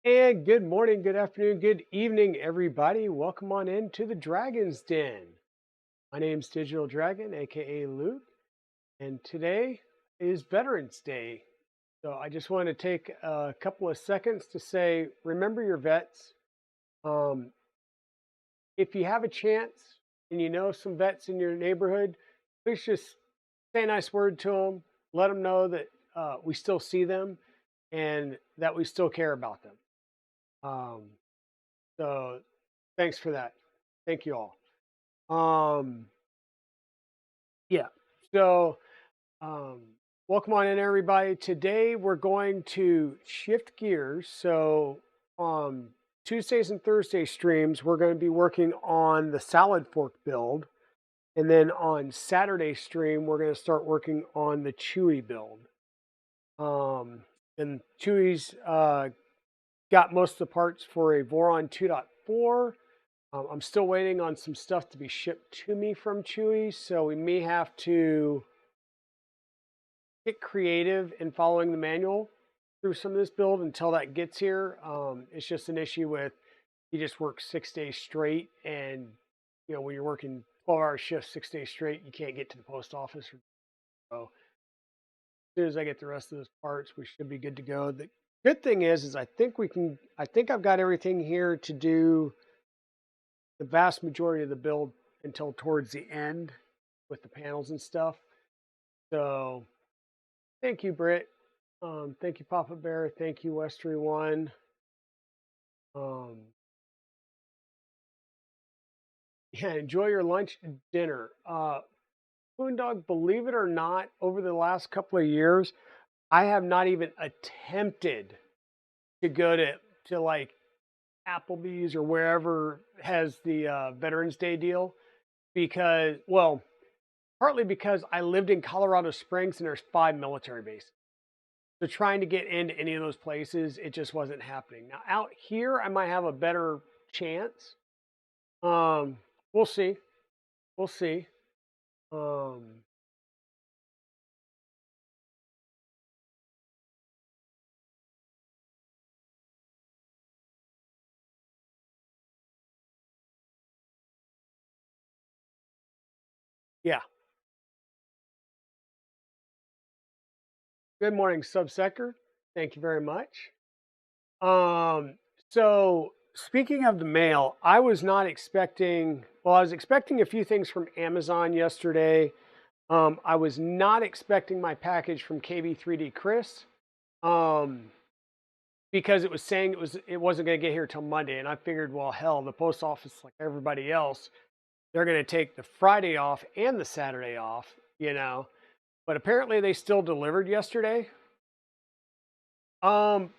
And good morning, good afternoon, good evening, everybody. Welcome on into the Dragon's Den. My name's Digital Dragon, aka Luke, and today is Veterans Day. So I just want to take a couple of seconds to say, remember your vets. Um, if you have a chance and you know some vets in your neighborhood, please just say a nice word to them. Let them know that we still see them and that we still care about them. Um, so thanks for that. Thank you all. Um, yeah. So, um, welcome on in, everybody. Today we're going to shift gears. So, um, Tuesdays and Thursday streams, we're going to be working on the salad fork build. And then on Saturday stream, we're going to start working on the Chewy build. Um, and Chewy's got most of the parts for a Voron 2.4. I'm still waiting on some stuff to be shipped to me from Chewy, so we may have to get creative in following the manual through some of this build until that gets here. It's just an issue with you just work 6 days straight, and when you're working 12-hour shifts 6 days straight, you can't get to the post office. So as soon as I get the rest of those parts, we should be good to go. The good thing is I think we can. I think I've got everything here to do the vast majority of the build until towards the end with the panels and stuff. So thank you, Britt. Thank you, Papa Bear. Thank you, Westery One. Um, yeah, enjoy your lunch and dinner. Boondog, believe it or not, over the last couple of years, I have not even attempted to go to like Applebee's or wherever has the Veterans Day deal because, well, partly because I lived in Colorado Springs and there's 5 military bases. So trying to get into any of those places, it just wasn't happening. Now out here, I might have a better chance. Um, we'll see. We'll see. Um, yeah. Good morning, Subsector. Thank you very much. Um, so speaking of the mail, I was not expecting. Well, I was expecting a few things from Amazon yesterday. I was not expecting my package from KB3D Chris. Um, because it was saying it wasn't going to get here till Monday, and I figured, well, hell, the post office, like everybody else, they're going to take the Friday off and the Saturday off. But apparently, they still delivered yesterday. Um,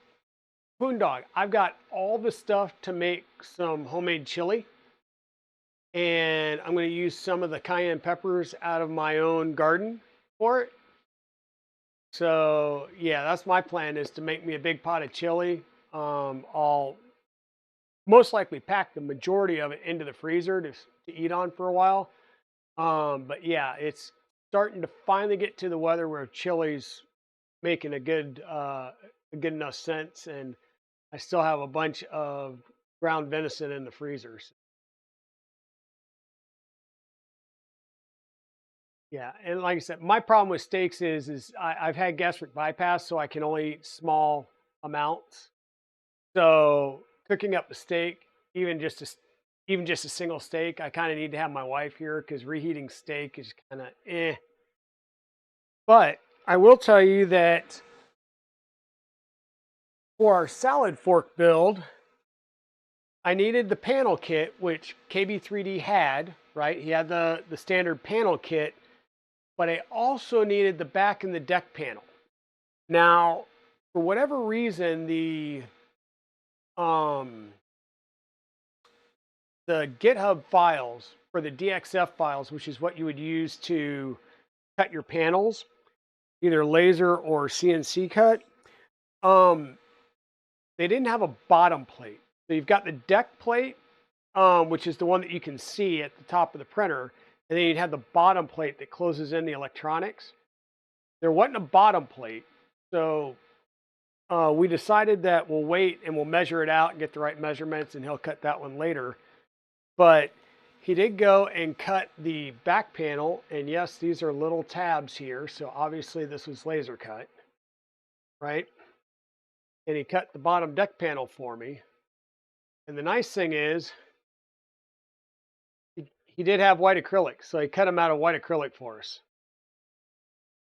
Boondog, I've got all the stuff to make some homemade chili, and I'm going to use some of the cayenne peppers out of my own garden for it. So yeah, that's my plan is to make me a big pot of chili. I'll most likely pack the majority of it into the freezer to eat on for a while. But yeah, it's starting to finally get to the weather where chili's making a good enough sense, and I still have a bunch of ground venison in the freezers. Yeah, and like I said, my problem with steaks is I've had gastric bypass, so I can only eat small amounts. So cooking up the steak, even just a even just a single steak, I kind of need to have my wife here because reheating steak is kind of eh. But I will tell you that for our salad fork build, I needed the panel kit, which KB3D had, right? He had the standard panel kit, but I also needed the back and the deck panel. Now, for whatever reason, um, the GitHub files for the DXF files, which is what you would use to cut your panels, either laser or CNC cut, um, they didn't have a bottom plate. So you've got the deck plate, which is the one that you can see at the top of the printer, and then you'd have the bottom plate that closes in the electronics. There wasn't a bottom plate, so we decided that we'll wait and we'll measure it out and get the right measurements, and he'll cut that one later. But he did go and cut the back panel, and yes, these are little tabs here, so obviously this was laser cut, right? And he cut the bottom deck panel for me. And the nice thing is, he did have white acrylic, so he cut them out of white acrylic for us.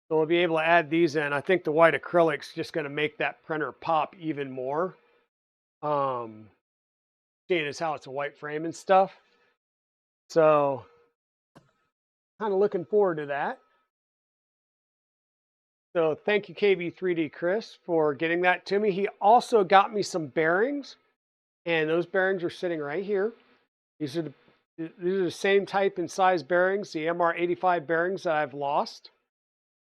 So we'll be able to add these in. I think the white acrylic's just going to make that printer pop even more. Seeing as how it's a white frame and stuff. So kind of looking forward to that. So thank you, KB3D Chris, for getting that to me. He also got me some bearings, and those bearings are sitting right here. These are the same type and size bearings, the MR85 bearings that I've lost.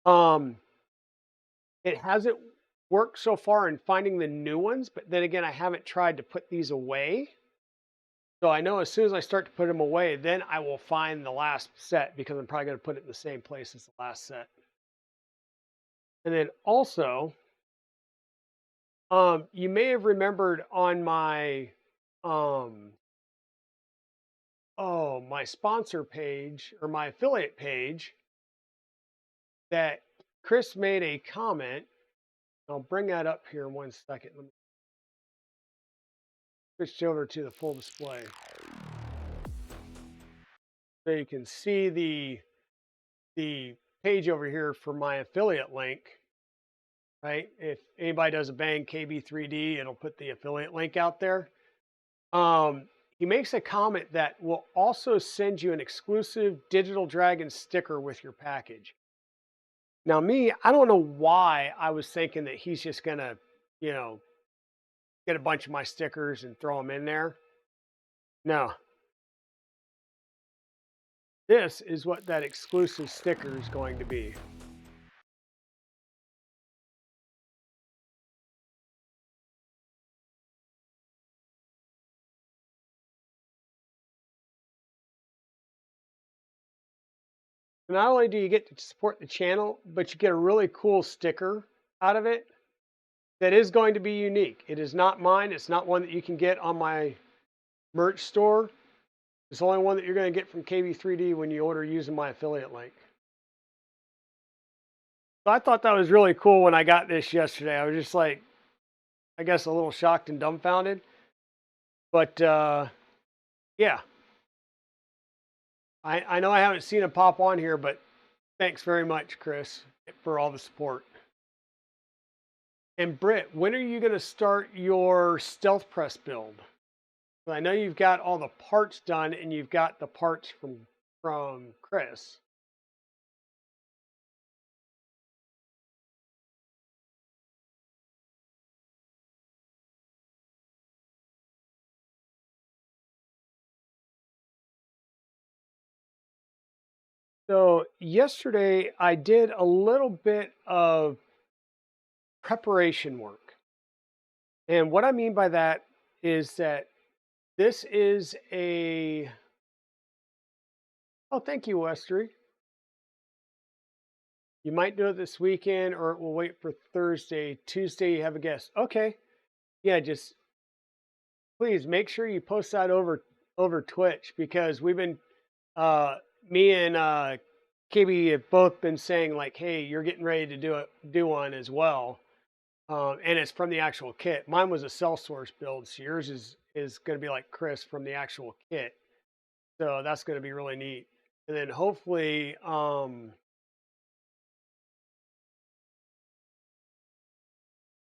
It hasn't worked so far in finding the new ones, but then again, I haven't tried to put these away. So I know as soon as I start to put them away, then I will find the last set, because I'm probably going to put it in the same place as the last set. And then also, you may have remembered on my my sponsor page or my affiliate page that Chris made a comment. I'll bring that up here in 1 second. Let me switch over to the full display so you can see the page over here for my affiliate link. Right? If anybody does a bang KB3D, it'll put the affiliate link out there. He makes a comment that will also send you an exclusive Digital Dragon sticker with your package. Now, me, I don't know why I was thinking that he's just gonna, get a bunch of my stickers and throw them in there. No. This is what that exclusive sticker is going to be. Not only do you get to support the channel, but you get a really cool sticker out of it that is going to be unique. It is not mine. It's not one that you can get on my merch store. It's the only one that you're going to get from KB3D when you order using my affiliate link. So I thought that was really cool when I got this yesterday. I was just like, I guess a little shocked and dumbfounded. But yeah. I know I haven't seen it pop on here, but thanks very much, Chris, for all the support. And Britt, when are you going to start your stealth press build? I know you've got all the parts done, and you've got the parts from Chris. So yesterday I did a little bit of preparation work. And what I mean by that is that this is a, oh, thank you, Westry. You might do it this weekend, or it will wait for Thursday. Tuesday, you have a guest. Okay. Yeah, just please make sure you post that over Twitch, because we've been, me and KB have both been saying like, hey, you're getting ready to do one as well. And it's from the actual kit. Mine was a cell source build, so yours is going to be like Chris from the actual kit. So that's going to be really neat. And then hopefully,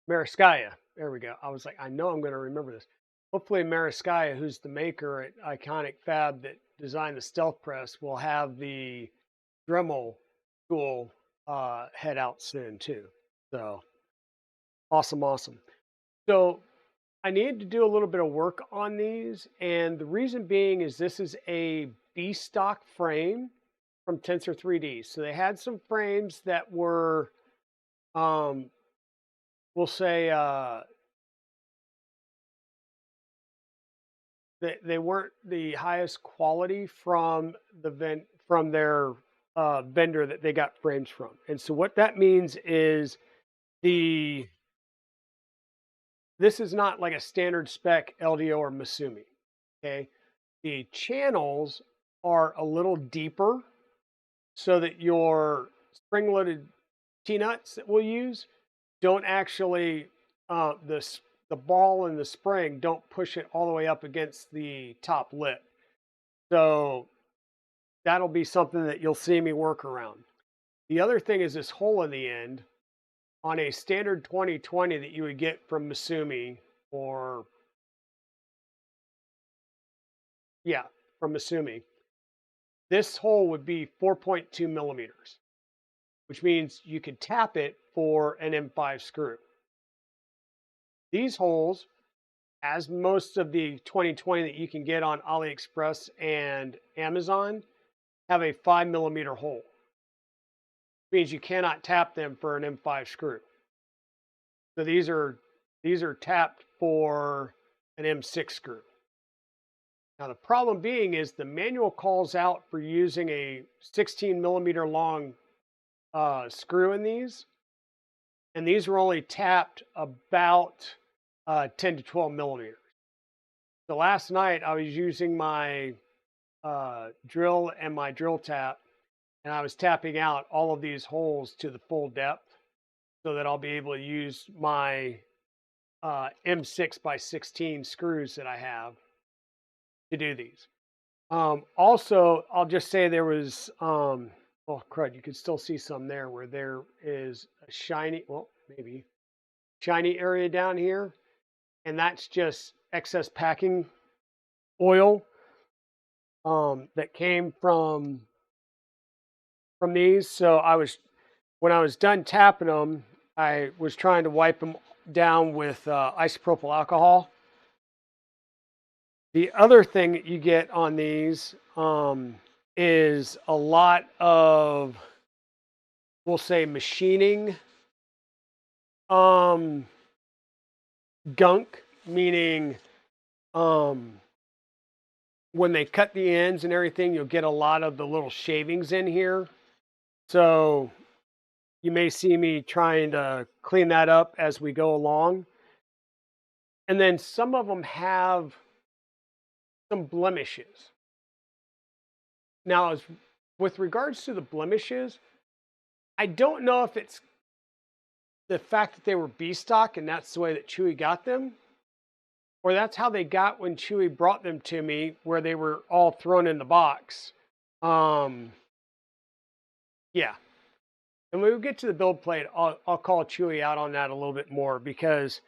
Mariskaya. There we go. I was like, I know I'm going to remember this. Hopefully, Mariskaya, who's the maker at Iconic Fab that designed the stealth press, will have the Dremel tool head out soon too. So awesome. So I needed to do a little bit of work on these, and the reason being is this is a B stock frame from Tensor 3D. So they had some frames that were, we'll say, they weren't the highest quality from their vendor that they got frames from. And so what that means is the this is not like a standard spec LDO or Masumi. Okay. The channels are a little deeper so that your spring loaded T-nuts that we'll use don't actually, the ball and the spring don't push it all the way up against the top lip. So that'll be something that you'll see me work around. The other thing is this hole in the end on a standard 2020 that you would get from Masumi, or yeah, from Masumi. This hole would be 4.2 millimeters, which means you could tap it for an M5 screw. These holes, as most of the 2020 that you can get on AliExpress and Amazon, have a 5 millimeter hole, which means you cannot tap them for an M5 screw. So these are tapped for an M6 screw. Now the problem being is the manual calls out for using a 16 millimeter long screw in these, and these were only tapped about 10 to 12 millimeters. So last night I was using my drill and my drill tap, and I was tapping out all of these holes to the full depth so that I'll be able to use my M6 by 16 screws that I have to do these. Also, I'll just say there was, oh crud, you can still see some there where there is a shiny, well, maybe shiny area down here, and that's just excess packing oil that came from these. So when I was done tapping them, I was trying to wipe them down with isopropyl alcohol. The other thing that you get on these is a lot of, we'll say, machining gunk, meaning when they cut the ends and everything, you'll get a lot of the little shavings in here. So you may see me trying to clean that up as we go along. And then some of them have some blemishes. Now, with regards to the blemishes, I don't know if it's the fact that they were B stock and that's the way that Chewy got them, or that's how they got when Chewy brought them to me, where they were all thrown in the box. Yeah. And when we get to the build plate, I'll call Chewy out on that a little bit more, because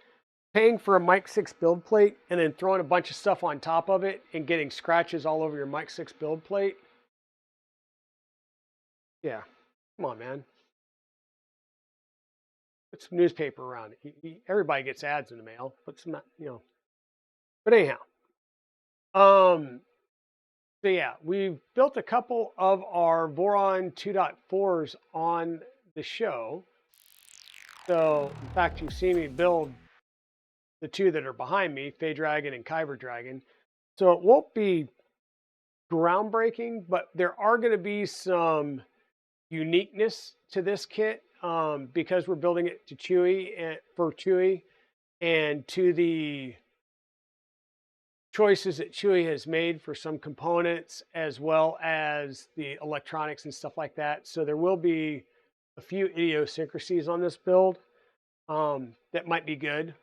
paying for a Mic 6 build plate and then throwing a bunch of stuff on top of it and getting scratches all over your Mic 6 build plate. Yeah. Come on, man. Put some newspaper around it. Everybody gets ads in the mail. Put some, But anyhow. So yeah, we've built a couple of our Voron 2.4s on the show. So in fact, you've seen me build the two that are behind me, Fey Dragon and Kyber Dragon. So it won't be groundbreaking, but there are going to be some uniqueness to this kit because we're building it to Chewy and for Chewy, and to the choices that Chewy has made for some components, as well as the electronics and stuff like that. So there will be a few idiosyncrasies on this build that might be good.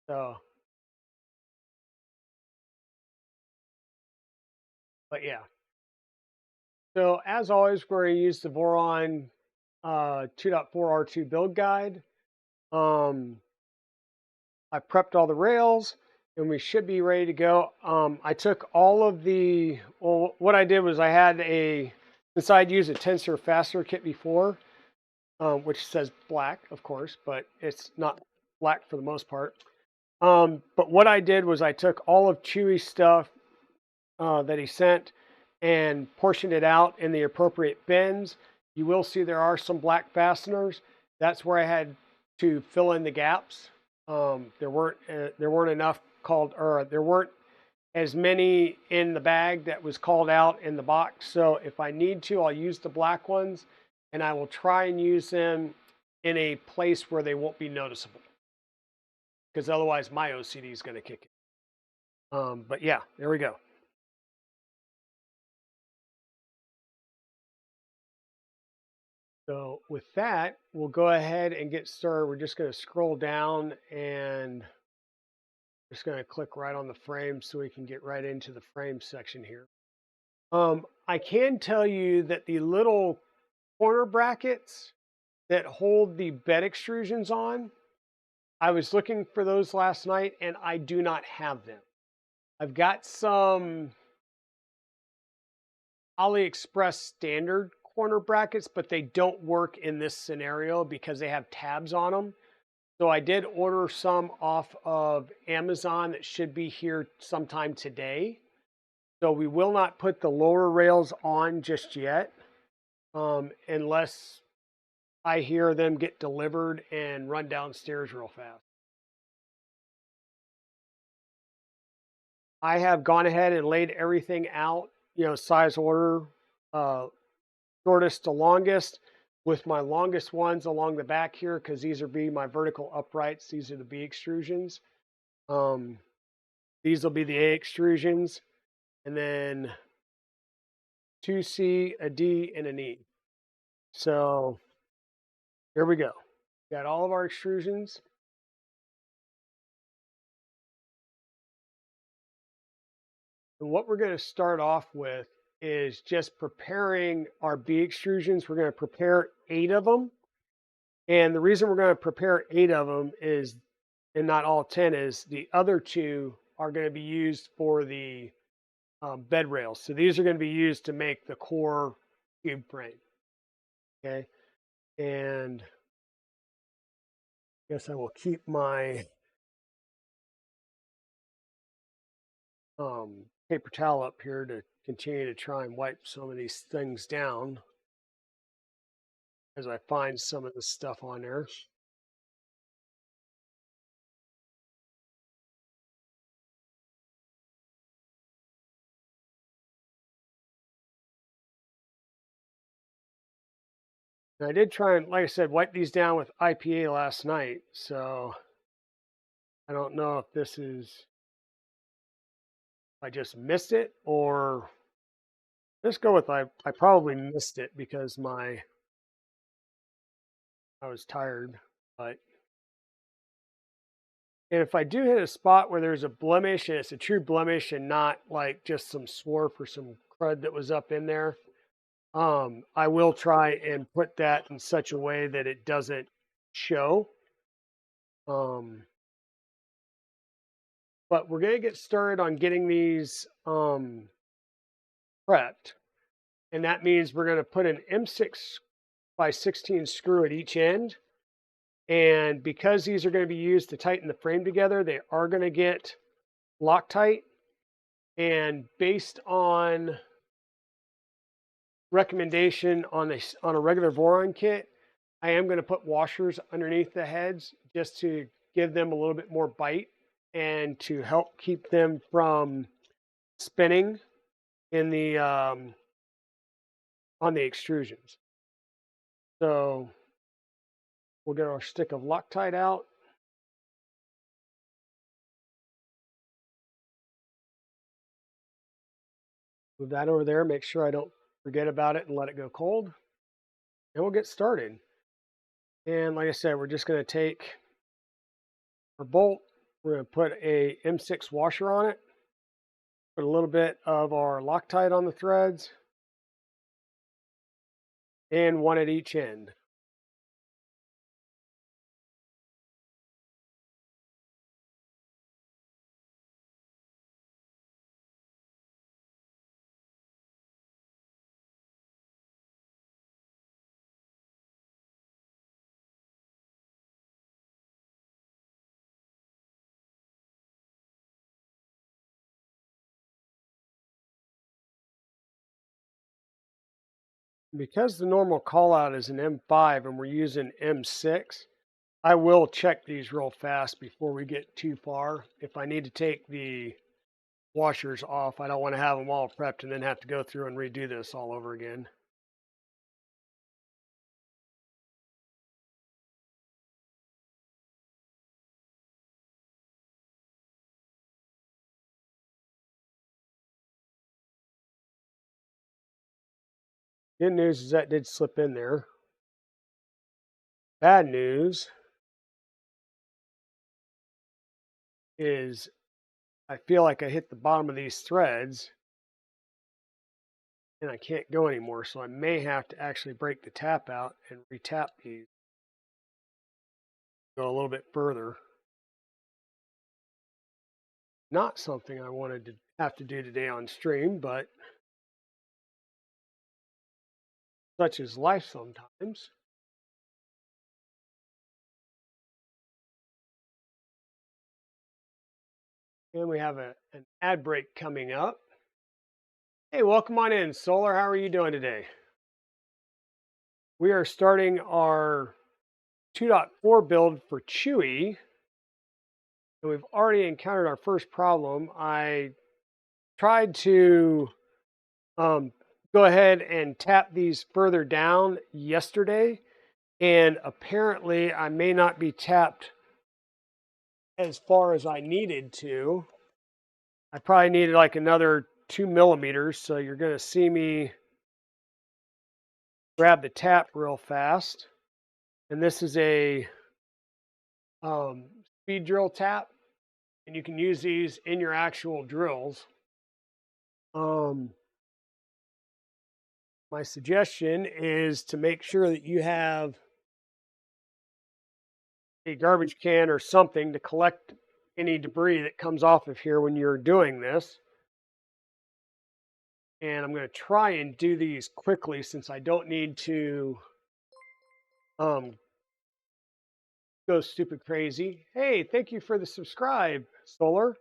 So, but yeah. So as always, we're going to use the Voron 2.4 R2 build guide. I prepped all the rails and we should be ready to go. I took all of the, well, what I did was I had since I'd used a tensor fastener kit before, which says black, of course, but it's not black for the most part. But what I did was I took all of Chewy's stuff that he sent and portioned it out in the appropriate bins. You will see there are some black fasteners. That's where I had to fill in the gaps. There weren't enough there weren't as many in the bag that was called out in the box. So if I need to, I'll use the black ones, and I will try and use them in a place where they won't be noticeable. because otherwise my OCD is going to kick in. But yeah, there we go. So with that, we'll go ahead and get started. We're just going to scroll down and just going to click right on the frame so we can get right into the frame section here. I can tell you that the little corner brackets that hold the bed extrusions on, I was looking for those last night and I do not have them. I've got some AliExpress standard corner brackets, but they don't work in this scenario because they have tabs on them. So I did order some off of Amazon that should be here sometime today. So we will not put the lower rails on just yet, unless I hear them get delivered and run downstairs real fast. I have gone ahead and laid everything out, size order, uh, shortest to longest, with my longest ones along the back here because these are be my vertical uprights. These are the B extrusions. Um, these will be the A extrusions, and then 2C, a D, and an E. So here we go. Got all of our extrusions. And what we're going to start off with is just preparing our B extrusions. We're going to prepare 8 of them. And the reason we're going to prepare 8 of them is, and not all 10, is the other 2 are going to be used for the bed rails. So these are going to be used to make the core cube frame. Okay. And I guess I will keep my paper towel up here to continue to try and wipe some of these things down as I find some of the stuff on there. And I did try and, like I said, wipe these down with IPA last night. So I don't know if this is, I just missed it, or let's go with I probably missed it because I was tired. But and if I do hit a spot where there's a blemish and it's a true blemish and not like just some swarf or some crud that was up in there, I will try and put that in such a way that it doesn't show. But we're going to get started on getting these prepped. And that means we're going to put an M6 by 16 screw at each end. And because these are going to be used to tighten the frame together, they are going to get Loctite. And based on recommendation on a regular Voron kit, I am going to put washers underneath the heads just to give them a little bit more bite and to help keep them from spinning in the on the extrusions. So we'll get our stick of Loctite out. Move that over there. Make sure I don't forget about it and let it go cold. And we'll get started. And like I said, we're just going to take our bolt. We're going to put a M6 washer on it. Put a little bit of our Loctite on the threads. And one at each end. Because the normal call out is an M5 and we're using M6, I will check these real fast before we get too far. If I need to take the washers off, I don't want to have them all prepped and then have to go through and redo this all over again. Good news is that did slip in there. Bad news is I feel like I hit the bottom of these threads and I can't go anymore. So I may have to actually break the tap out and retap these. Go a little bit further. Not something I wanted to have to do today on stream, but such is life sometimes. And we have an ad break coming up. Hey, welcome on in, Solar. How are you doing today? We are starting our 2.4 build for Chewy, and we've already encountered our first problem. I tried to go ahead and tap these further down yesterday, and apparently I may not be tapped as far as I needed to. I probably needed like another 2 millimeters, so you're going to see me grab the tap real fast. And this is a speed drill tap, and you can use these in your actual drills. My suggestion is to make sure that you have a garbage can or something to collect any debris that comes off of here when you're doing this. And I'm going to try and do these quickly since I don't need to go stupid crazy. Hey, thank you for the subscribe, Solar.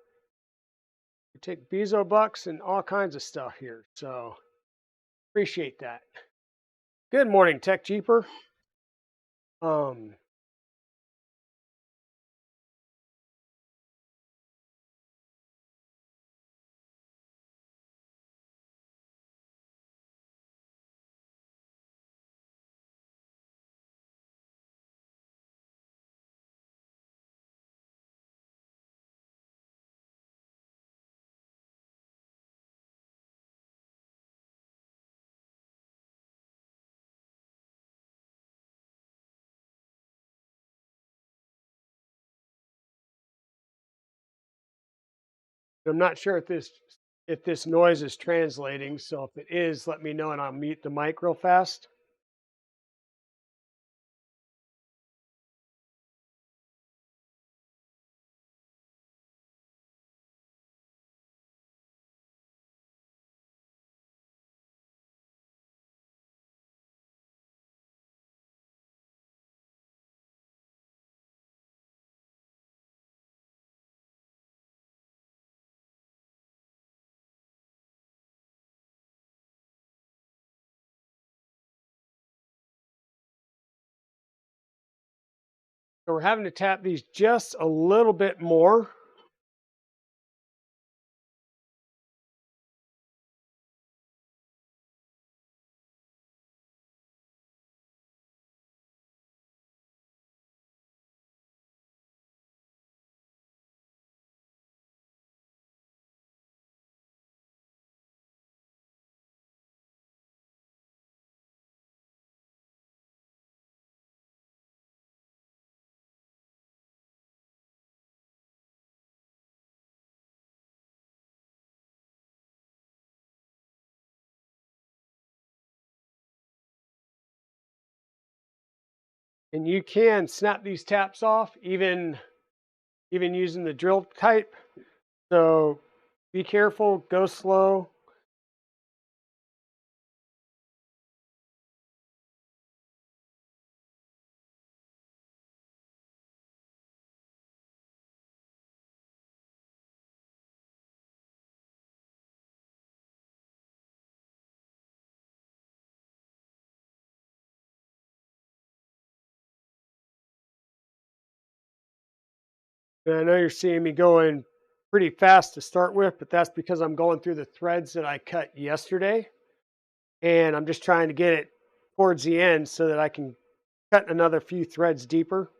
We take Bezo bucks and all kinds of stuff here, so appreciate that. Good morning, Tech Jeeper. I'm not sure if this noise is translating, so if it is, let me know and I'll mute the mic real fast. So we're having to tap these just a little bit more. And you can snap these taps off even using the drill type. So be careful, go slow. And I know you're seeing me going pretty fast to start with, but that's because I'm going through the threads that I cut yesterday. And I'm just trying to get it towards the end so that I can cut another few threads deeper.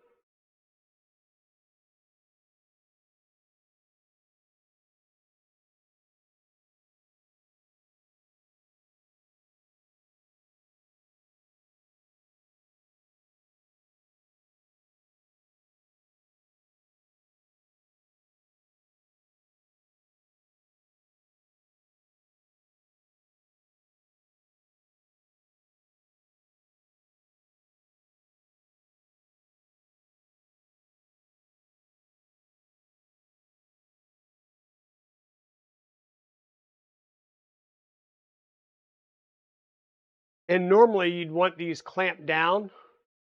And normally you'd want these clamped down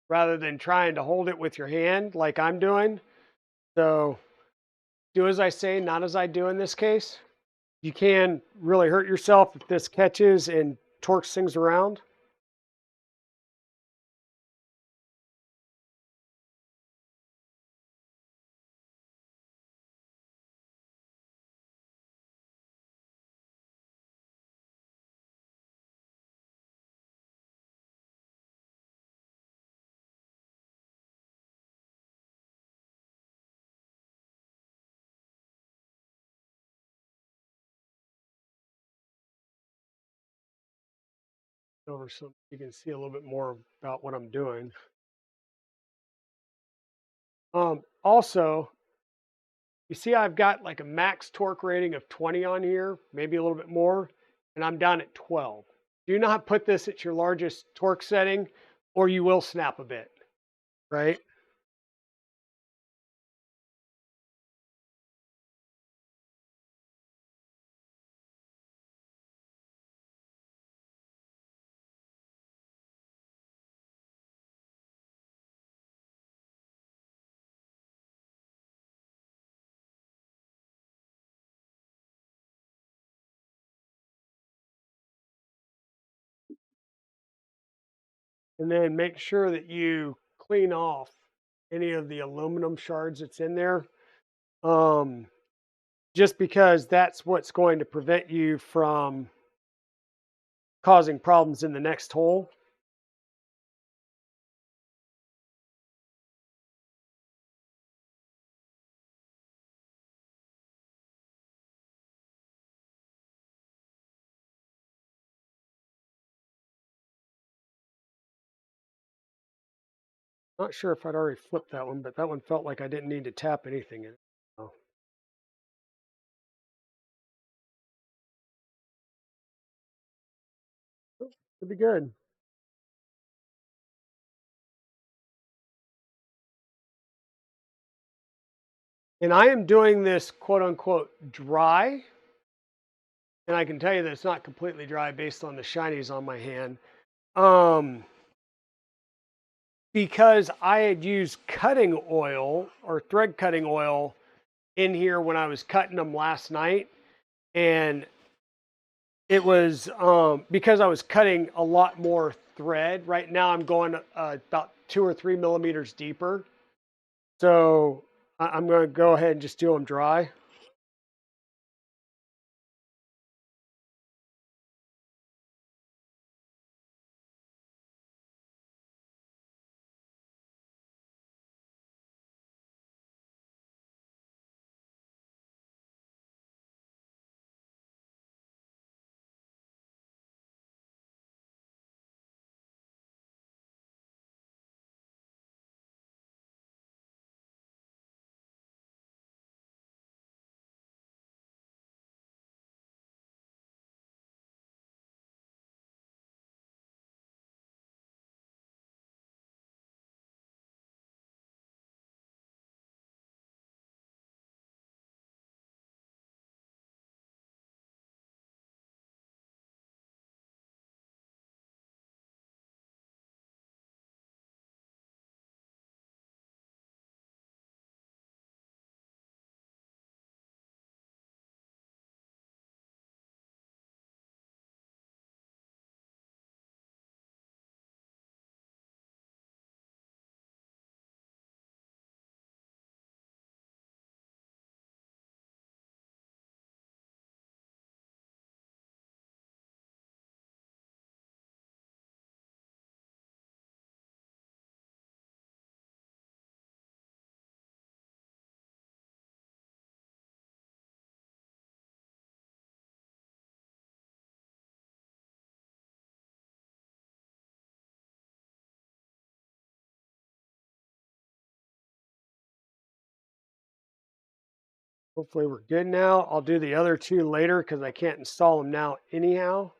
rather than trying to hold it with your hand like I'm doing. So do as I say, not as I do in this case. You can really hurt yourself if this catches and torques things around. Over so you can see a little bit more about what I'm doing. Also, you see I've got like a max torque rating of 20 on here, maybe a little bit more, and I'm down at 12. Do not put this at your largest torque setting or you will snap a bit, right? And then make sure that you clean off any of the aluminum shards that's in there. Um, just because that's what's going to prevent you from causing problems in the next hole. Not sure if I'd already flipped that one, but that one felt like I didn't need to tap anything in it. So, it'd be good. And I am doing this quote unquote dry. And I can tell you that it's not completely dry based on the shinies on my hand. Um, because I had used cutting oil or thread cutting oil in here when I was cutting them last night. And it was because I was cutting a lot more thread. Right now I'm going about 2 or 3 millimeters deeper. So I'm going to go ahead and just do them dry. Hopefully we're good now. I'll do the other two later because I can't install them now anyhow.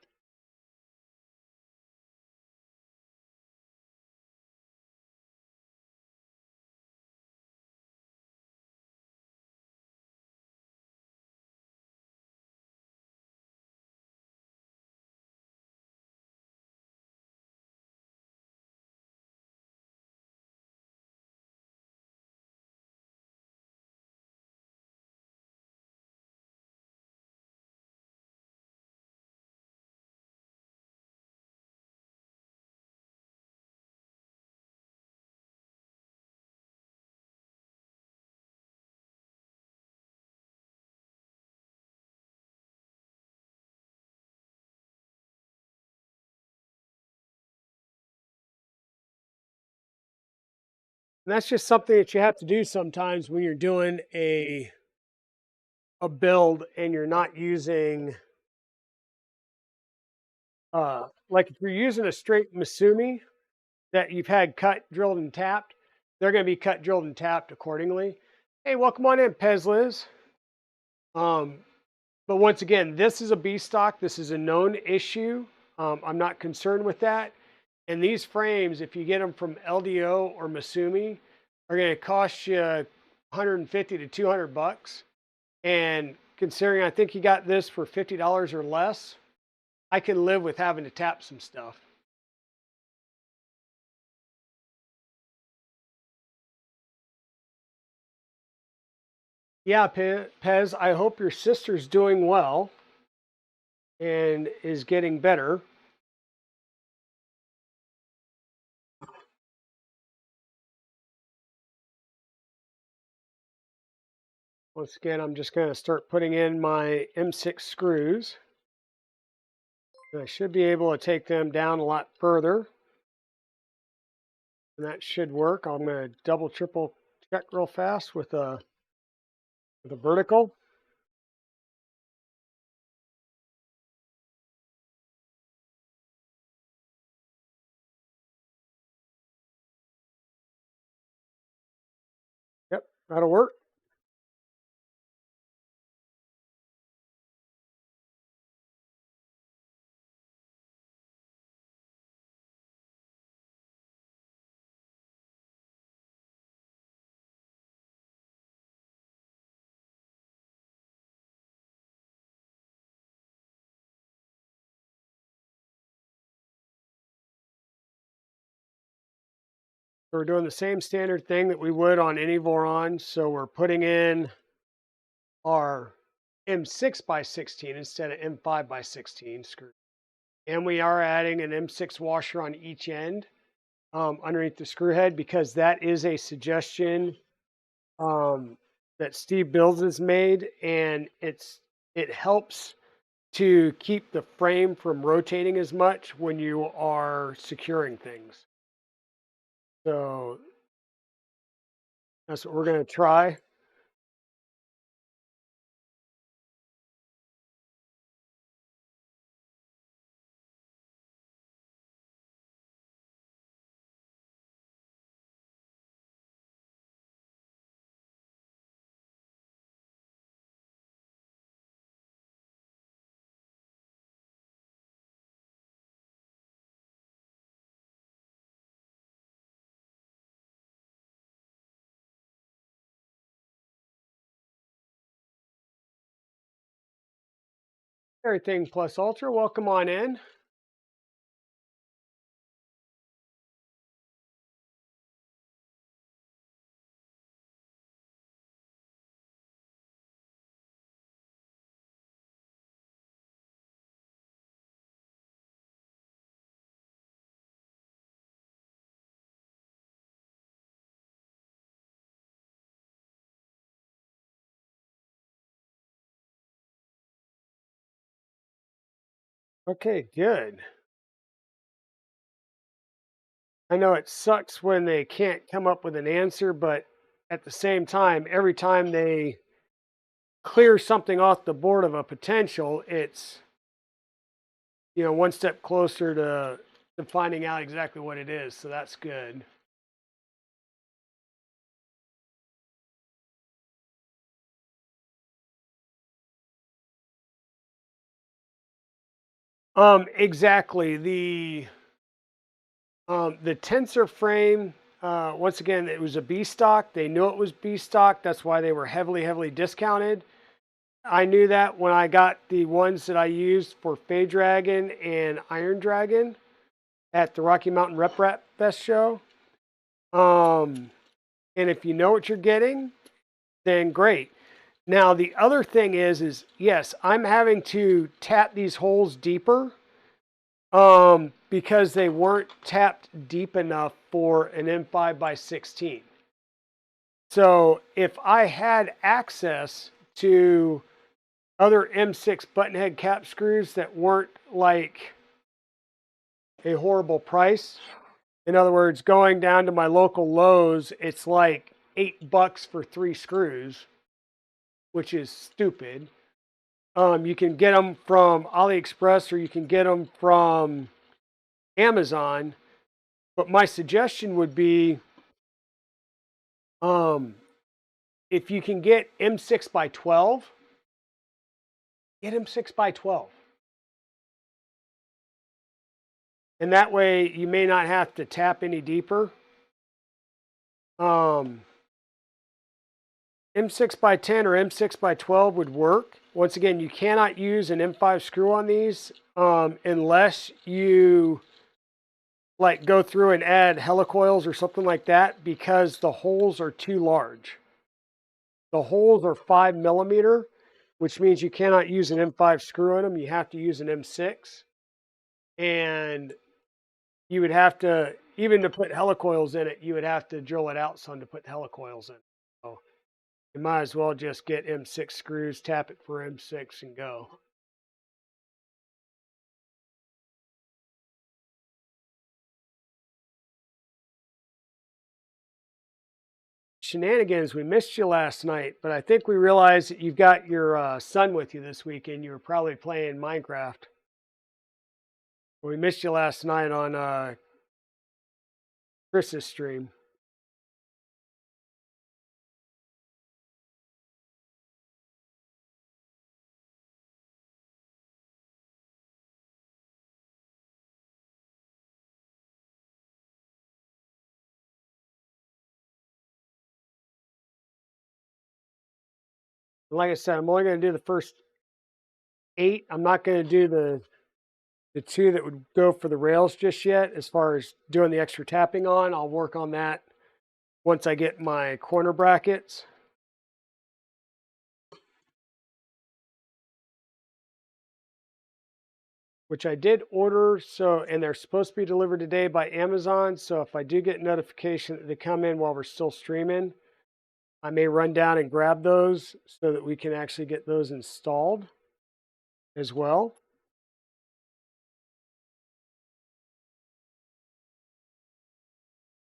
And that's just something that you have to do sometimes when you're doing a build and you're not using like if you're using a straight Masumi that you've had cut, drilled, and tapped, they're going to be cut, drilled, and tapped accordingly. Hey, welcome on in, Pez Liz. Um, but once again, this is a B stock. This is a known issue. I'm not concerned with that. And these frames, if you get them from LDO or Masumi, are going to cost you 150 to 200 bucks. And considering I think you got this for $50 or less, I can live with having to tap some stuff. Yeah, Pez, I hope your sister's doing well and is getting better. Once again, I'm just going to start putting in my M6 screws. And I should be able to take them down a lot further. And that should work. I'm going to double, triple check real fast with a vertical. Yep, that'll work. So we're doing the same standard thing that we would on any Voron. So we're putting in our M6 by 16 instead of M5 by 16 screw. And we are adding an M6 washer on each end underneath the screw head because that is a suggestion that Steve Bills has made, and it helps to keep the frame from rotating as much when you are securing things. So that's what we're going to try. Everything Plus Ultra, welcome on in. Okay, good. I know it sucks when they can't come up with an answer, but at the same time, every time they clear something off the board of a potential, it's one step closer to finding out exactly what it is. So that's good. Exactly. The tensor frame, once again, it was a B stock. They knew it was B stock. That's why they were heavily, heavily discounted. I knew that when I got the ones that I used for Fade Dragon and Iron Dragon at the Rocky Mountain Rep Rap Fest show. And if you know what you're getting, then great. Now, the other thing is yes, I'm having to tap these holes deeper because they weren't tapped deep enough for an M5 by 16. So if I had access to other M6 button head cap screws that weren't like a horrible price, In other words, going down to my local Lowe's, it's like $8 for 3 screws, which is stupid. You can get them from AliExpress or you can get them from Amazon. But my suggestion would be, if you can get M6 by 12, get M6 by 12. And that way you may not have to tap any deeper. M6 by 10 or M6 by 12 would work. Once again, you cannot use an M5 screw on these unless you like go through and add helicoils or something like that, because the holes are too large. The holes are 5 mm, which means you cannot use an M5 screw in them. You have to use an M6. And you would have to, even to put helicoils in it, you would have to drill it out some to put helicoils in. So you might as well just get M6 screws, tap it for M6 and go. Shenanigans, we missed you last night, but I think we realized that you've got your son with you this weekend. You were probably playing Minecraft. We missed you last night on Chris's stream. Like I said, I'm only going to do the first 8. I'm not going to do the 2 that would go for the rails just yet. As far as doing the extra tapping on, I'll work on that once I get my corner brackets. Which I did order, so, and they're supposed to be delivered today by Amazon. So if I do get notification that they come in while we're still streaming, I may run down and grab those so that we can actually get those installed as well.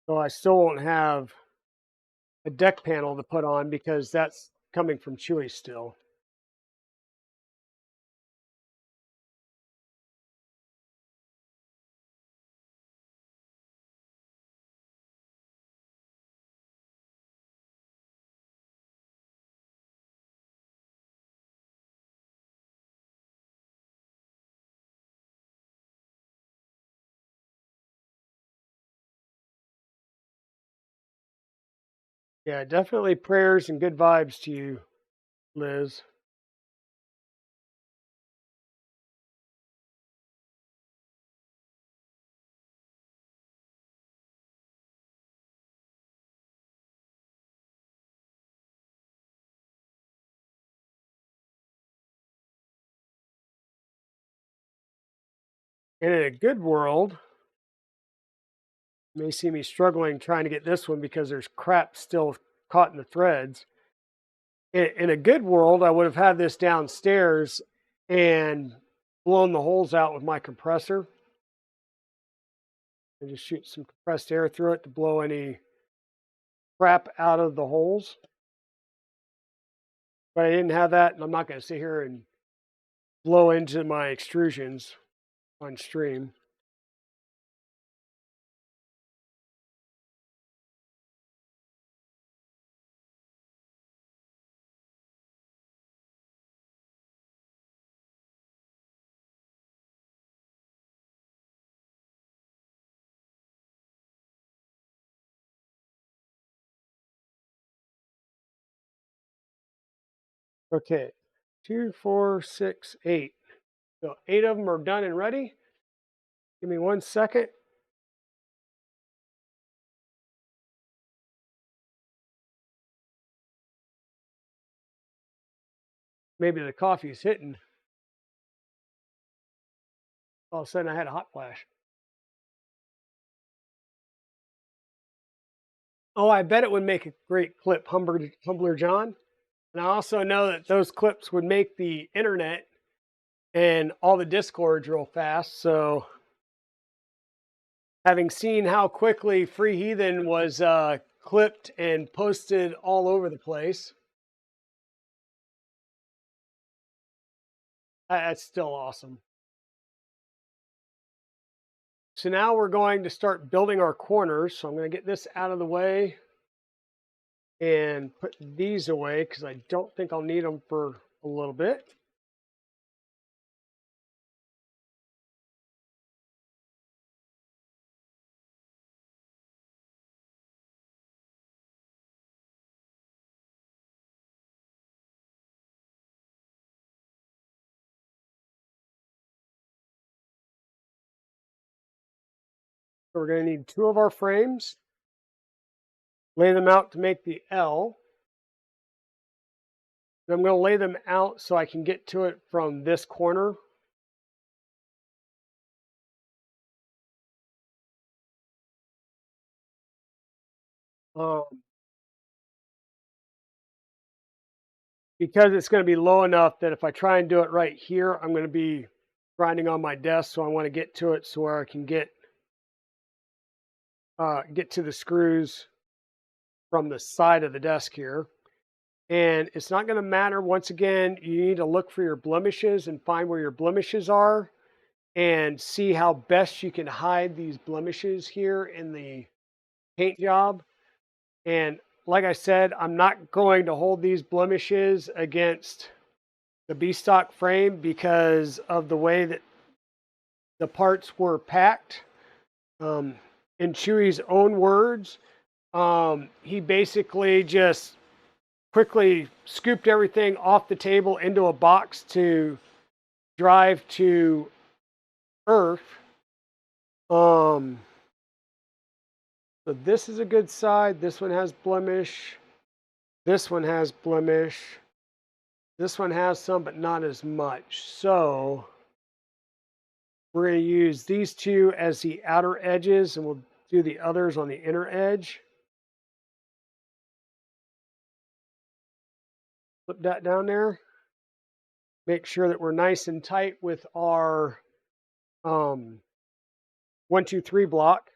So I still won't have a deck panel to put on because that's coming from Chewy still. Yeah, definitely prayers and good vibes to you, Liz. And in a good world, you may see me struggling trying to get this one because there's crap still caught in the threads. In a good world, I would have had this downstairs and blown the holes out with my compressor and just shoot some compressed air through it to blow any crap out of the holes. But I didn't have that, and I'm not going to sit here and blow into my extrusions on stream. Okay, 2, 4, 6, 8. So 8 of them are done and ready. Give me 1 second. Maybe the coffee's hitting. All of a sudden I had a hot flash. Oh, I bet it would make a great clip, Humbler John. And I also know that those clips would make the internet and all the discords real fast. So having seen how quickly Free Heathen was clipped and posted all over the place. That's still awesome. So now we're going to start building our corners. So I'm going to get this out of the way and put these away because I don't think I'll need them for a little bit. So we're going to need 2 of our frames, lay them out to make the L. And I'm going to lay them out so I can get to it from this corner. Um, because it's going to be low enough that if I try and do it right here, I'm going to be grinding on my desk. So I want to get to it so where I can get to the screws from the side of the desk here. And it's not going to matter. Once again, you need to look for your blemishes and find where your blemishes are and see how best you can hide these blemishes here in the paint job. And like I said, I'm not going to hold these blemishes against the B-stock frame because of the way that the parts were packed. In Chewy's own words, he basically just quickly scooped everything off the table into a box to drive to Earth. So this is a good side. This one has blemish. This one has blemish. This one has some, but not as much. So we're going to use these 2 as the outer edges, and we'll do the others on the inner edge. Put that down there. Make sure that we're nice and tight with our 1, 2, 3 block.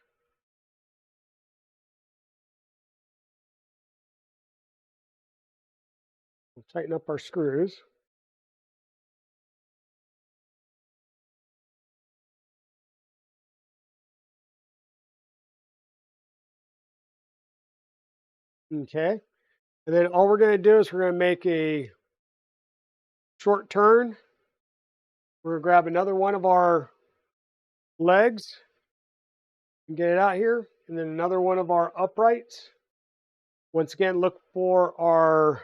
We'll tighten up our screws. Okay. And then all we're going to do is we're going to make a short turn. We're going to grab another one of our legs and get it out here. And then another one of our uprights. Once again, look for our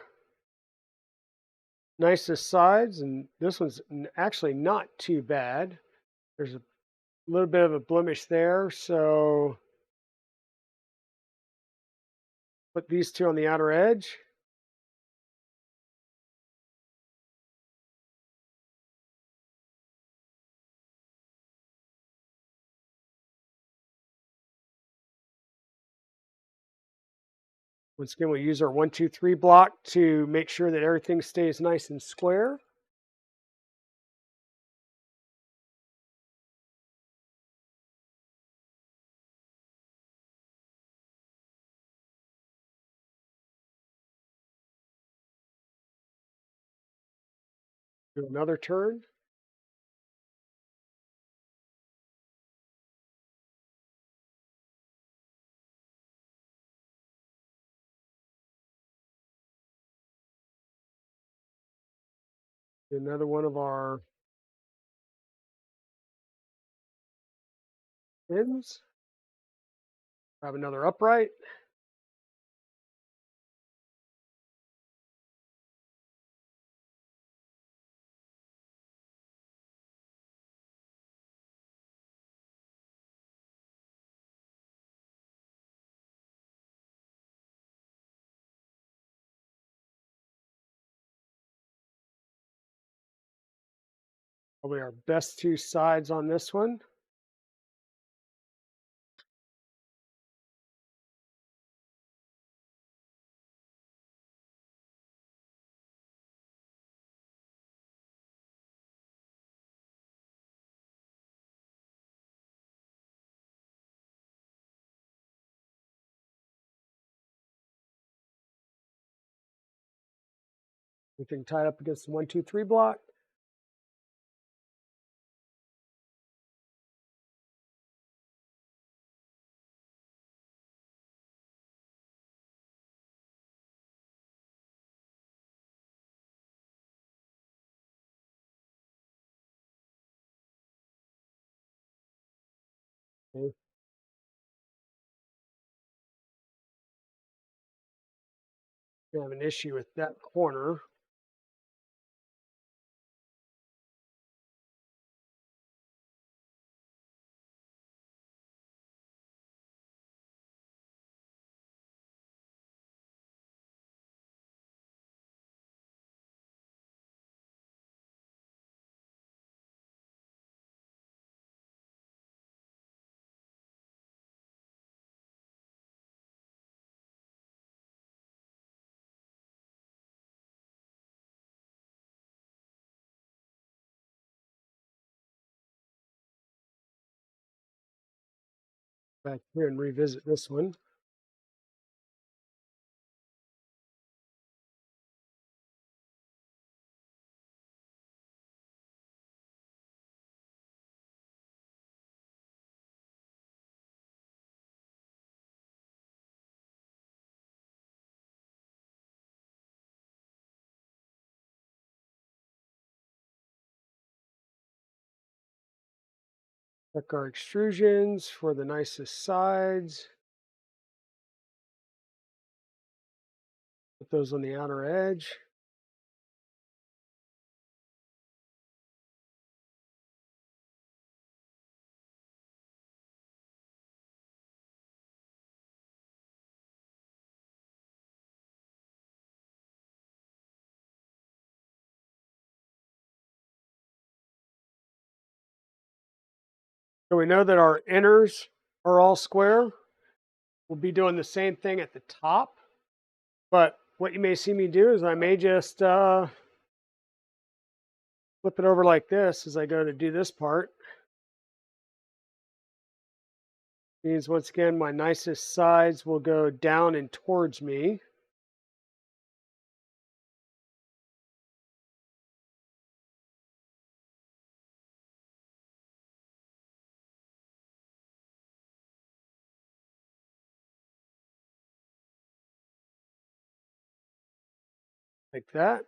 nicest sides. And this one's actually not too bad. There's a little bit of a blemish there. So put these 2 on the outer edge. Once again, we'll use our 1, 2, 3 block to make sure that everything stays nice and square. Do another turn. Do another one of our pins. Grab another upright. Probably our best 2 sides on this one. Everything tied up against the 1, 2, 3 block. Okay. We have an issue with that corner. Back here and revisit this one. Check our extrusions for the nicest sides. Put those on the outer edge. So we know that our inners are all square. We'll be doing the same thing at the top. But what you may see me do is I may just flip it over like this as I go to do this part. Means once again, my nicest sides will go down and towards me. Like that.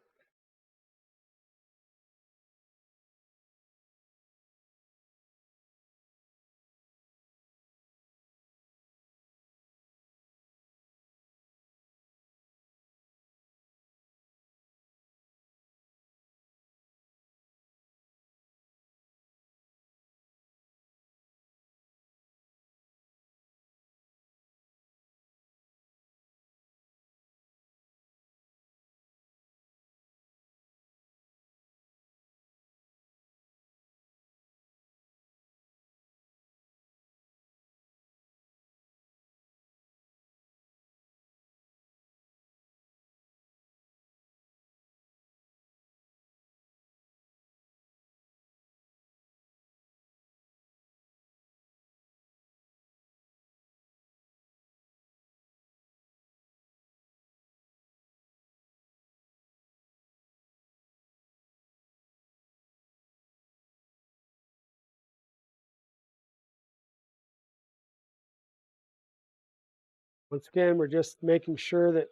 Once again, we're just making sure that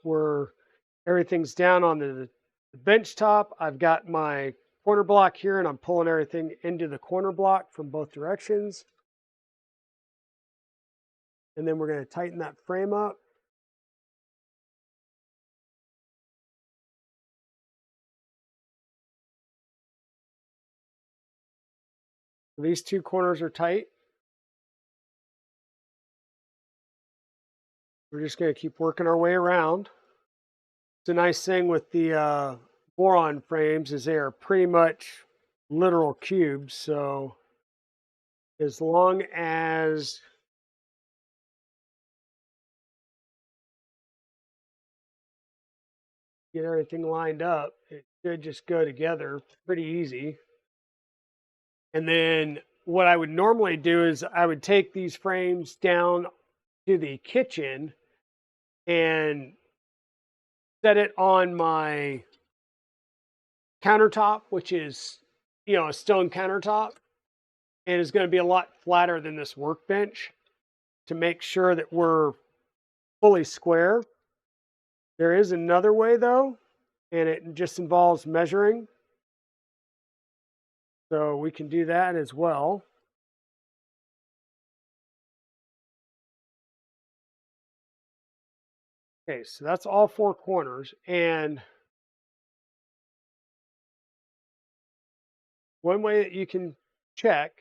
everything's down on the bench top. I've got my corner block here and I'm pulling everything into the corner block from both directions. And then we're going to tighten that frame up. These two corners are tight. We're just going to keep working our way around. It's a nice thing with the Voron frames is they are pretty much literal cubes. So as long as you get everything lined up, it should just go together pretty easy. And then what I would normally do is I would take these frames down to the kitchen and set it on my countertop, which is, a stone countertop, and is going to be a lot flatter than this workbench to make sure that we're fully square. There is another way though, and it just involves measuring. So we can do that as well. Okay, so that's all four corners. And one way that you can check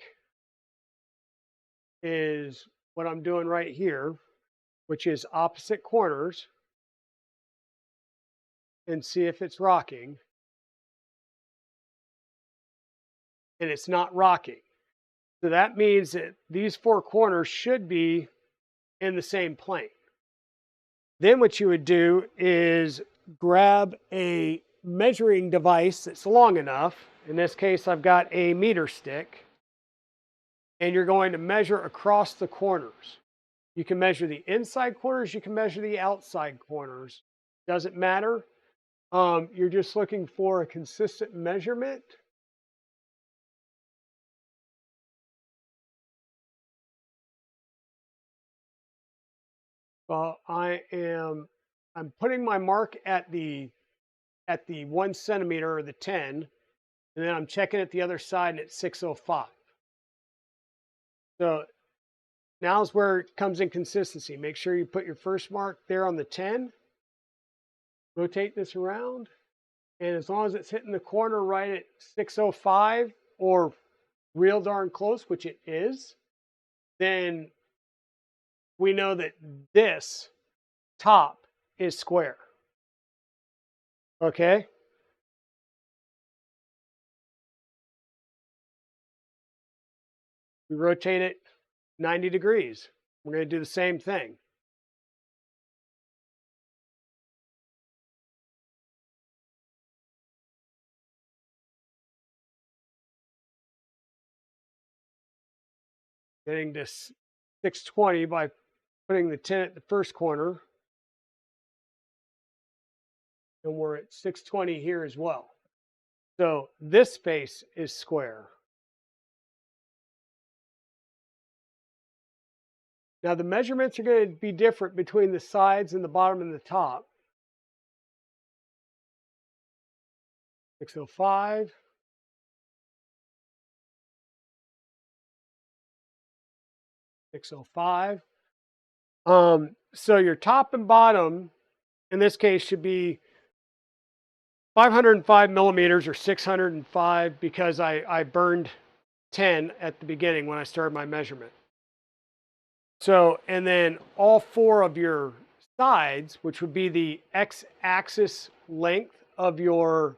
is what I'm doing right here, which is opposite corners, and see if it's rocking. And it's not rocking. So that means that these four corners should be in the same plane. Then what you would do is grab a measuring device that's long enough. In this case, I've got a meter stick, and you're going to measure across the corners. You can measure the inside corners, you can measure the outside corners. Doesn't matter. You're just looking for a consistent measurement. Well, I'm putting my mark at the 1 centimeter or the 10, and then I'm checking at the other side and it's 605. So now's where it comes in consistency. Make sure you put your first mark there on the 10. Rotate this around, and as long as it's hitting the corner right at 605 or real darn close, which it is, then we know that this top is square. Okay? We rotate it 90 degrees. We're going to do the same thing. Getting to 620 by putting the 10 at the first corner. And we're at 620 here as well. So this space is square. Now the measurements are going to be different between the sides and the bottom and the top. 605. 605. So your top and bottom, in this case, should be 505 millimeters or 605 because I burned 10 at the beginning when I started my measurement. So, and then all four of your sides, which would be the x-axis length of your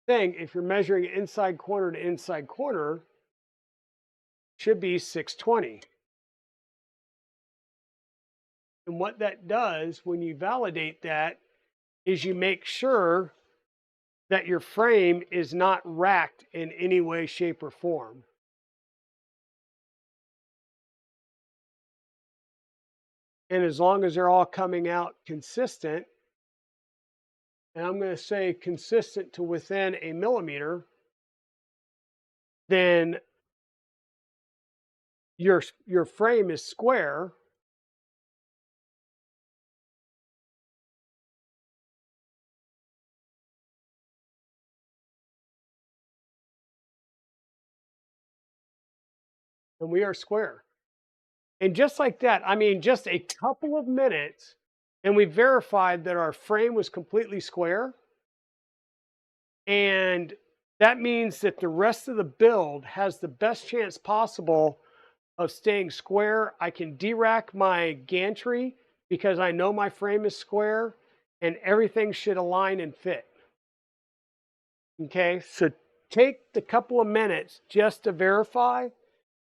thing, if you're measuring inside corner to inside corner, should be 620. And what that does when you validate that is you make sure that your frame is not racked in any way, shape, or form. And as long as they're all coming out consistent, and I'm going to say consistent to within a millimeter, then your frame is square. And we are square. And just like that, I mean, just a couple of minutes, and we verified that our frame was completely square. And that means that the rest of the build has the best chance possible of staying square. I can de-rack my gantry because I know my frame is square, and everything should align and fit. Okay, so take the couple of minutes just to verify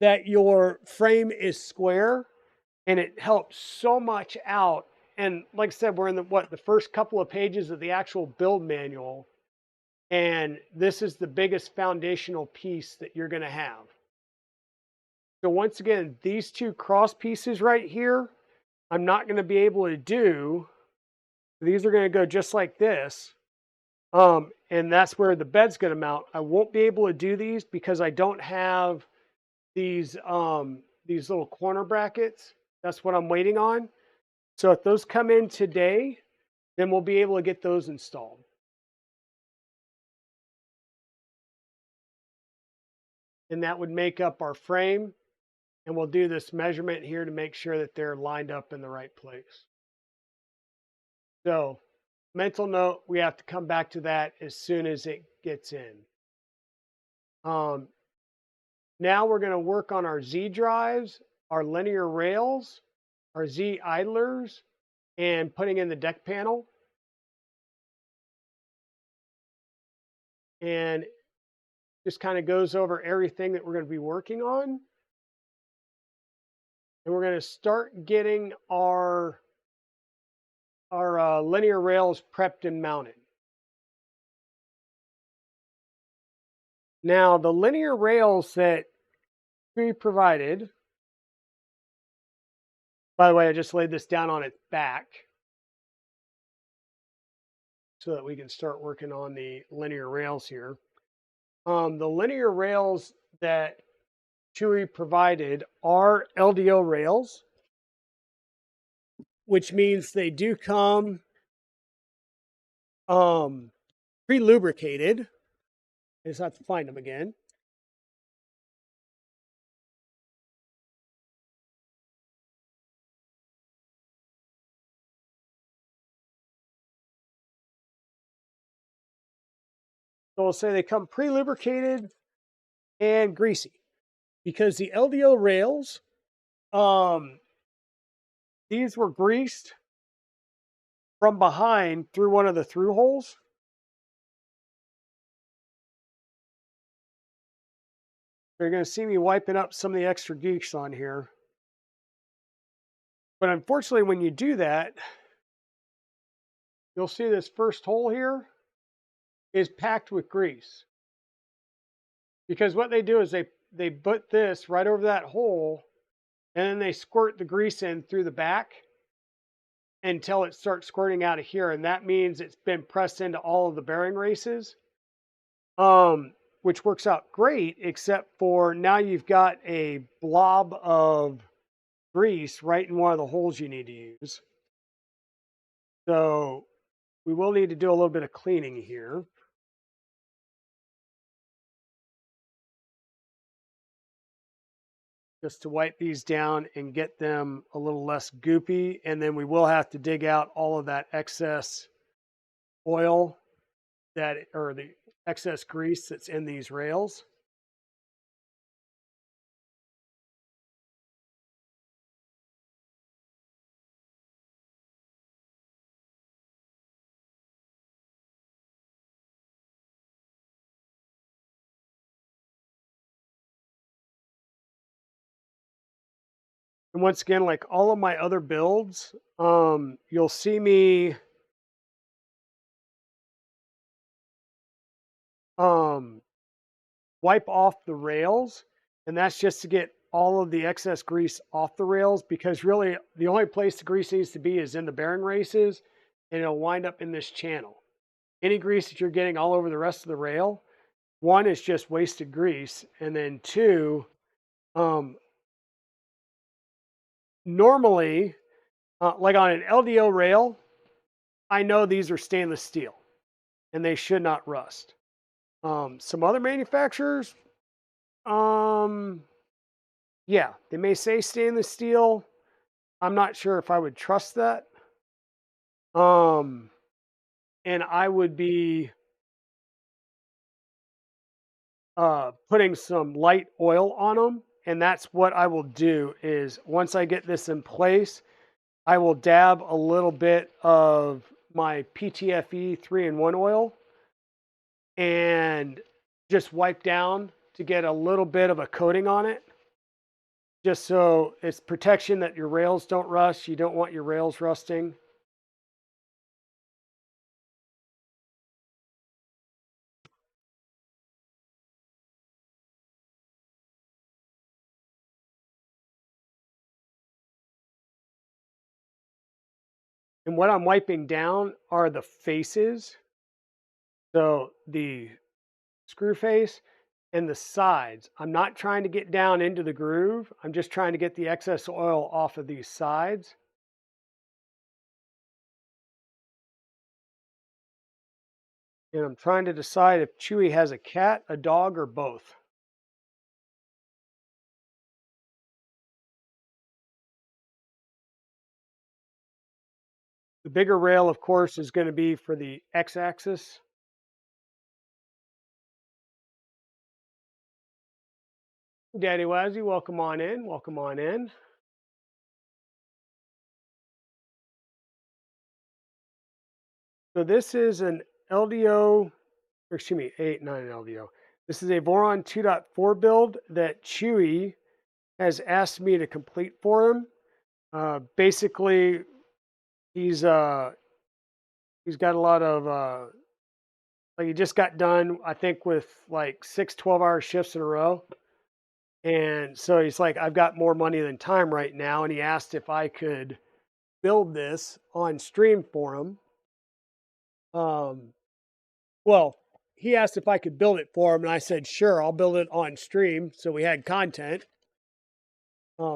that your frame is square, and it helps so much out. And like I said, we're in the first couple of pages of the actual build manual, and this is the biggest foundational piece that you're going to have. So once again, these two cross pieces right here, I'm not going to be able to do. These are going to go just like this. And that's where the bed's going to mount. I won't be able to do these because I don't have these little corner brackets. That's what I'm waiting on. So if those come in today, then we'll be able to get those installed. And that would make up our frame. And we'll do this measurement here to make sure that they're lined up in the right place. So mental note, we have to come back to that as soon as it gets in. Now we're going to work on our Z drives, our linear rails, our Z idlers, and putting in the deck panel. And just kind of goes over everything that we're going to be working on. And we're going to start getting our linear rails prepped and mounted. Now, the linear rails that we provided, by the way, I just laid this down on its back so that we can start working on the linear rails here. The linear rails that Chewy provided are LDO rails, which means they do come pre-lubricated. I just have to find them again. So we'll say they come pre-lubricated and greasy because the LDO rails, these were greased from behind through one of the through holes. You're going to see me wiping up some of the extra grease on here. But unfortunately, when you do that, you'll see this first hole here is packed with grease. Because what they do is they put this right over that hole and then they squirt the grease in through the back until it starts squirting out of here. And that means it's been pressed into all of the bearing races, which works out great, except for now you've got a blob of grease right in one of the holes you need to use. So we will need to do a little bit of cleaning here. Just to wipe these down and get them a little less goopy. And then we will have to dig out all of that excess oil or the excess grease that's in these rails. And once again, like all of my other builds, you'll see me wipe off the rails, and that's just to get all of the excess grease off the rails, because really the only place the grease needs to be is in the bearing races, and it'll wind up in this channel. Any grease that you're getting all over the rest of the rail, one is just wasted grease, and then two, normally, like on an LDO rail, I know these are stainless steel and they should not rust. Some other manufacturers, yeah, they may say stainless steel. I'm not sure if I would trust that. And I would be putting some light oil on them. And that's what I will do is once I get this in place, I will dab a little bit of my PTFE 3-in-1 oil and just wipe down to get a little bit of a coating on it. Just so it's protection that your rails don't rust. You don't want your rails rusting. And what I'm wiping down are the faces So the screw face and the sides, I'm not trying to get down into the groove. I'm just trying to get the excess oil off of these sides. And I'm trying to decide if Chewy has a cat, a dog, or both. The bigger rail, of course, is going to be for the x-axis. Daddy Wazzy, welcome on in. Welcome on in. So this is an LDO, or excuse me, not an LDO. This is a Voron 2.4 build that Chewy has asked me to complete for him. Basically, he's uh, he's got a lot of like he just got done, I think, with like 6 12-hour shifts in a row. And so he's like, I've got more money than time right now. And he asked if I could build this on stream for him. Um, well, he asked if I could build it for him, and I said, sure, I'll build it on stream. So we had content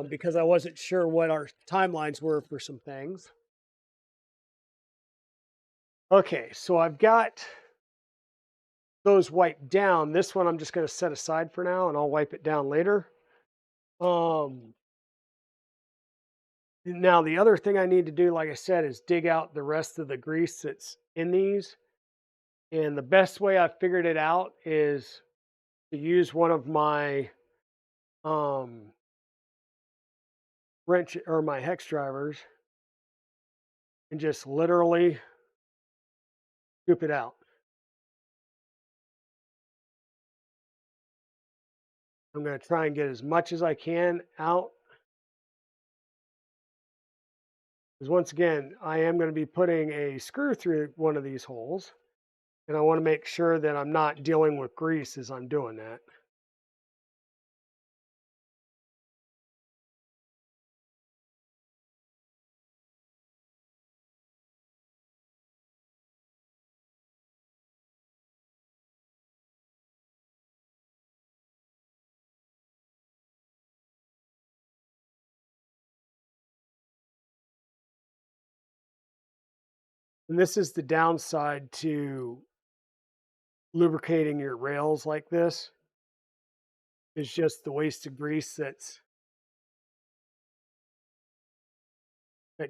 because I wasn't sure what our timelines were for some things. Okay, so I've got those wiped down. This one I'm just going to set aside for now, and I'll wipe it down later. Um, Now, the other thing I need to do, like I said, is dig out the rest of the grease that's in these. And the best way I figured it out is to use one of my wrench or my hex drivers and just literally scoop it out. I'm going to try and get as much as I can out. Because once again, I am going to be putting a screw through one of these holes. And I want to make sure that I'm not dealing with grease as I'm doing that. And this is the downside to lubricating your rails like this. Is just the waste of grease that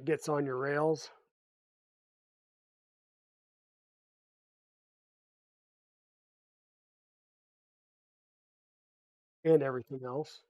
gets on your rails and everything else.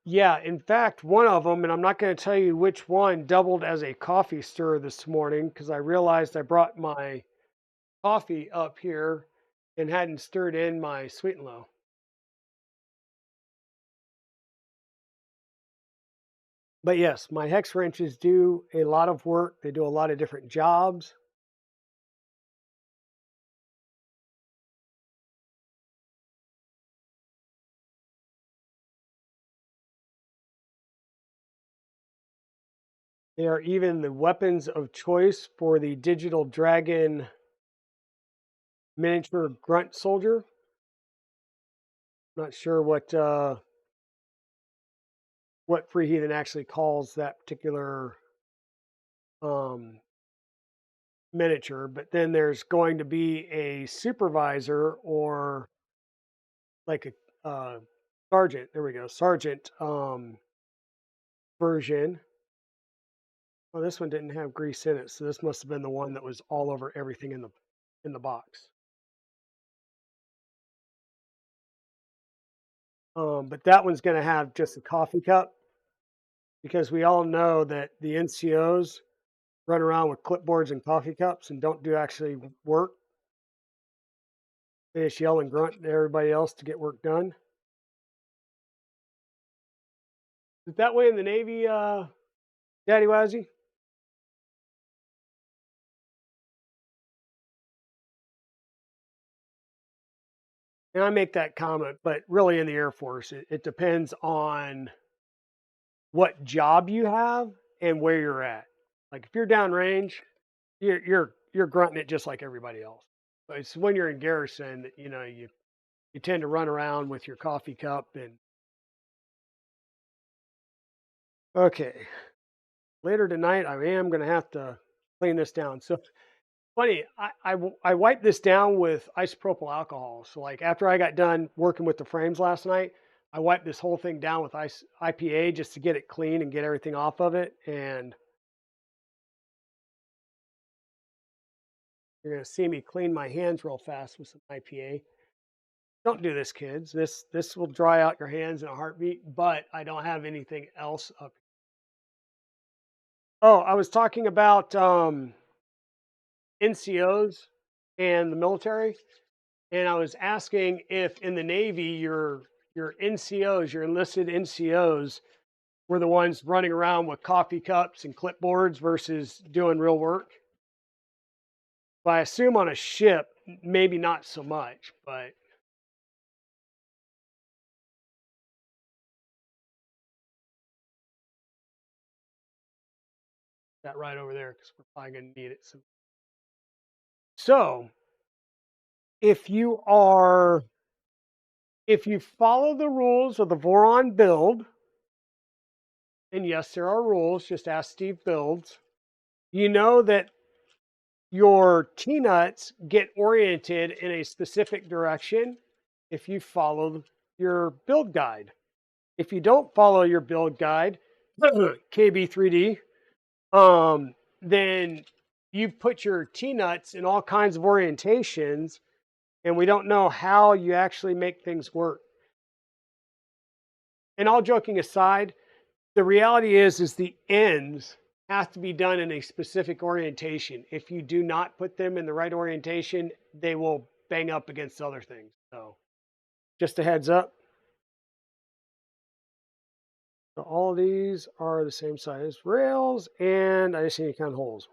Yeah, in fact, one of them, and I'm not going to tell you which one, doubled as a coffee stirrer this morning because I realized I brought my coffee up here and hadn't stirred in my sweet and low. But yes, my hex wrenches do a lot of work. They do a lot of different jobs. They are even the weapons of choice for the Digital Dragon miniature grunt soldier. Not sure what Free Heathen actually calls that particular um, miniature, but then there's going to be a supervisor or like a sergeant. There we go, sergeant version. Oh, this one didn't have grease in it, so this must have been the one that was all over everything in the box. But that one's going to have just a coffee cup because we all know that the NCOs run around with clipboards and coffee cups and don't do actually work. They just yell and grunt to everybody else to get work done. Is it that way in the Navy, Daddy Wazzy? And I make that comment, but really in the Air Force, it depends on what job you have and where you're at. Like if you're downrange, you're grunting it just like everybody else. But it's when you're in garrison that you tend to run around with your coffee cup and okay. Later tonight, I am going to have to clean this down. So funny, I wiped this down with isopropyl alcohol. So like after I got done working with the frames last night, I wiped this whole thing down with IPA just to get it clean and get everything off of it. And you're gonna see me clean my hands real fast with some IPA. Don't do this, kids. This will dry out your hands in a heartbeat. But I don't have anything else up. Oh, I was talking about NCOs and the military. And I was asking if in the Navy your NCOs, your enlisted NCOs, were the ones running around with coffee cups and clipboards versus doing real work. But I assume on a ship, maybe not so much, but that right over there because we're probably going to need it. So if you are if you follow the rules of the Voron build, and yes, there are rules, just ask Steve Builds, you know that your T-nuts get oriented in a specific direction if you follow your build guide. If you don't follow your build guide, KB3D, then you've put your T-nuts in all kinds of orientations, and we don't know how you actually make things work. And all joking aside, the reality is the ends have to be done in a specific orientation. If you do not put them in the right orientation, they will bang up against other things. So just a heads up. So all of these are the same size rails, and I just need to count holes.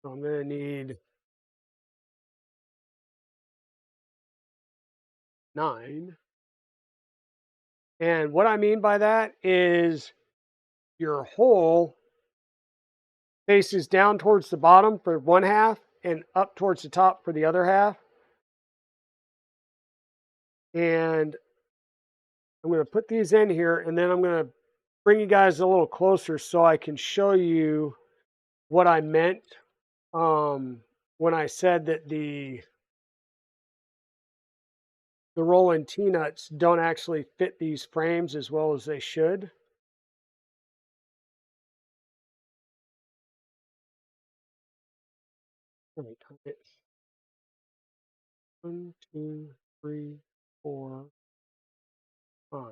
So I'm going to need 9. And what I mean by that is your hole faces down towards the bottom for one half and up towards the top for the other half. And I'm going to put these in here, and then I'm going to bring you guys a little closer so I can show you what I meant when I said that the Rollin T-nuts don't actually fit these frames as well as they should. It's 1, 2, 3, 4, 5.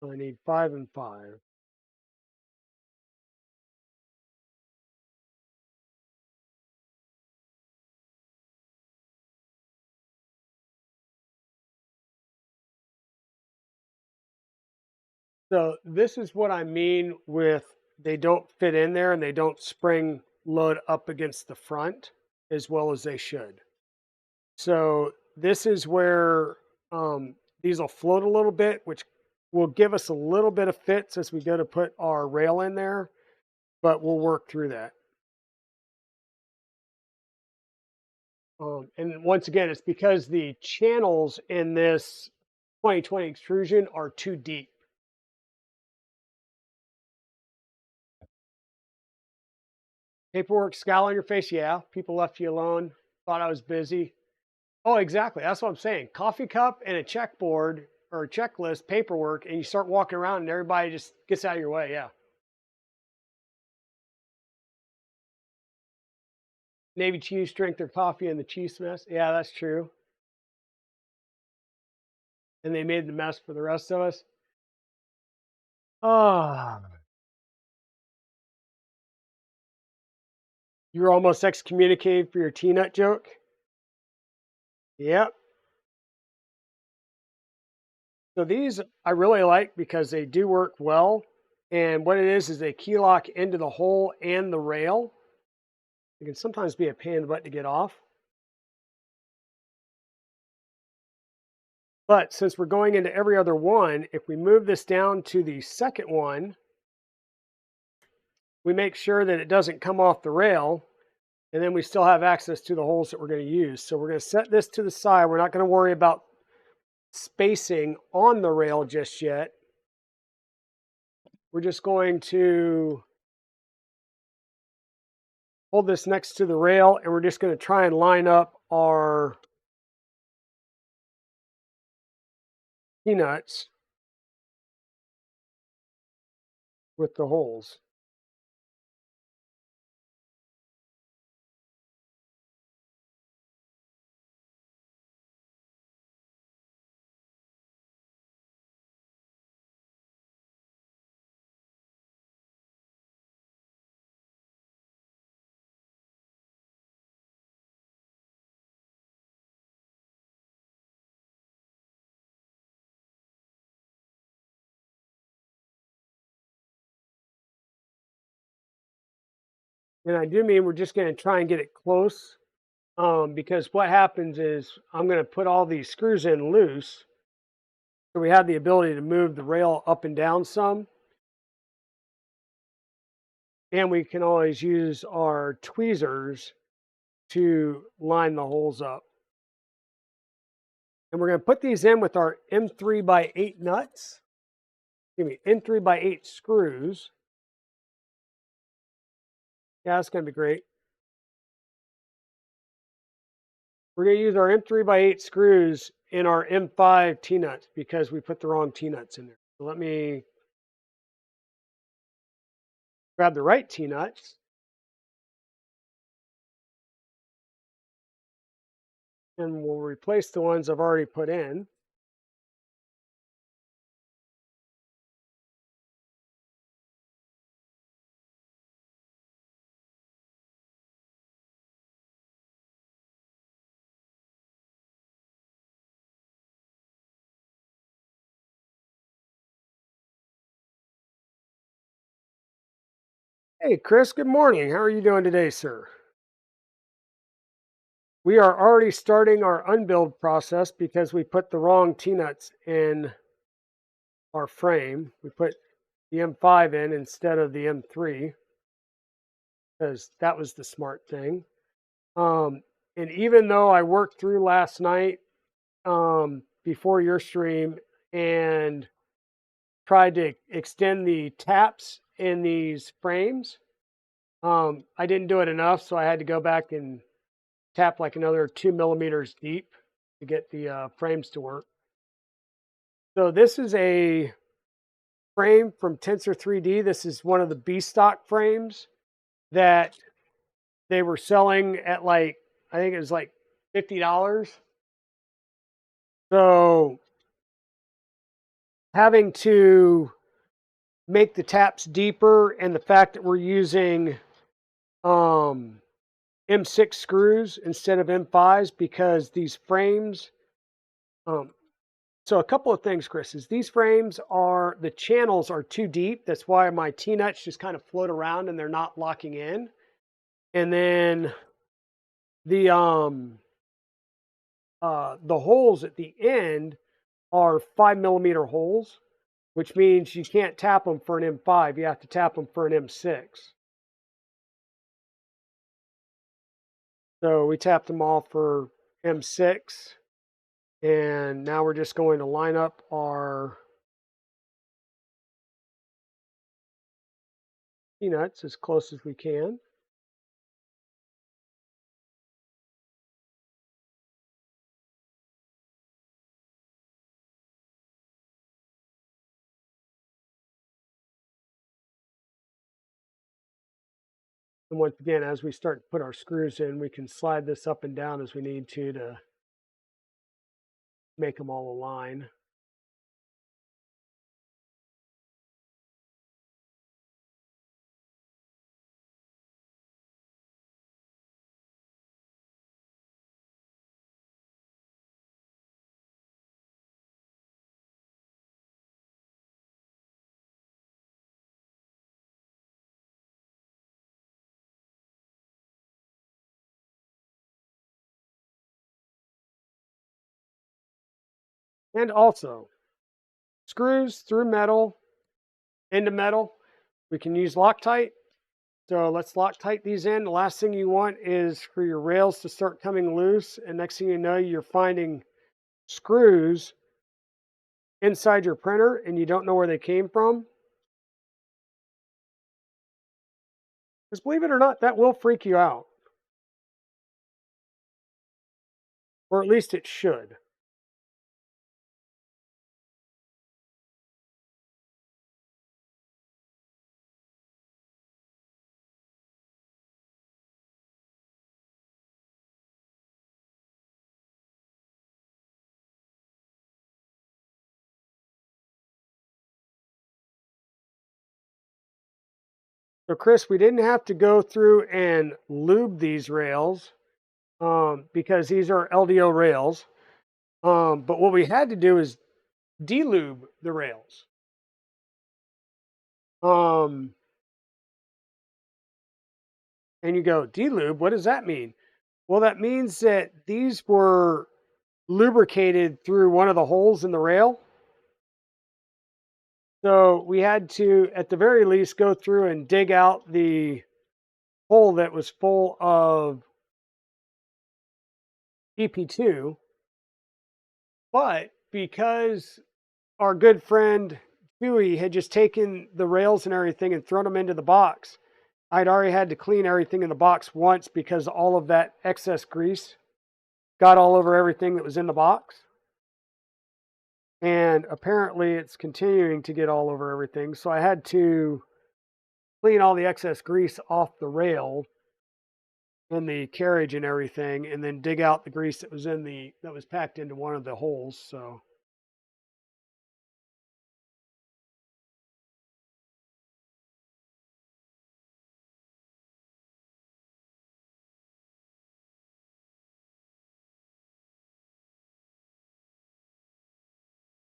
So I need 5 and 5. So this is what I mean with they don't fit in there and they don't spring load up against the front as well as they should. So this is where these will float a little bit, which will give us a little bit of fits as we go to put our rail in there, but we'll work through that. And once again, it's because the channels in this 2020 extrusion are too deep. Paperwork, scowl on your face. Yeah, people left you alone, thought I was busy. Oh, exactly. That's what I'm saying. Coffee cup and a checkboard or checklist paperwork, and you start walking around, and everybody just gets out of your way. Yeah, Navy cheese drink their coffee in the cheese mess. Yeah, that's true. And they made the mess for the rest of us. Oh, you were almost excommunicated for your T-nut joke. Yep. So these I really like because they do work well. And what it is they key lock into the hole and the rail. It can sometimes be a pain in the butt to get off. But since we're going into every other one, if we move this down to the second one, we make sure that it doesn't come off the rail, and then we still have access to the holes that we're going to use. So we're going to set this to the side. We're not going to worry about spacing on the rail just yet. We're just going to hold this next to the rail, and we're just going to try and line up our T-nuts with the holes. And I do mean we're just going to try and get it close, because what happens is I'm going to put all these screws in loose, so we have the ability to move the rail up and down some. And we can always use our tweezers to line the holes up. And we're going to put these in with our M3x8 nuts. Excuse me, M3x8 screws. Yeah, that's going to be great. We're going to use our M3x8 screws in our M5 T-nuts because we put the wrong T-nuts in there. So let me grab the right T-nuts. And we'll replace the ones I've already put in. Hey, Chris, good morning. How are you doing today, sir? We are already starting our unbuild process because we put the wrong T-nuts in our frame. We put the M5 in instead of the M3 because that was the smart thing. And even though I worked through last night before your stream and tried to extend the taps in these frames, I didn't do it enough, so I had to go back and tap like another 2 millimeters deep to get the frames to work. So this is a frame from Tensor 3D. This is one of the B stock frames that they were selling at like, I think it was like $50. So having to make the taps deeper, and the fact that we're using M6 screws instead of M5s because these frames, so a couple of things, Chris, is these frames are, the channels are too deep. That's why my T-nuts just kind of float around and they're not locking in. And then the holes at the end are 5 millimeter holes, which means you can't tap them for an M5. You have to tap them for an M6. So we tapped them all for M6. And now we're just going to line up our T-nuts as close as we can. And once again, as we start to put our screws in, we can slide this up and down as we need to make them all align. And also, screws through metal, into metal, we can use Loctite. So let's Loctite these in. The last thing you want is for your rails to start coming loose. And next thing you know, you're finding screws inside your printer and you don't know where they came from. Because believe it or not, that will freak you out. Or at least it should. So Chris, we didn't have to go through and lube these rails because these are LDO rails. But what we had to do is delube the rails. And you go, delube, what does that mean? Well, that means that these were lubricated through one of the holes in the rail. So we had to, at the very least, go through and dig out the hole that was full of EP2. But because our good friend Huey had just taken the rails and everything and thrown them into the box, I'd already had to clean everything in the box once because all of that excess grease got all over everything that was in the box. And apparently it's continuing to get all over everything. So I had to clean all the excess grease off the rail and the carriage and everything, and then dig out the grease that was packed into one of the holes. So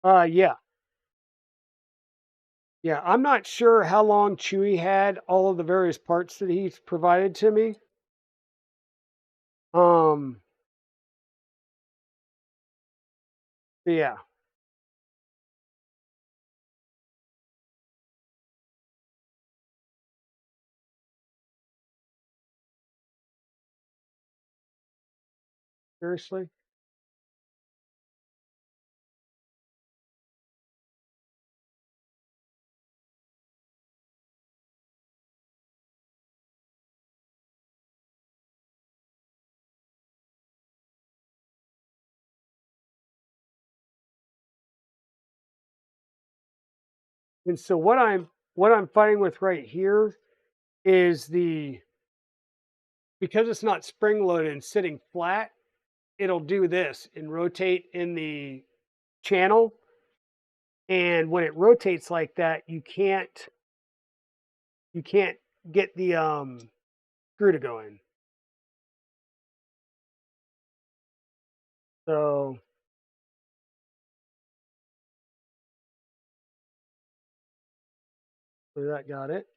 yeah. Yeah, I'm not sure how long Chewy had all of the various parts that he's provided to me. Um, yeah, seriously. And so what I'm fighting with right here is because it's not spring loaded and sitting flat, it'll do this and rotate in the channel. And when it rotates like that, you can't get the screw to go in. So that got it.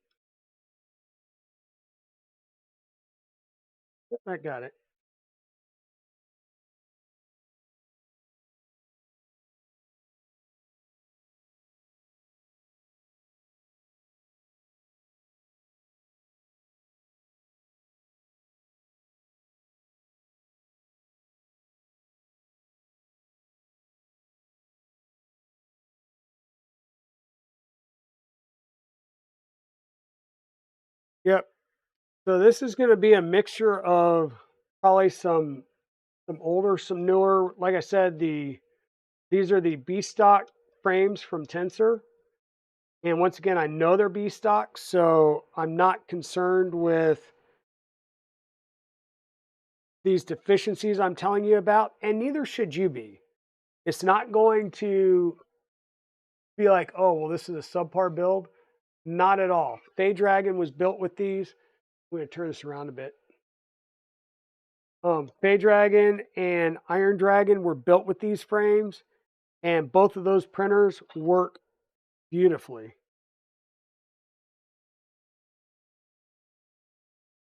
Yep, that got it. Yep. So this is going to be a mixture of probably some older, some newer. Like I said, these are the B stock frames from Tensor. And once again, I know they're B stock, so I'm not concerned with these deficiencies I'm telling you about, and neither should you be. It's not going to be like, oh, well, this is a subpar build. Not at all. Fey Dragon was built with these. I'm going to turn this around a bit. Fey Dragon and Iron Dragon were built with these frames, and both of those printers work beautifully.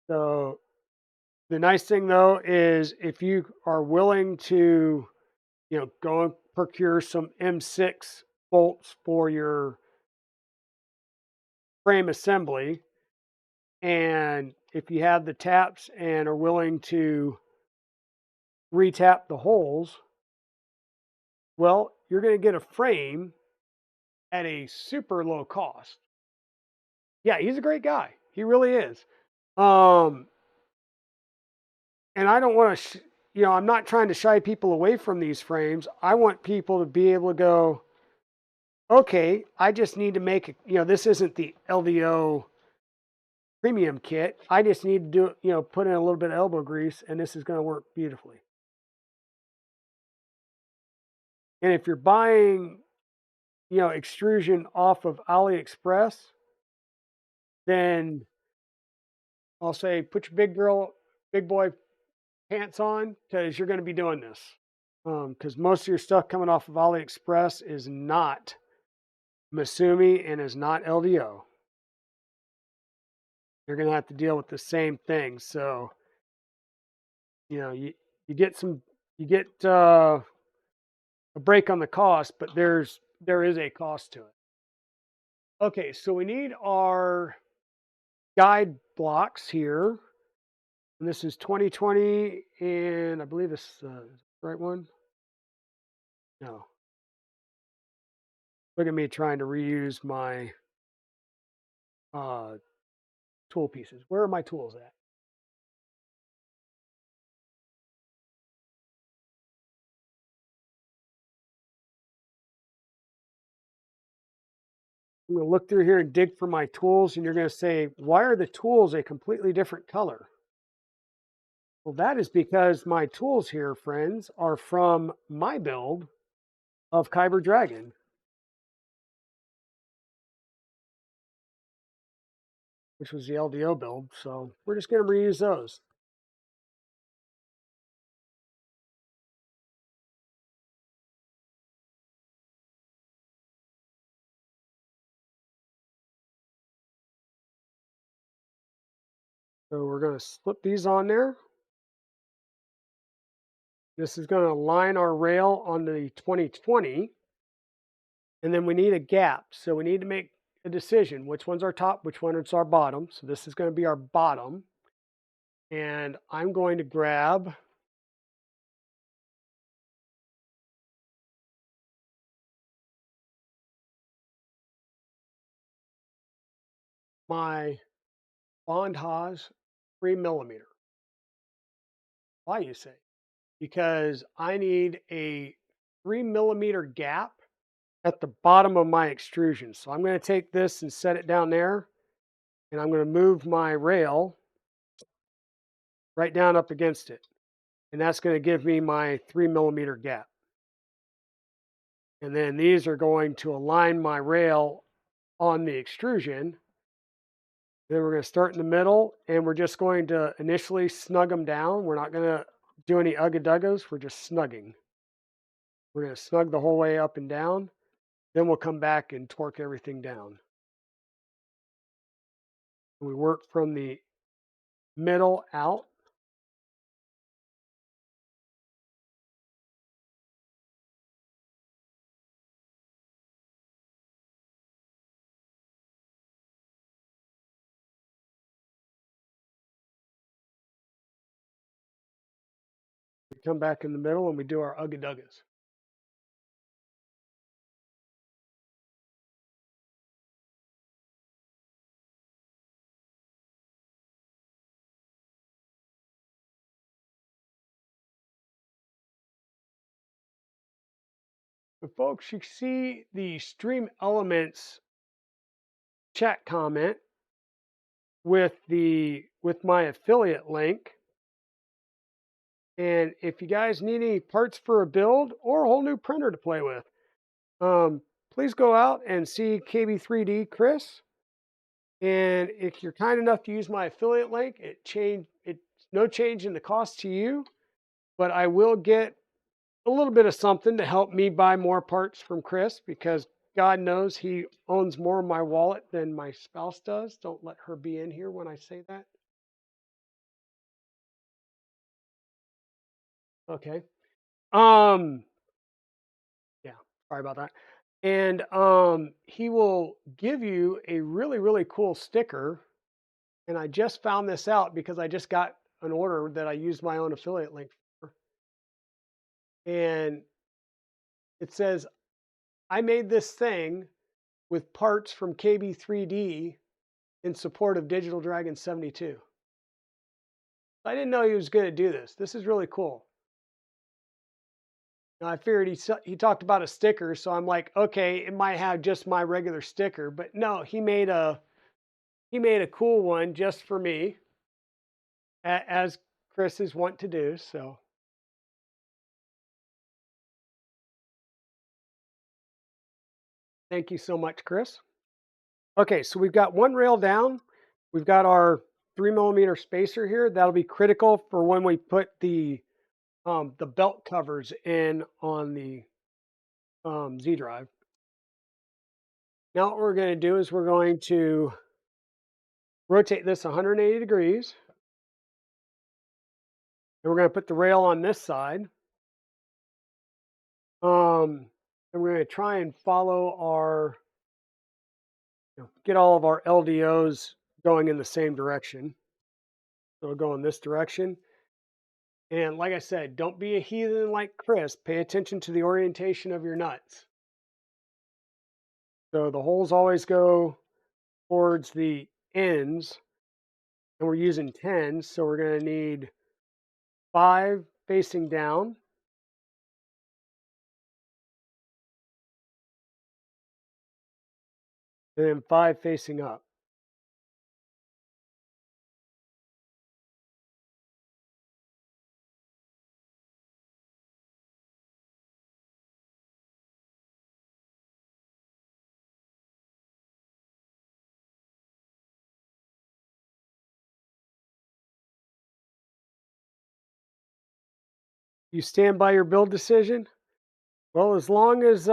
So the nice thing though is if you are willing to, go and procure some M6 bolts for your frame assembly, and if you have the taps and are willing to retap the holes, well, you're going to get a frame at a super low cost. Yeah, he's a great guy. He really is. And I don't want to, I'm not trying to shy people away from these frames. I want people to be able to go, okay, I just need to make it, this isn't the LDO premium kit. I just need to do, put in a little bit of elbow grease and this is going to work beautifully. And if you're buying, extrusion off of AliExpress, then I'll say put your big boy pants on because you're going to be doing this. Because most of your stuff coming off of AliExpress is not Masumi and is not LDO. You're going to have to deal with the same thing. So, you get a break on the cost, but there is a cost to it. Okay, so we need our guide blocks here. And this is 2020, and I believe this is the right one. No. Look at me trying to reuse my tool pieces. Where are my tools at? I'm going to look through here and dig for my tools, and you're going to say, why are the tools a completely different color? Well, that is because my tools here, friends, are from my build of Kyber Dragon, which was the LDO build. So we're just going to reuse those. So we're going to slip these on there. This is going to line our rail on the 2020. And then we need a gap. So we need to make a decision. Which one's our top? Which one is our bottom? So this is going to be our bottom. And I'm going to grab my Bond Haas 3mm. Why, you say? Because I need a 3mm gap at the bottom of my extrusion. So I'm going to take this and set it down there. And I'm going to move my rail right down up against it. And that's going to give me my 3mm gap. And then these are going to align my rail on the extrusion. Then we're going to start in the middle and we're just going to initially snug them down. We're not going to do any ugga-duggas. We're just snugging. We're going to snug the whole way up and down. Then we'll come back and torque everything down. We work from the middle out. We come back in the middle and we do our ugga-duggas. So folks, you see the Stream Elements chat comment with my affiliate link. And if you guys need any parts for a build or a whole new printer to play with, um, please go out and see KB3D Chris. And if you're kind enough to use my affiliate link, it's no change in the cost to you, but I will get a little bit of something to help me buy more parts from Chris because God knows he owns more of my wallet than my spouse does. Don't let her be in here when I say that. Okay. Um, yeah, sorry about that. And he will give you a really, really cool sticker. And I just found this out because I just got an order that I used my own affiliate link for. And it says, I made this thing with parts from KB3D in support of Digital Dragon 72. I didn't know he was going to do this. This is really cool. Now, I figured he talked about a sticker, so I'm like, okay, it might have just my regular sticker, but no, he made a cool one just for me, as Chris is wont to do. So thank you so much, Chris. Okay, so we've got one rail down. We've got our 3 millimeter spacer here. That'll be critical for when we put the belt covers in on the Z drive. Now what we're going to do is we're going to rotate this 180 degrees, and we're going to put the rail on this side. And we're going to try and follow get all of our LDOs going in the same direction. So we'll go in this direction. And like I said, don't be a heathen like Chris. Pay attention to the orientation of your nuts. So the holes always go towards the ends, and we're using 10s, so we're going to need 5 facing down, and then 5 facing up. You stand by your build decision? Well, as long as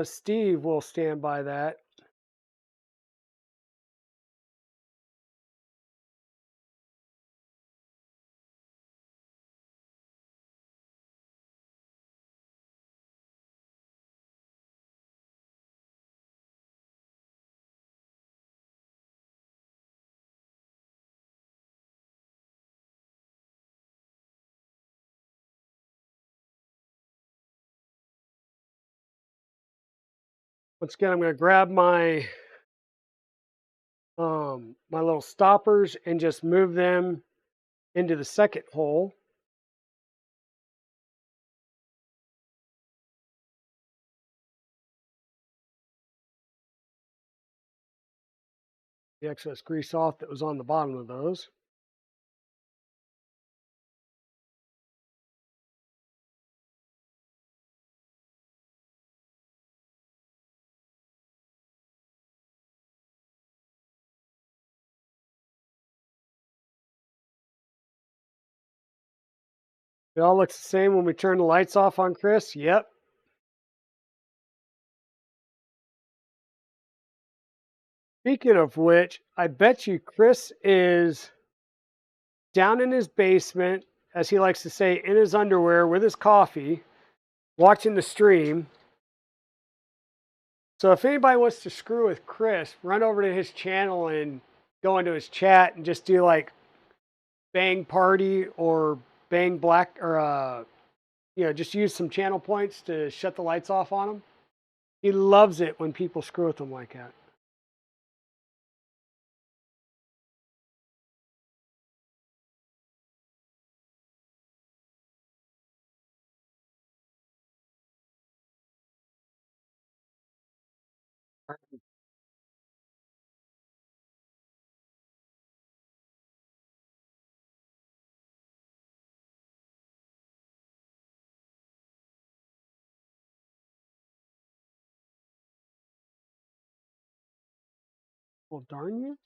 Steve will stand by that. Once again, I'm going to grab my little stoppers and just move them into the second hole. The excess grease off that was on the bottom of those. It all looks the same when we turn the lights off on Chris. Yep. Speaking of which, I bet you Chris is down in his basement, as he likes to say, in his underwear with his coffee, watching the stream. So if anybody wants to screw with Chris, run over to his channel and go into his chat and just do like bang party or bang black or just use some channel points to shut the lights off on him. He loves it when people screw with him like that. Well, darn you.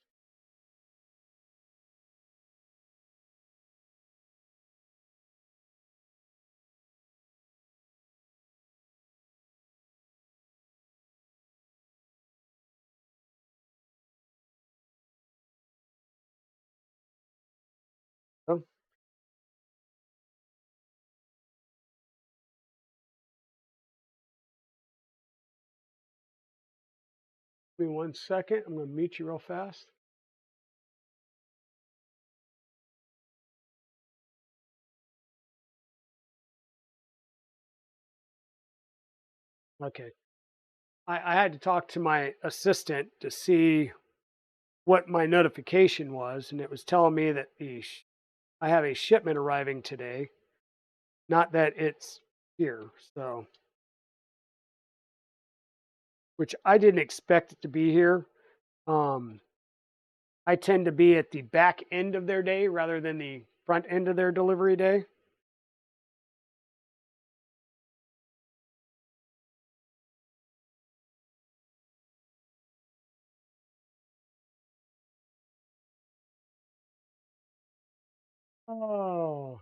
Oh, give me 1 second. I'm going to mute you real fast. Okay. I had to talk to my assistant to see what my notification was, and it was telling me that I have a shipment arriving today, not that it's here. So, which I didn't expect it to be here. Um, I tend to be at the back end of their day rather than the front end of their delivery day. Oh,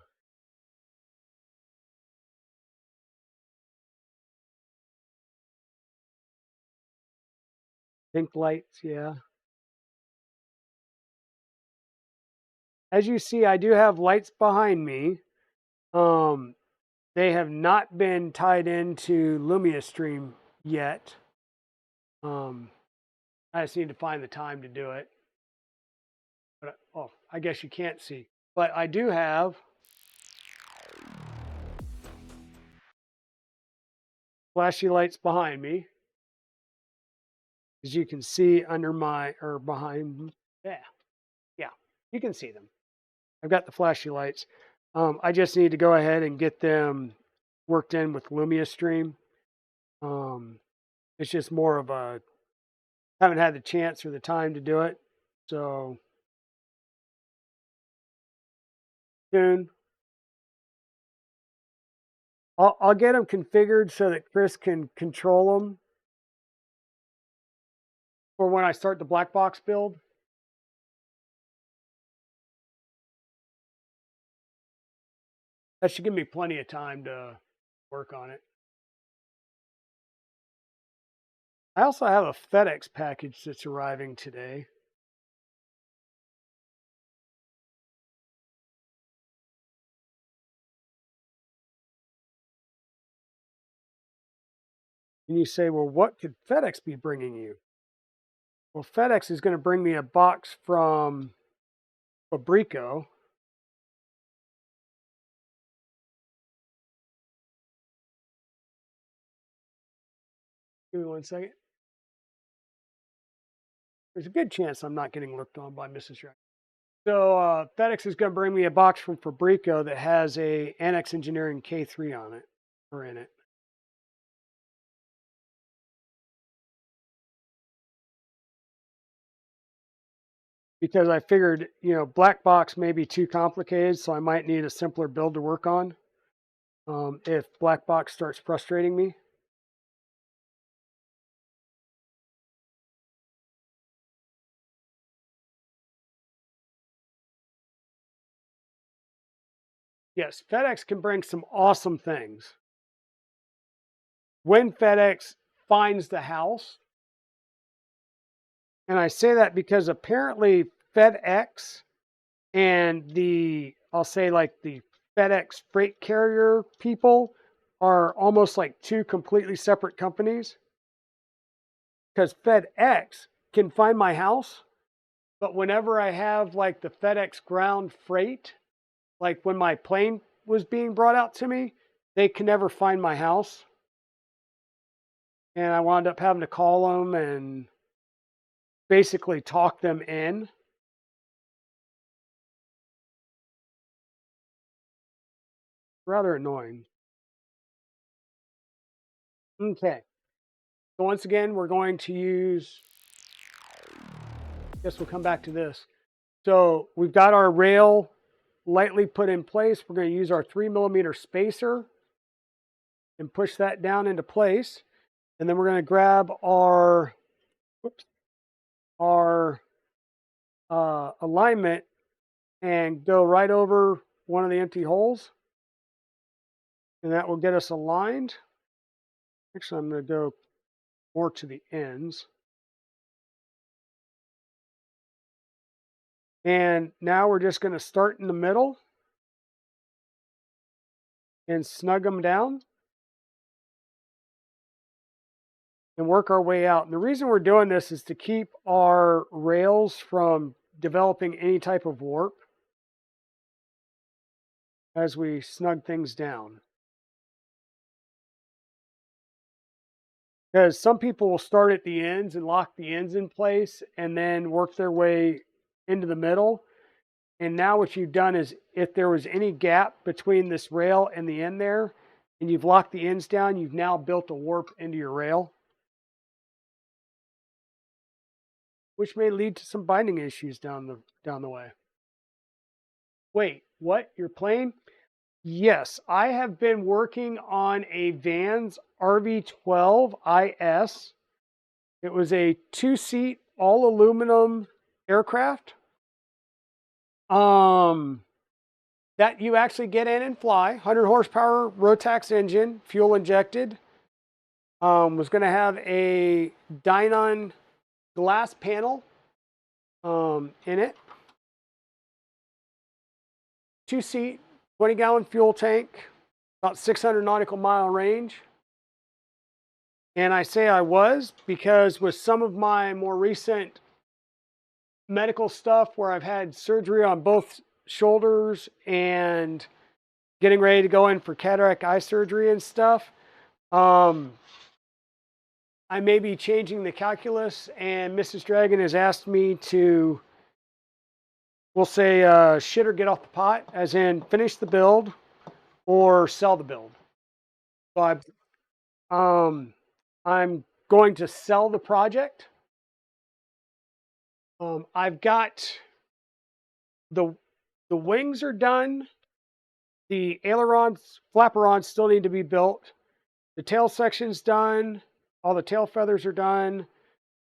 pink lights, yeah. As you see, I do have lights behind me. Um, they have not been tied into Lumia Stream yet. I just need to find the time to do it. But oh, I guess you can't see. But I do have flashy lights behind me, as you can see under my or behind. Yeah, yeah, you can see them. I've got the flashy lights. I just need to go ahead and get them worked in with Lumia Stream. Um, it's just more of a haven't had the chance or the time to do it. So soon, I'll get them configured so that Chris can control them for when I start the black box build. That should give me plenty of time to work on it. I also have a FedEx package that's arriving today. And you say, well, what could FedEx be bringing you? Well, FedEx is going to bring me a box from Fabrico. Give me 1 second. There's a good chance I'm not getting looked on by Mrs. Dragon. So FedEx is going to bring me a box from Fabrico that has a Annex Engineering K3 on it, or in it. Because I figured, black box may be too complicated, so I might need a simpler build to work on if black box starts frustrating me. Yes, FedEx can bring some awesome things. When FedEx finds the house, and I say that because apparently FedEx and I'll say like the FedEx freight carrier people are almost like two completely separate companies. Because FedEx can find my house, but whenever I have like the FedEx ground freight, like when my plane was being brought out to me, they can never find my house. And I wound up having to call them and basically talk them in. Rather annoying. Okay. So once again, we're going to use, I guess we'll come back to this. So we've got our rail lightly put in place. We're going to use our 3mm spacer and push that down into place. And then we're going to grab our, whoops, our alignment and go right over one of the empty holes, and that will get us aligned. Actually, I'm going to go more to the ends. And now we're just going to start in the middle and snug them down and work our way out. And the reason we're doing this is to keep our rails from developing any type of warp as we snug things down. Because some people will start at the ends and lock the ends in place and then work their way into the middle. And now what you've done is, if there was any gap between this rail and the end there, and you've locked the ends down, you've now built a warp into your rail, which may lead to some binding issues down the way. Wait, what? You're playing? Yes, I have been working on a Vans RV12 IS. It was a 2-seat all aluminum aircraft. That you actually get in and fly. 100 horsepower Rotax engine, fuel injected. Was going to have a Dynon glass panel in it. 2-seat, 20-gallon fuel tank, about 600 nautical mile range. And I say I was because with some of my more recent medical stuff where I've had surgery on both shoulders and getting ready to go in for cataract eye surgery and stuff, I may be changing the calculus, and Mrs. Dragon has asked me to, we'll say, shit or get off the pot, as in finish the build or sell the build. So I'm going to sell the project. I've got the wings are done. The ailerons, flaperons still need to be built. The tail section's done. All the tail feathers are done.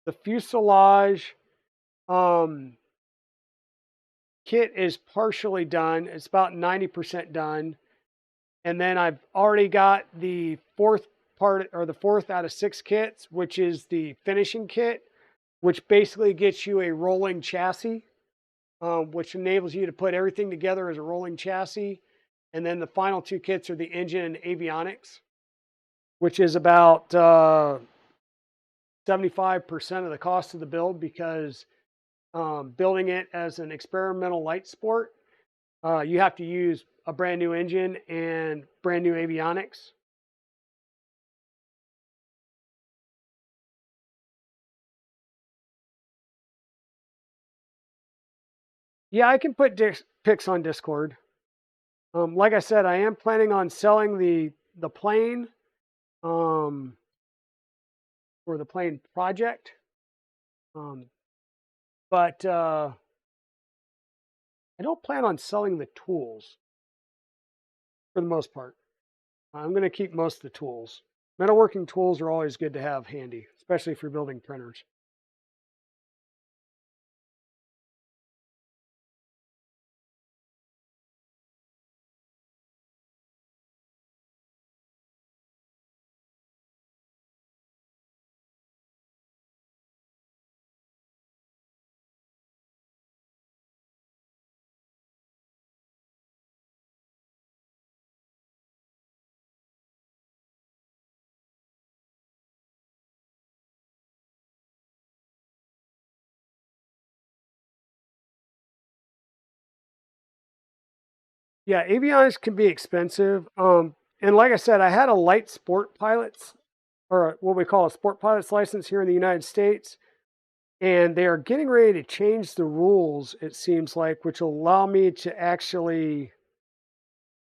The fuselage kit is partially done. It's about 90% done. And then I've already got the fourth part, or the 4th out of 6 kits, which is the finishing kit, which basically gets you a rolling chassis, which enables you to put everything together as a rolling chassis. And then the final 2 kits are the engine and avionics, which is about 75% of the cost of the build, because building it as an experimental light sport, you have to use a brand new engine and brand new avionics. Yeah, I can put pics on Discord. Like I said, I am planning on selling the plane for the plane project. But I don't plan on selling the tools for the most part. I'm going to keep most of the tools. Metalworking tools are always good to have handy, especially for building printers. Yeah, avionics can be expensive. And like I said, I had a light sport pilot's, or what we call a sport pilot's license here in the United States. And they are getting ready to change the rules, it seems like, which will allow me to actually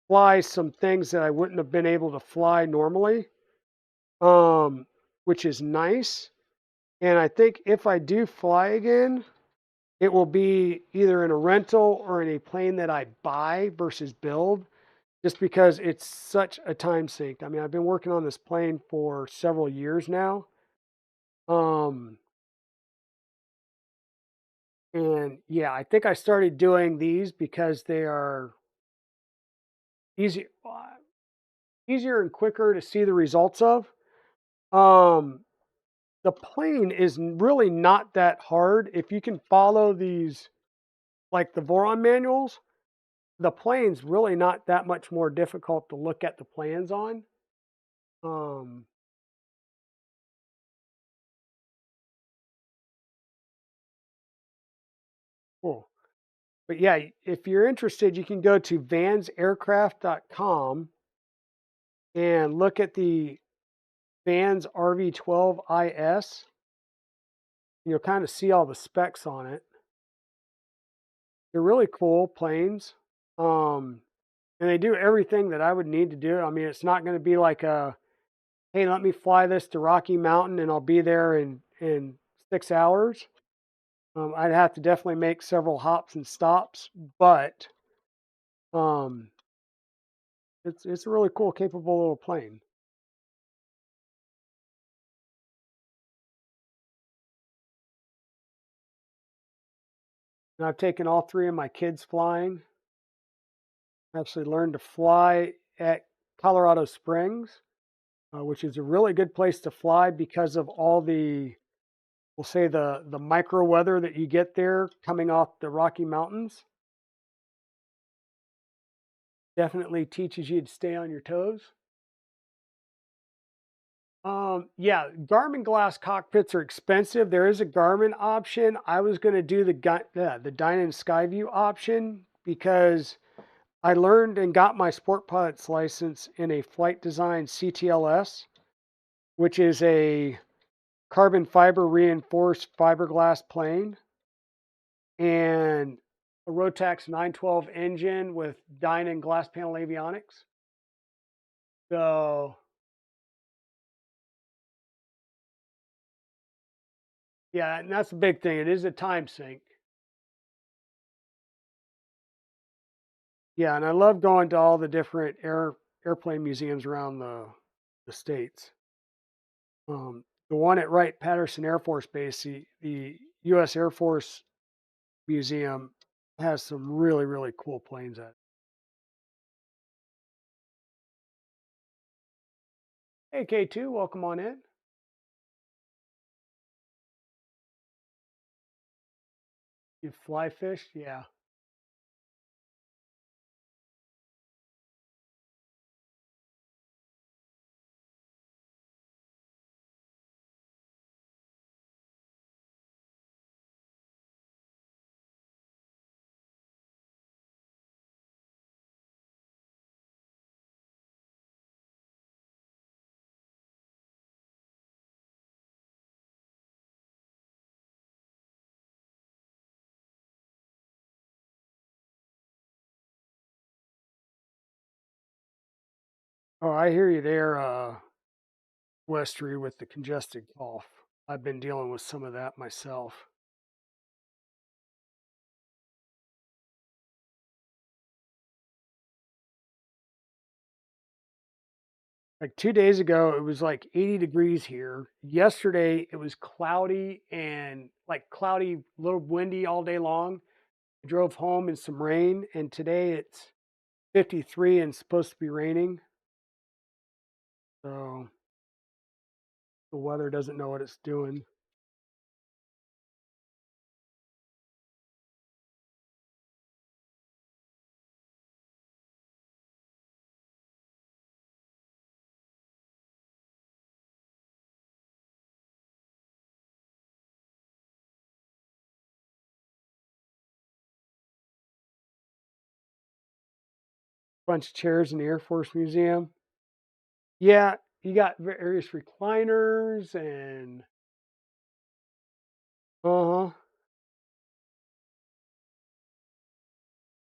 fly some things that I wouldn't have been able to fly normally, which is nice. And I think if I do fly again, it will be either in a rental or in a plane that I buy versus build, just because it's such a time sink. I mean, I've been working on this plane for several years now. And yeah, I think I started doing these because they are easy, easier and quicker to see the results of. Um, the plane is really not that hard if you can follow these, like the Voron manuals. The plane's really not that much more difficult to look at the plans on. Um, cool. But yeah, if you're interested, you can go to vansaircraft.com and look at the Vans RV12 IS. You'll kind of see all the specs on it. They're really cool planes. Um, and they do everything that I would need to do. I mean, it's not going to be like a, hey, let me fly this to Rocky Mountain and I'll be there in 6 hours. I'd have to definitely make several hops and stops, but um, it's a really cool, capable little plane. And I've taken all three of my kids flying. Actually learned to fly at Colorado Springs, which is a really good place to fly because of all the, we'll say the micro weather that you get there coming off the Rocky Mountains. Definitely teaches you to stay on your toes. Yeah, Garmin glass cockpits are expensive. There is a Garmin option. I was going to do the Dyna Skyview option because I learned and got my sport pilot's license in a flight design CTLS, which is a carbon fiber reinforced fiberglass plane and a Rotax 912 engine with Dyna and glass panel avionics. So yeah, and that's the big thing. It is a time sink. Yeah, and I love going to all the different airplane museums around the states. The one at Wright Patterson Air Force Base, the U.S. Air Force Museum, has some really cool planes at. Hey K2, welcome on in. You fly fish? Yeah. Oh, I hear you there, Westry, with the congested cough. I've been dealing with some of that myself. Like 2 days ago, it was like 80 degrees here. Yesterday, it was cloudy and like cloudy, a little windy all day long. I drove home in some rain, and today it's 53 and supposed to be raining. So the weather doesn't know what it's doing. Bunch of chairs in the Air Force Museum. Yeah, you got various recliners and uh-huh.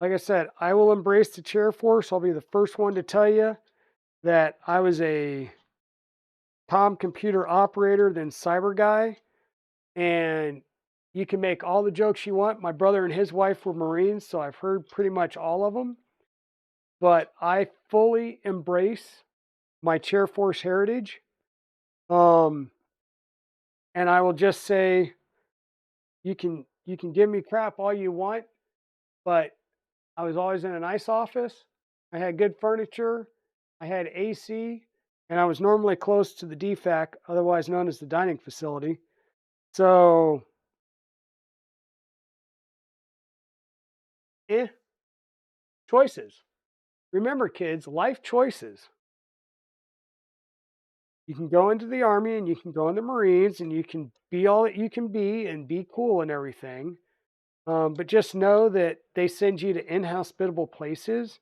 Like I said, I will embrace the chair force. I'll be the first one to tell you that I was a computer operator, then cyber guy, and you can make all the jokes you want. My brother and his wife were Marines, so I've heard pretty much all of them. But I fully embrace my chair force heritage. Um, and I will just say, you can give me crap all you want, but I was always in a nice office. I had good furniture. I had AC, and I was normally close to the DFAC, otherwise known as the dining facility. So, eh, choices. Remember, kids, life choices. You can go into the Army and you can go in the Marines and you can be all that you can be and be cool and everything. But just know that they send you to inhospitable places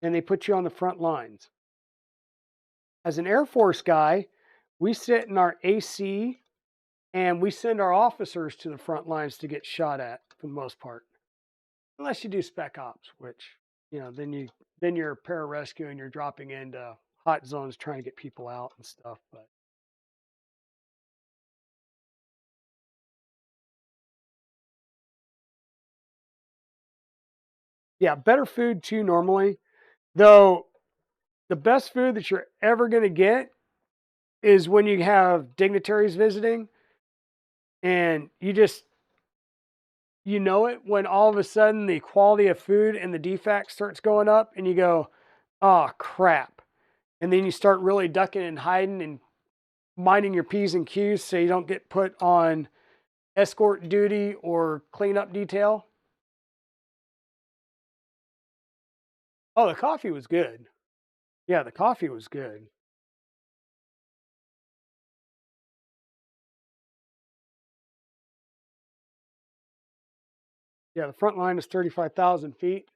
and they put you on the front lines. As an Air Force guy, we sit in our AC and we send our officers to the front lines to get shot at for the most part. Unless you do spec ops, which, then you're pararescue and you're dropping into hot zones trying to get people out and stuff. But yeah, better food too normally. Though the best food that you're ever going to get is when you have dignitaries visiting and you know it when all of a sudden the quality of food and the defect starts going up and you go, oh crap. And then you start really ducking and hiding and minding your P's and Q's so you don't get put on escort duty or cleanup detail. Oh, the coffee was good. Yeah, the coffee was good. Yeah, the front line is 35,000 feet.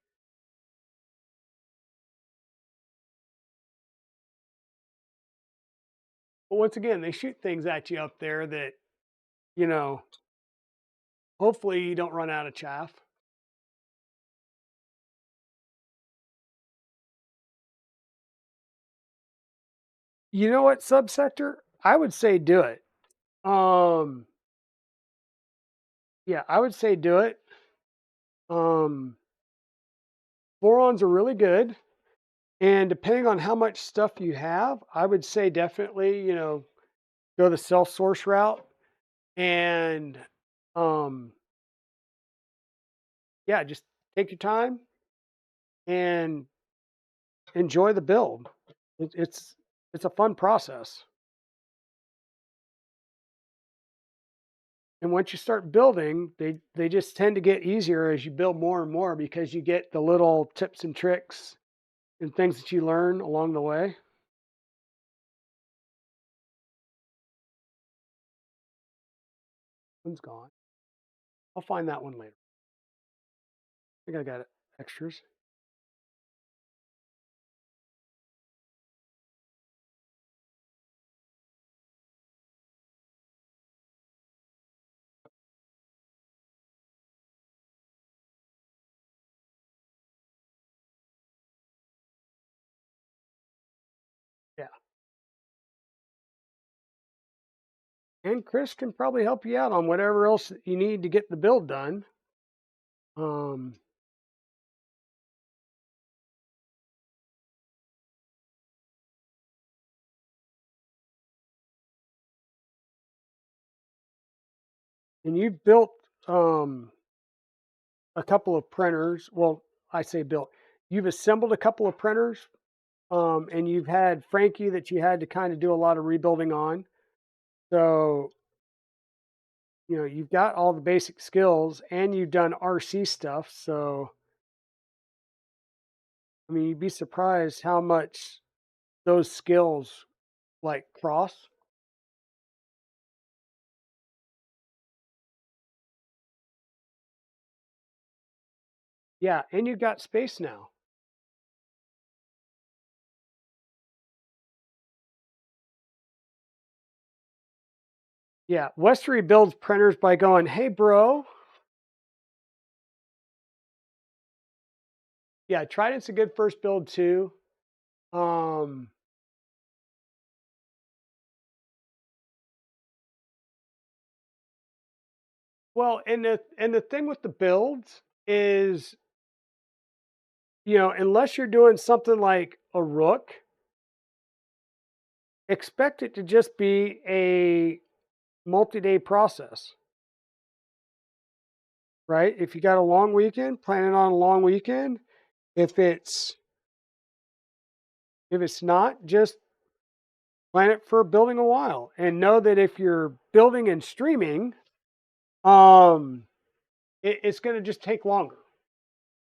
But once again, they shoot things at you up there that, you know, hopefully you don't run out of chaff. You know what subsector? I would say do it. Um, yeah, I would say do it. Um, Borons are really good. And depending on how much stuff you have, I would say definitely, go the self-source route and um yeah, just take your time and enjoy the build. It's a fun process. And once you start building, they just tend to get easier as you build more and more because you get the little tips and tricks and things that you learn along the way. One's gone. I'll find that one later. I think I got extras. Yeah. And Chris can probably help you out on whatever else that you need to get the build done. Um, and you've built um, a couple of printers. Well, I say built. You've assembled a couple of printers, and you've had Frankie that you had to kind of do a lot of rebuilding on. So you've got all the basic skills, and you've done RC stuff. So I mean, you'd be surprised how much those skills like cross. Yeah, and you've got space now. Yeah, Westery builds printers by going, "Hey, bro." Yeah, Trident's a good first build too. Um, well, and the thing with the builds is, unless you're doing something like a rook, expect it to just be a multi-day process. right? If you got a long weekend, planning on a long weekend. If it's not, just plan it for building a while, and know that if you're building and streaming, um, it's going to just take longer,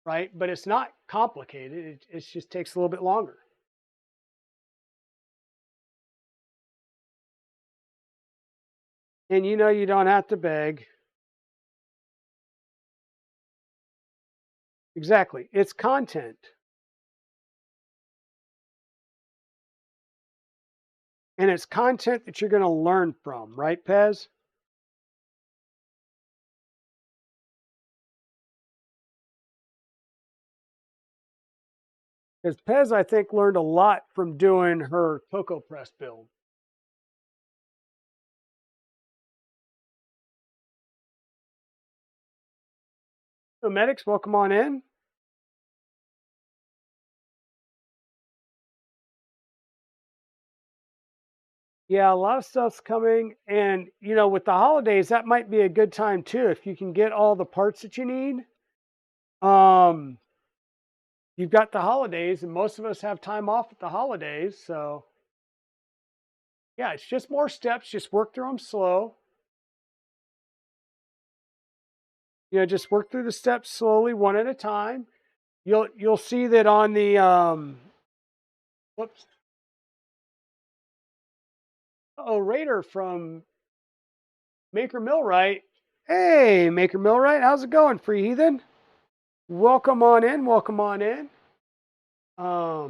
right? But it's not complicated. It just takes a little bit longer. And you don't have to beg. Exactly. It's content. And it's content that you're going to learn from, right, Pez? Because Pez, I think, learned a lot from doing her Cocoa Press build. So, medics, welcome on in. Yeah, a lot of stuff's coming. And, with the holidays, that might be a good time too. If you can get all the parts that you need, um, you've got the holidays, and most of us have time off at the holidays. So, yeah, it's just more steps. Just work through them slow. Just work through the steps slowly, one at a time. You'll see that on the whoops. Oh, Raider from Maker Millwright. Hey, Maker Millwright, how's it going, free heathen? Welcome on in. Welcome on in. What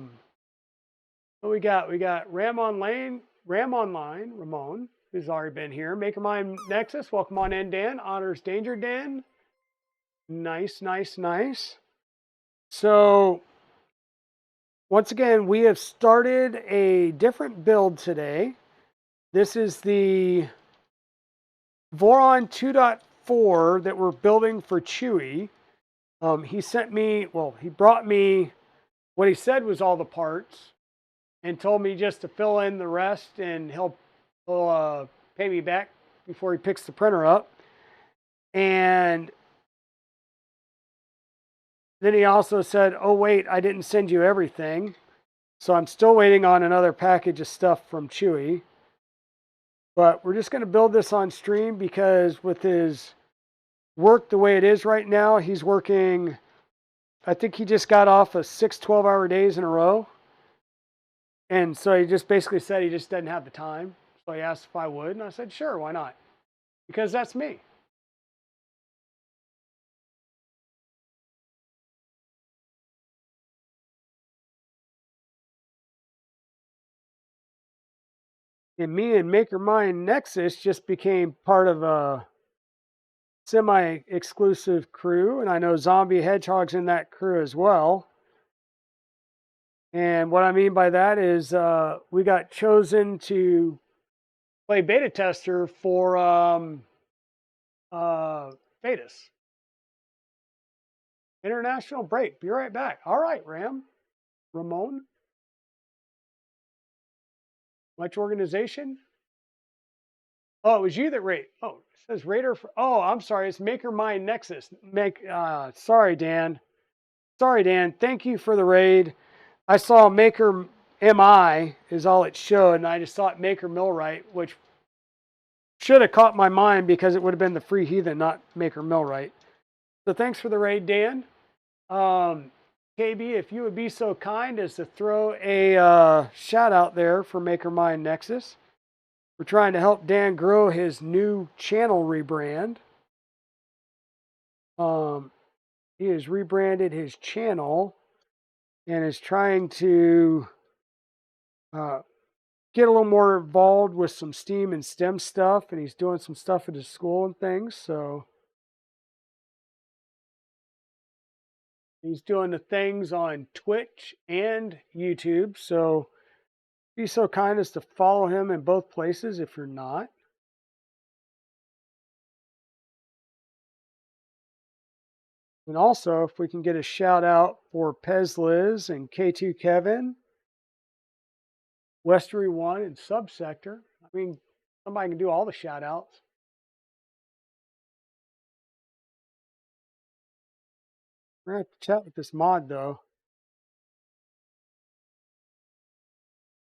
we got? We got Ram Online, Ramon, who's already been here. Maker Mine Nexus, welcome on in, Dan. Honors Danger, Dan. Nice, nice, nice. So, once again, we have started a different build today. This is the Voron 2.4 that we're building for Chewy. He brought me what he said was all the parts and told me just to fill in the rest, and he'll pay me back before he picks the printer up. And then he also said, oh, wait, I didn't send you everything. So I'm still waiting on another package of stuff from Chewy. But we're just going to build this on stream because with his work the way it is right now, he's working, I think he just got off of 6 12-hour days in a row. And so he just basically said he just doesn't have the time. So he asked if I would, and I said, sure, why not? Because that's me. And me and Maker Mine Nexus just became part of a semi-exclusive crew, and I know Zombie Hedgehog's in that crew as well. And what I mean by that is we got chosen to play beta tester for Fetus. International break. Be right back. All right, Ramon. Much organization? Oh, it was you that rate. Oh, it says Raider. Oh, I'm sorry. It's Maker Mine Nexus. Sorry, Dan. Sorry, Dan. Thank you for the raid. I saw Maker MI is all it showed, and I just thought Maker Millwright, which should have caught my mind because it would have been the Free Heathen, not Maker Millwright. So thanks for the raid, Dan. KB, if you would be so kind as to throw a shout out there for Maker Mine Nexus. We're trying to help Dan grow his new channel rebrand. He has rebranded his channel and is trying to get a little more involved with some STEAM and STEM stuff, and he's doing some stuff at his school and things. So he's doing the things on Twitch and YouTube. So be so kind as to follow him in both places if you're not. And also, if we can get a shout out for Pez Liz and K2 Kevin, Westery One, and Subsector. I mean, somebody can do all the shout outs. We're gonna have to chat with this mod though.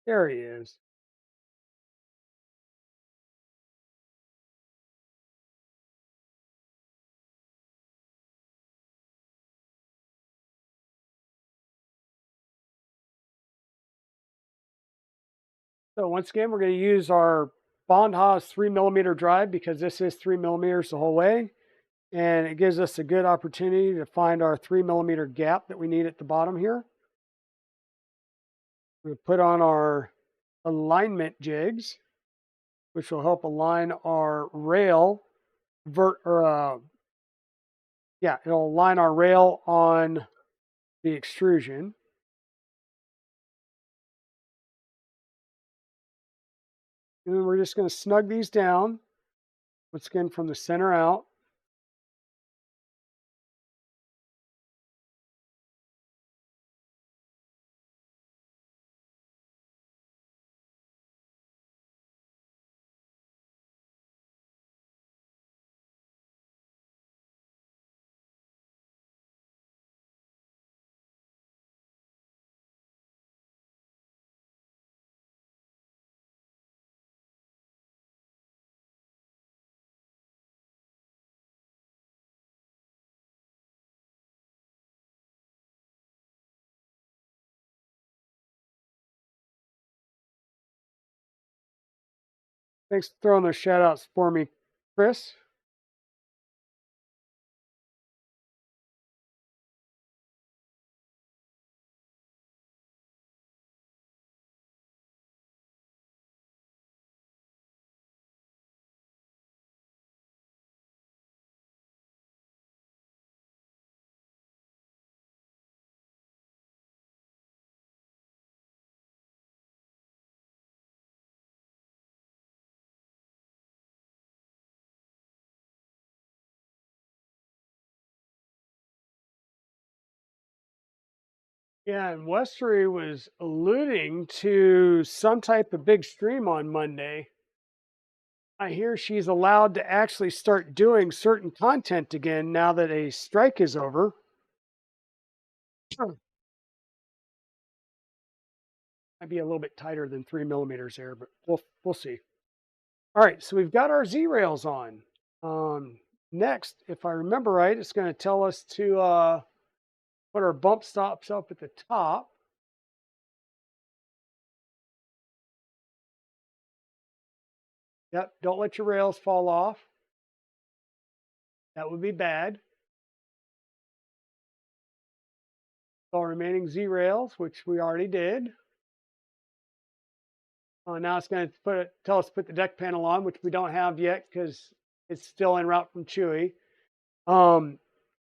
There he is. So once again, we're going to use our Bond Haas 3mm drive because this is 3mm the whole way. And it gives us a good opportunity to find our 3mm gap that we need at the bottom here. We put on our alignment jigs, which will help align our rail it'll align our rail on the extrusion. And then we're just going to snug these down, once again from the center out. Thanks for throwing those shout outs for me, Chris. Yeah, and Westery was alluding to some type of big stream on Monday. I hear she's allowed to actually start doing certain content again now that a strike is over. Sure. Might be a little bit tighter than 3mm there, but we'll see. All right, so we've got our Z rails on. Next, if I remember right, it's going to tell us to put our bump stops up at the top. Yep, don't let your rails fall off. That would be bad. All remaining Z rails, which we already did. Now it's going to tell us to put the deck panel on, which we don't have yet because it's still en route from Chewy.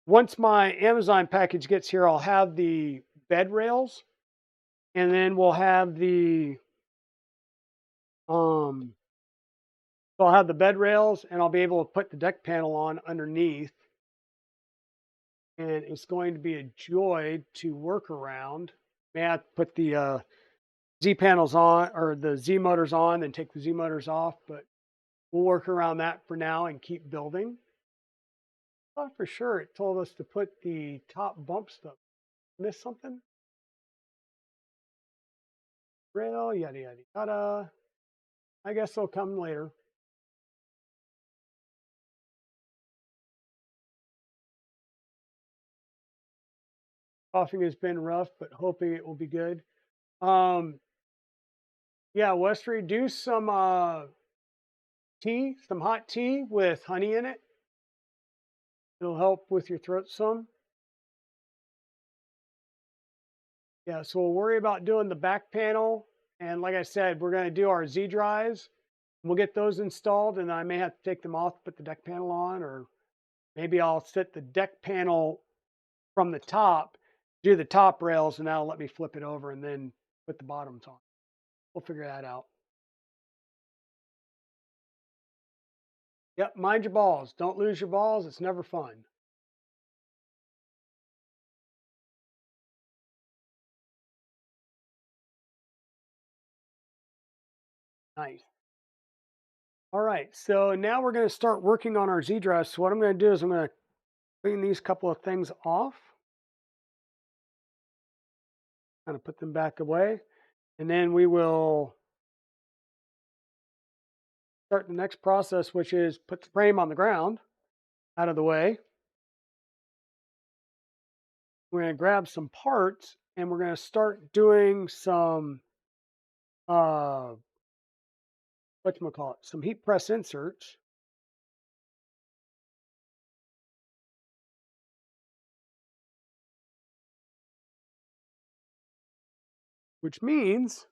Once my Amazon package gets here, I'll have the bed rails, and then we'll have so I'll have the bed rails, and I'll be able to put the deck panel on underneath. And it's going to be a joy to work around. May I have to put the Z panels on or the Z motors on, then take the Z motors off, but we'll work around that for now and keep building. I thought for sure it told us to put the top bump stuff. Miss something? Rail, yada yada yada. I guess they'll come later. Coughing has been rough, but hoping it will be good. Yeah, Westery, do some tea, some hot tea with honey in it. It'll help with your throat some. Yeah, so we'll worry about doing the back panel. And like I said, we're going to do our Z drives. We'll get those installed, and I may have to take them off, put the deck panel on, or maybe I'll set the deck panel from the top, do the top rails, and that'll let me flip it over and then put the bottoms on. We'll figure that out. Yep, mind your balls. Don't lose your balls. It's never fun. Nice. All right, so now we're going to start working on our Z drive. So what I'm going to do is I'm going to clean these couple of things off. kind of put them back away. And then we will start the next process, which is put the frame on the ground out of the way. We're going to grab some parts and we're going to start doing some, uh, whatchamacallit, some heat press inserts. Which means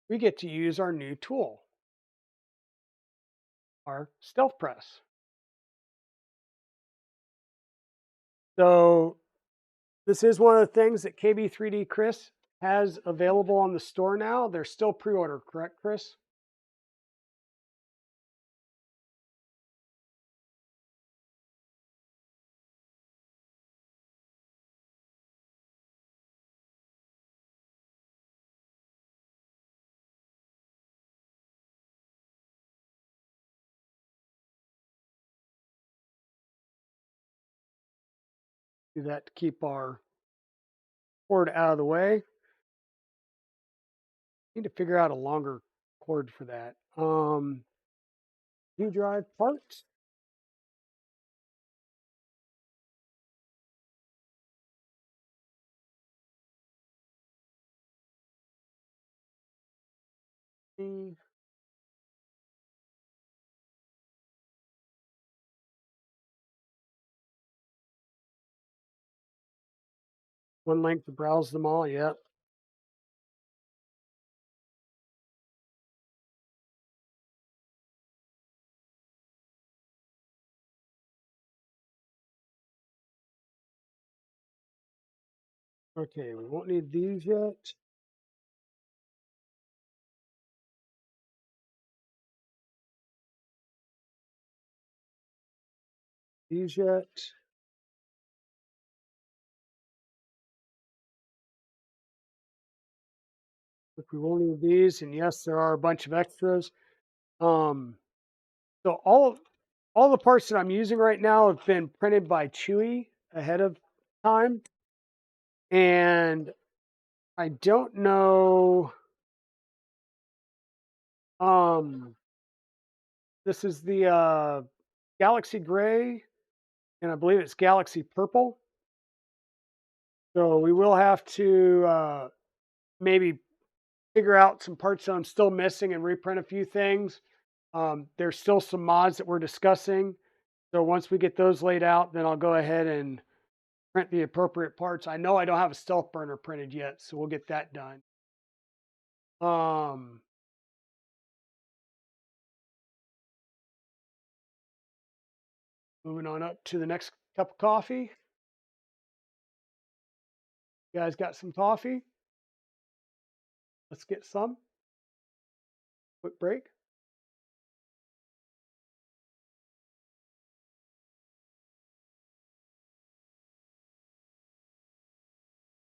we get to use our new tool, our stealth press. So this is one of the things that KB3D Chris has available on the store now. They're still pre-order, correct, Chris? Do that to keep our cord out of the way. Need to figure out a longer cord for that. U drive parts. One length to browse them all. Yep. Okay, we won't need these yet. These yet. If we won't need these, and yes, there are a bunch of extras. Um, so all the parts that I'm using right now have been printed by Chewy ahead of time, and I don't know. Um, this is the Galaxy Gray, and I believe it's Galaxy Purple. So we will have to maybe figure out some parts that I'm still missing and reprint a few things. There's still some mods that we're discussing. So once we get those laid out, then I'll go ahead and print the appropriate parts. I know I don't have a stealth burner printed yet, so we'll get that done. Um, Moving on up to the next cup of coffee. You guys got some coffee? Let's get some. Quick break.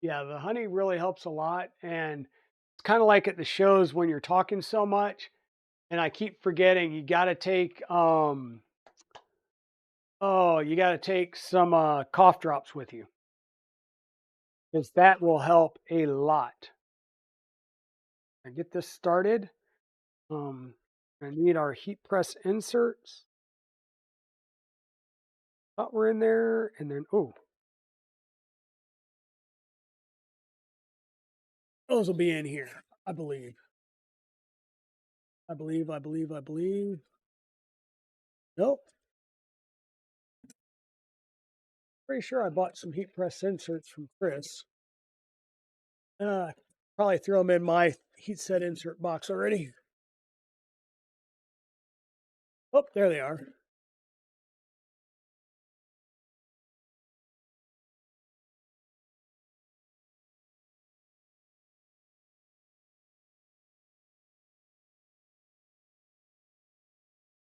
Yeah, the honey really helps a lot. And it's kind of like at the shows when you're talking so much. And I keep forgetting you got to take you got to take some cough drops with you because that will help a lot. I get this started. I need our heat press inserts. Thought we're in there, and then those will be in here, I believe. I believe. Nope. Pretty sure I bought some heat press inserts from Chris. Uh, Probably threw them in my heat set insert box already. Oh, there they are.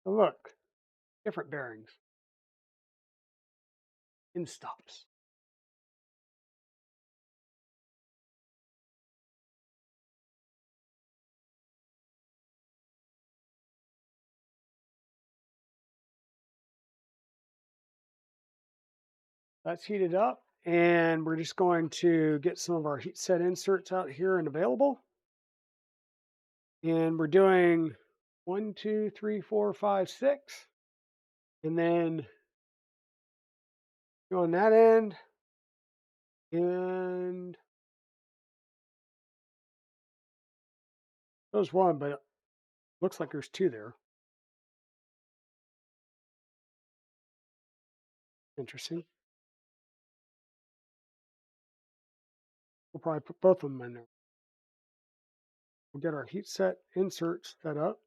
Oh, look, different bearings in stops. That's heated up, and we're just going to get some of our heat set inserts out here and available. And we're doing 1, 2, 3, 4, 5, 6, and then go on that end, and there's one, but it looks like there's two there. Interesting. We'll probably put both of them in there. We'll get our heat set inserts set up.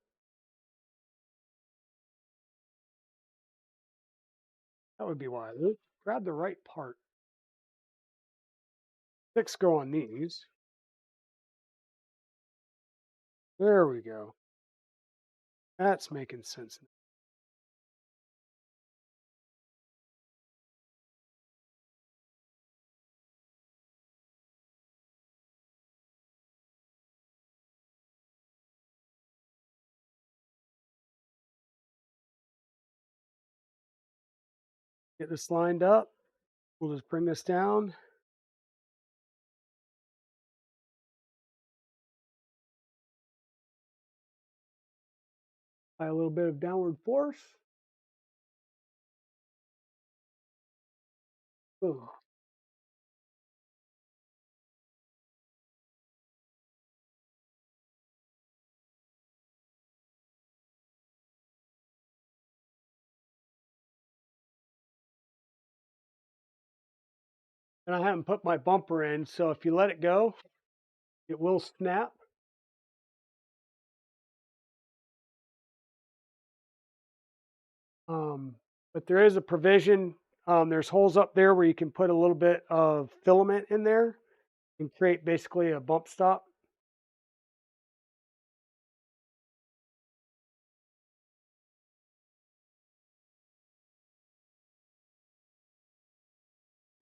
That would be why. Let's grab the right part. 6 go on these. There we go. That's making sense. Get this lined up. We'll just bring this down. Apply a little bit of downward force. Boom. And I haven't put my bumper in, so if you let it go, it will snap. Um, but there is a provision. There's holes up there where you can put a little bit of filament in there and create basically a bump stop.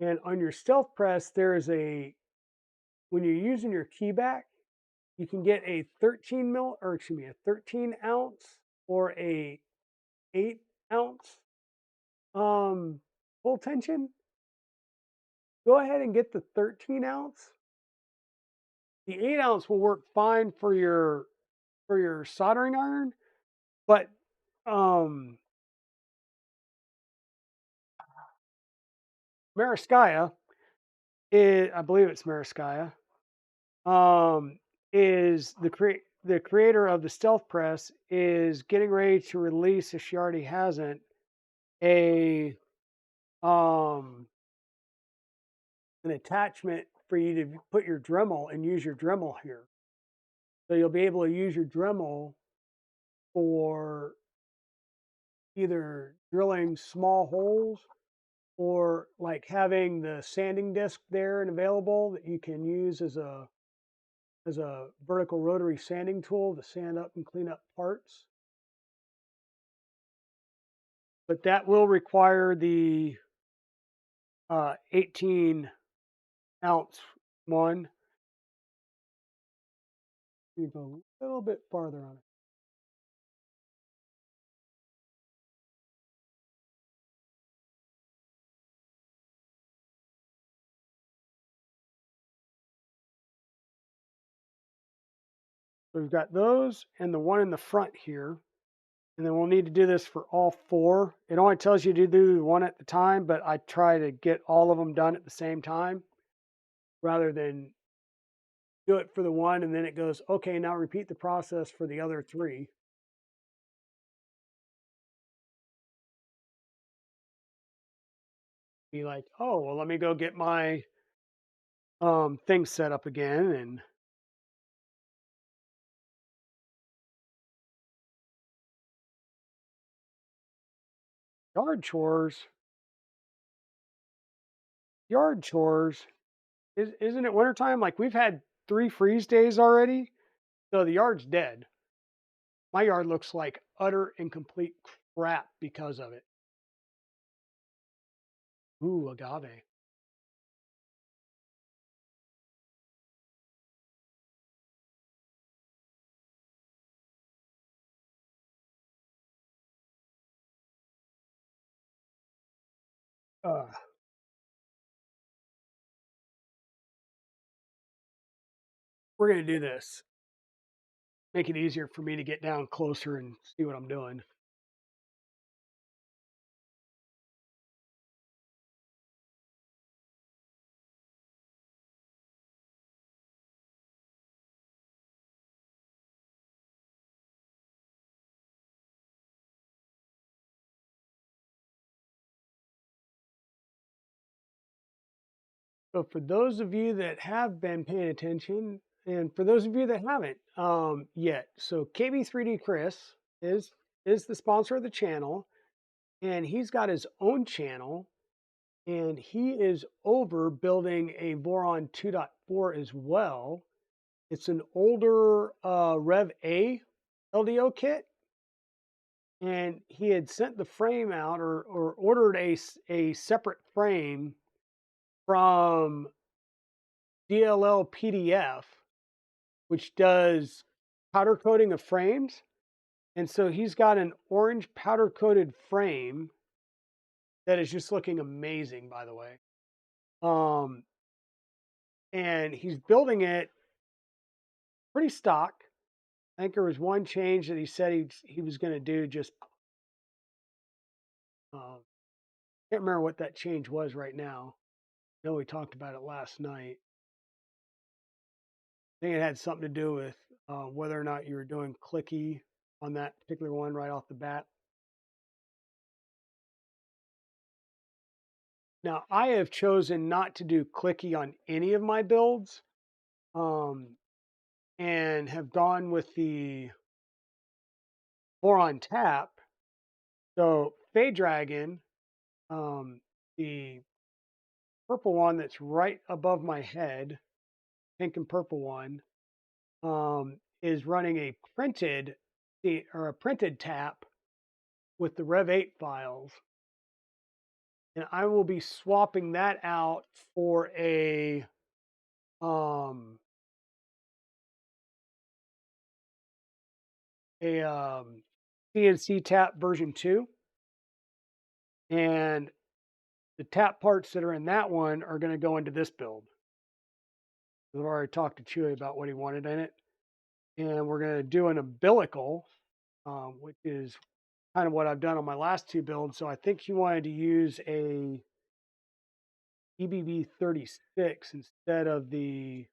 And on your stealth press, there is when you're using your key back, you can get a 13 ounce or a 8 ounce full tension. Go ahead and get the 13 ounce. The 8 ounce will work fine for your soldering iron, but um, Mariskaya I believe it's Mariskaya, um, is the creator of the stealth press is getting ready to release, if she already hasn't, a um an attachment for you to put your Dremel and use your Dremel here. So you'll be able to use your Dremel for either drilling small holes or like having the sanding disc there and available that you can use as a vertical rotary sanding tool to sand up and clean up parts. But that will require the 18-ounce one. You go a little bit farther on it. So we've got those and the one in the front here. And then we'll need to do this for all 4. It only tells you to do one at a time, but I try to get all of them done at the same time rather than do it for the one and then it goes, okay, now repeat the process for the other 3. Be like, oh, well, let me go get my thing set up again. And yard chores, yard chores. Isn't it wintertime? Like we've had 3 freeze days already, so the yard's dead. My yard looks like utter and complete crap because of it. Ooh, agave. Uh, We're going to do this. Make it easier for me to get down closer and see what I'm doing. So for those of you that have been paying attention, and for those of you that haven't yet, so KB3D Chris is the sponsor of the channel, and he's got his own channel, and he is over building a Voron 2.4 as well. It's an older Rev A LDO kit, and he had sent the frame out or ordered a separate frame from DLL PDF, which does powder coating of frames. And so he's got an orange powder coated frame that is just looking amazing, by the way. And he's building it pretty stock. I think there was one change that he said he was going to do. Just can't remember what that change was right now. I know we talked about it last night. I think it had something to do with whether or not you were doing clicky on that particular one right off the bat. Now, I have chosen not to do clicky on any of my builds, and have gone with the Voron tap. So Fey Dragon, the purple one that's right above my head, pink and purple one, is running a printed tap with the Rev 8 files. And I will be swapping that out for a CNC tap version 2. And the tap parts that are in that one are going to go into this build. I've already talked to Chewy about what he wanted in it. And we're going to do an umbilical, which is kind of what I've done on my last two builds. So I think he wanted to use a EBB 36 instead of the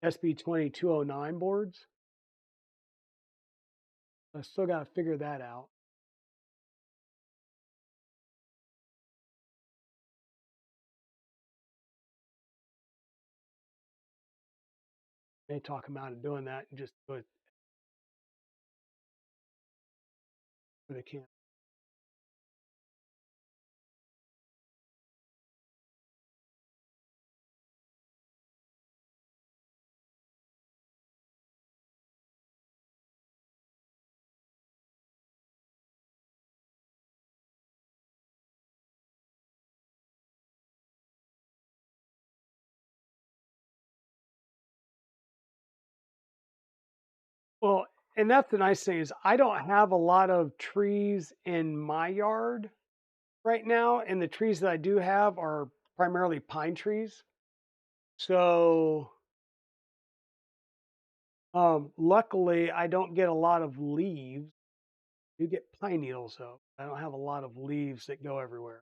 SB 2209 boards. I still got to figure that out. May talk him out of doing that and just do it for the camp. Well, and that's the nice thing is I don't have a lot of trees in my yard right now, and the trees that I do have are primarily pine trees. So luckily I don't get a lot of leaves. You get pine needles though. I don't have a lot of leaves that go everywhere.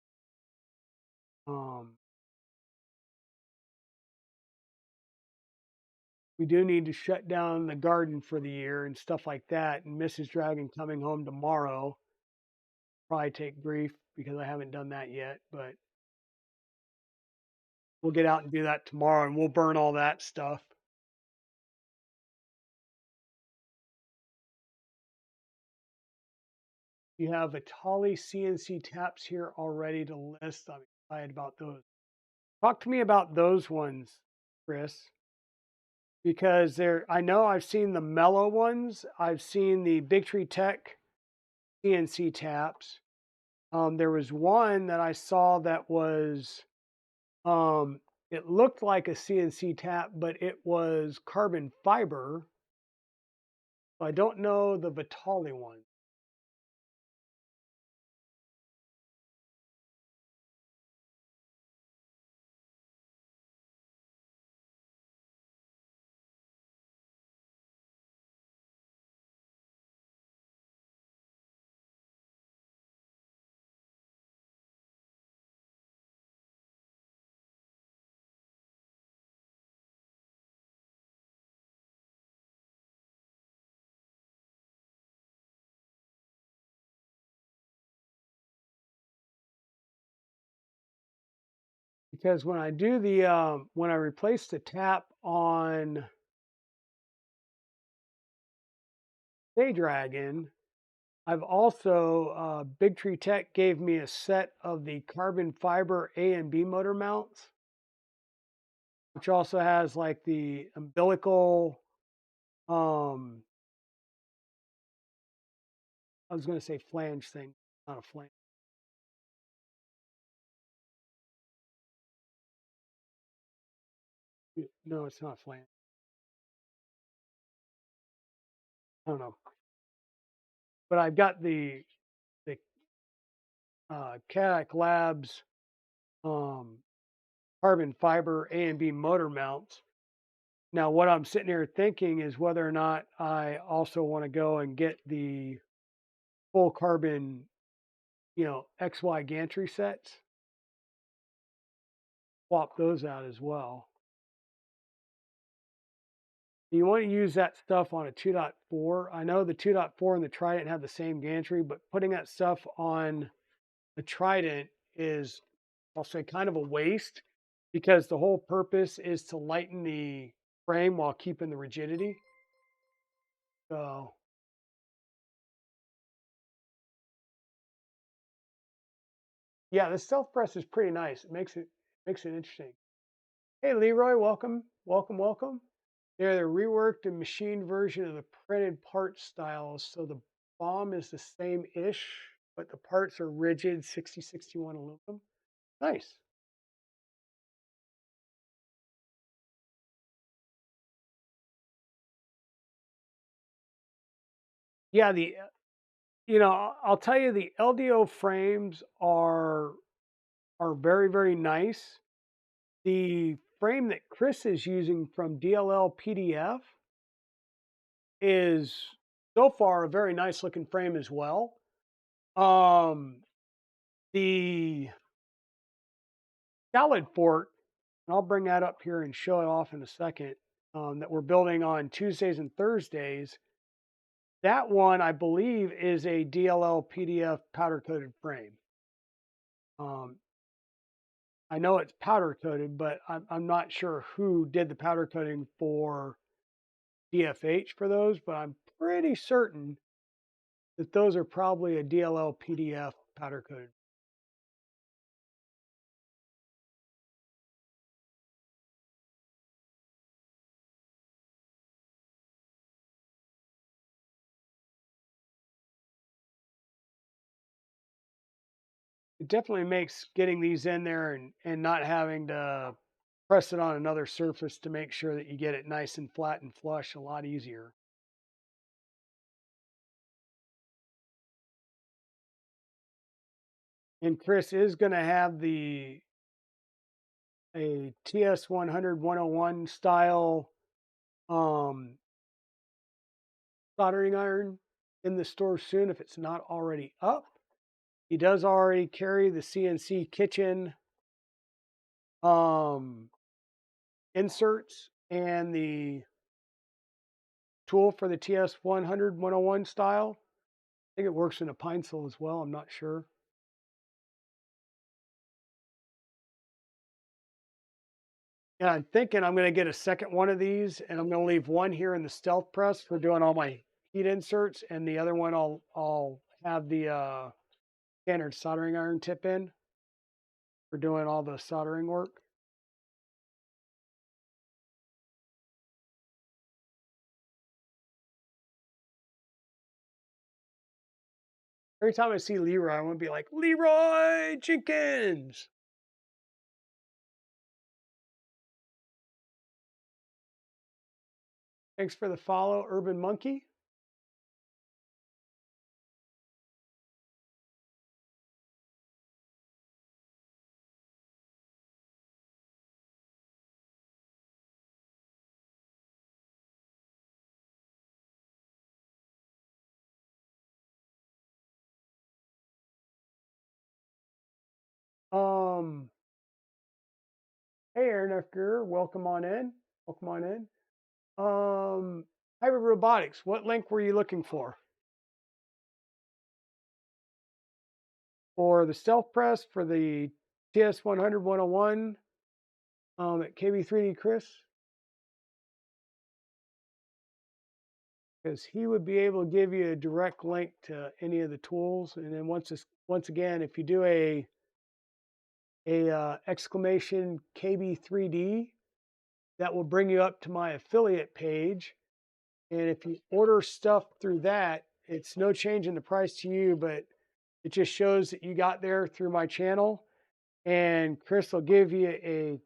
We do need to shut down the garden for the year and stuff like that. And Mrs. Dragon coming home tomorrow probably take grief because I haven't done that yet, but we'll get out and do that tomorrow and we'll burn all that stuff. You have Atali CNC taps here already to list. I'm excited about those. Talk to me about those ones, Chris, because I know I've seen the mellow ones. I've seen the Big Tree Tech CNC taps. There was one that I saw that was, it looked like a CNC tap, but it was carbon fiber. I don't know the Vitali one. because when I do the when I replace the tap on Day Dragon, I've also Big Tree Tech gave me a set of the carbon fiber A and B motor mounts, which also has like the umbilical. Um, I was going to say flange thing, not a flange. No, it's not a flange. I don't know, but I've got the Cadillac Labs um, carbon fiber A and B motor mounts. Now, what I'm sitting here thinking is whether or not I also want to go and get the full carbon, XY gantry sets, swap those out as well. You want to use that stuff on a 2.4. I know the 2.4 and the Trident have the same gantry, but putting that stuff on the Trident is, I'll say, kind of a waste because the whole purpose is to lighten the frame while keeping the rigidity. So, yeah, the stealth press is pretty nice. It makes it interesting. Hey, Leroy, welcome, welcome, welcome. They're the reworked and machined version of the printed part styles, so the bomb is the same-ish, but the parts are rigid 6061 aluminum. Nice. Yeah, I'll tell you the LDO frames are very, very nice. The frame that Chris is using from DLL PDF is so far a very nice looking frame as well. The salad fork, and I'll bring that up here and show it off in a second, that we're building on Tuesdays and Thursdays. That one, I believe, is a DLL PDF powder coated frame. Um, I know it's powder coated, but I'm not sure who did the powder coating for DFH for those, but I'm pretty certain that those are probably a DLL PDF powder coated. It definitely makes getting these in there and not having to press it on another surface to make sure that you get it nice and flat and flush a lot easier. And Chris is going to have a TS 100 101 style um, soldering iron in the store soon if it's not already up. He does already carry the CNC kitchen um, inserts and the tool for the TS 100 101 style. I think it works in a pine sol as well. I'm not sure. And I'm thinking I'm going to get a second one of these, and I'm going to leave one here in the stealth press for doing all my heat inserts, and the other one I'll have the standard soldering iron tip in for doing all the soldering work. Every time I see Leroy, I want to be like, Leroy Jenkins. Thanks for the follow, Urban Monkey. Um, hey, Aaron F. welcome on in. Welcome on in. Hybrid Robotics, what link were you looking for? For the stealth press, for the TS 100 101, at KB3D Chris, because he would be able to give you a direct link to any of the tools. And then once again, if you do a exclamation KB3D, that will bring you up to my affiliate page. And if you order stuff through that, it's no change in the price to you, but it just shows that you got there through my channel. And Chris will give you a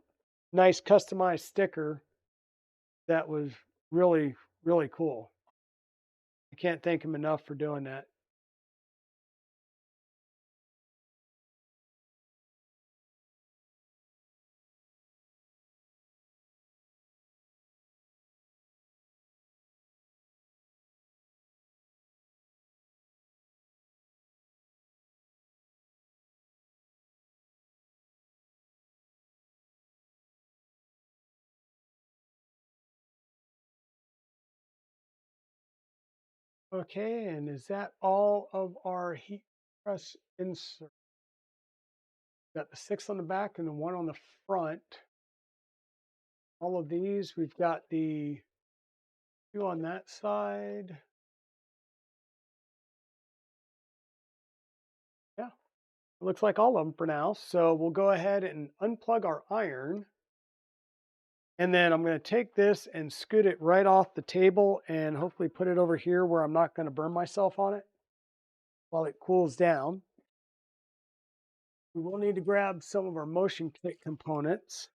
nice customized sticker that was really, really cool. I can't thank him enough for doing that. Okay, and is that all of our heat press insert? Got the 6 on the back and the 1 on the front. All of these, we've got the 2 on that side. Yeah, it looks like all of them for now. So we'll go ahead and unplug our iron. And then I'm going to take this and scoot it right off the table and hopefully put it over here where I'm not going to burn myself on it while it cools down. We will need to grab some of our motion kit components.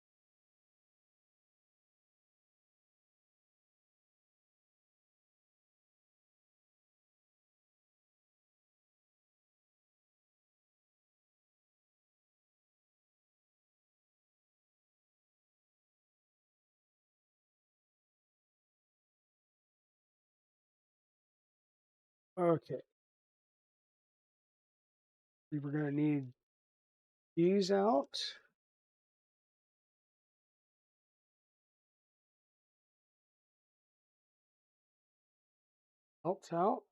Okay. We're going to need these out. Belts out.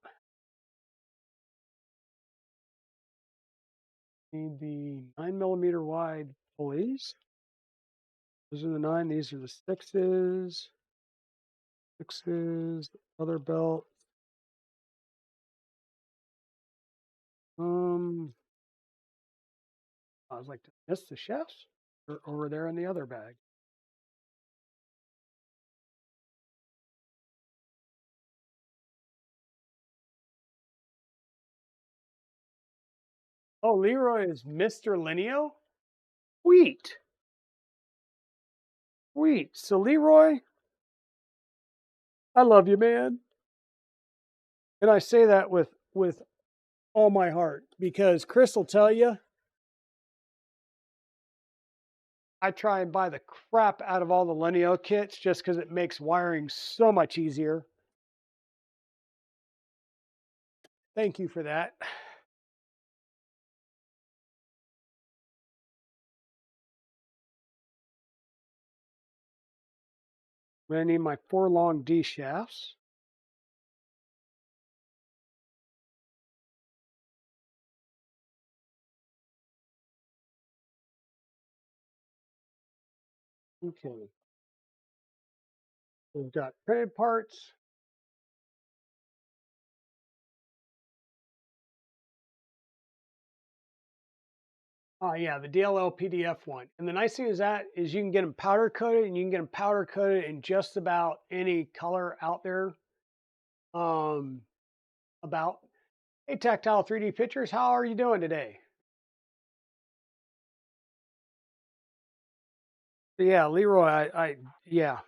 Need the 9mm wide pulleys. Those are the 9. These are the 6s. 6s. Other belt. I was like, miss the chefs? Or over there in the other bag. Oh, Leroy is Mr. Lineo? Sweet. Sweet. So Leroy, I love you, man. And I say that with all my heart because Chris will tell you I try and buy the crap out of all the Lineo kits just because it makes wiring so much easier. Thank you for that. I'm going to need my 4 long D shafts. Okay. We've got printed parts. Oh yeah, the DLL PDF one. And the nice thing is that is you can get them powder coated and you can get them powder coated in just about any color out there. About hey Tactile 3D Pictures, how are you doing today? Yeah, Leroy, yeah,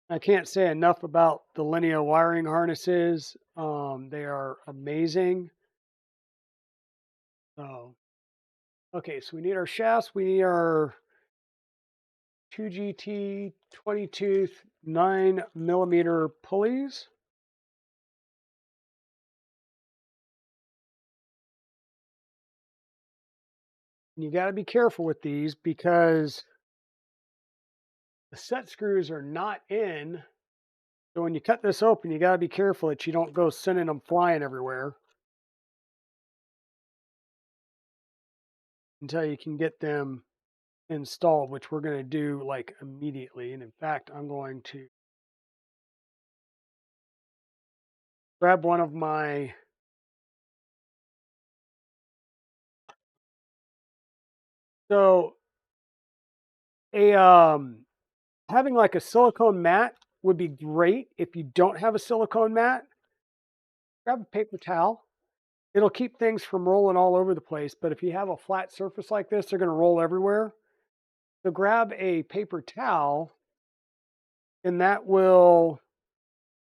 I can't say enough about the Lineo wiring harnesses. They are amazing. So, okay, so we need our shafts. We need our 2GT 20 tooth 9mm pulleys. And you got to be careful with these because the set screws are not in. So when you cut this open, you got to be careful that you don't go sending them flying everywhere until you can get them installed, which we're going to do like immediately. And in fact, I'm going to grab one of my so a having like a silicone mat would be great. If you don't have a silicone mat, grab a paper towel. It'll keep things from rolling all over the place. But if you have a flat surface like this, they're going to roll everywhere. So grab a paper towel, and that will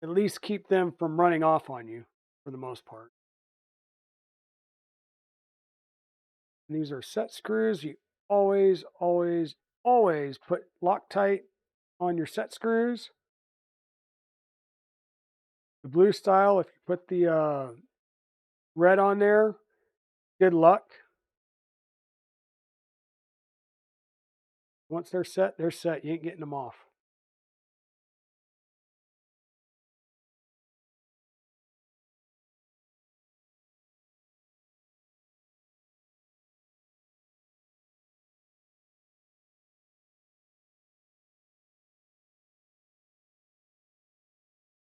at least keep them from running off on you for the most part. And these are set screws. You always, always, always put Loctite on your set screws. The blue style, if you put the red on there, good luck. Once they're set, they're set. You ain't getting them off.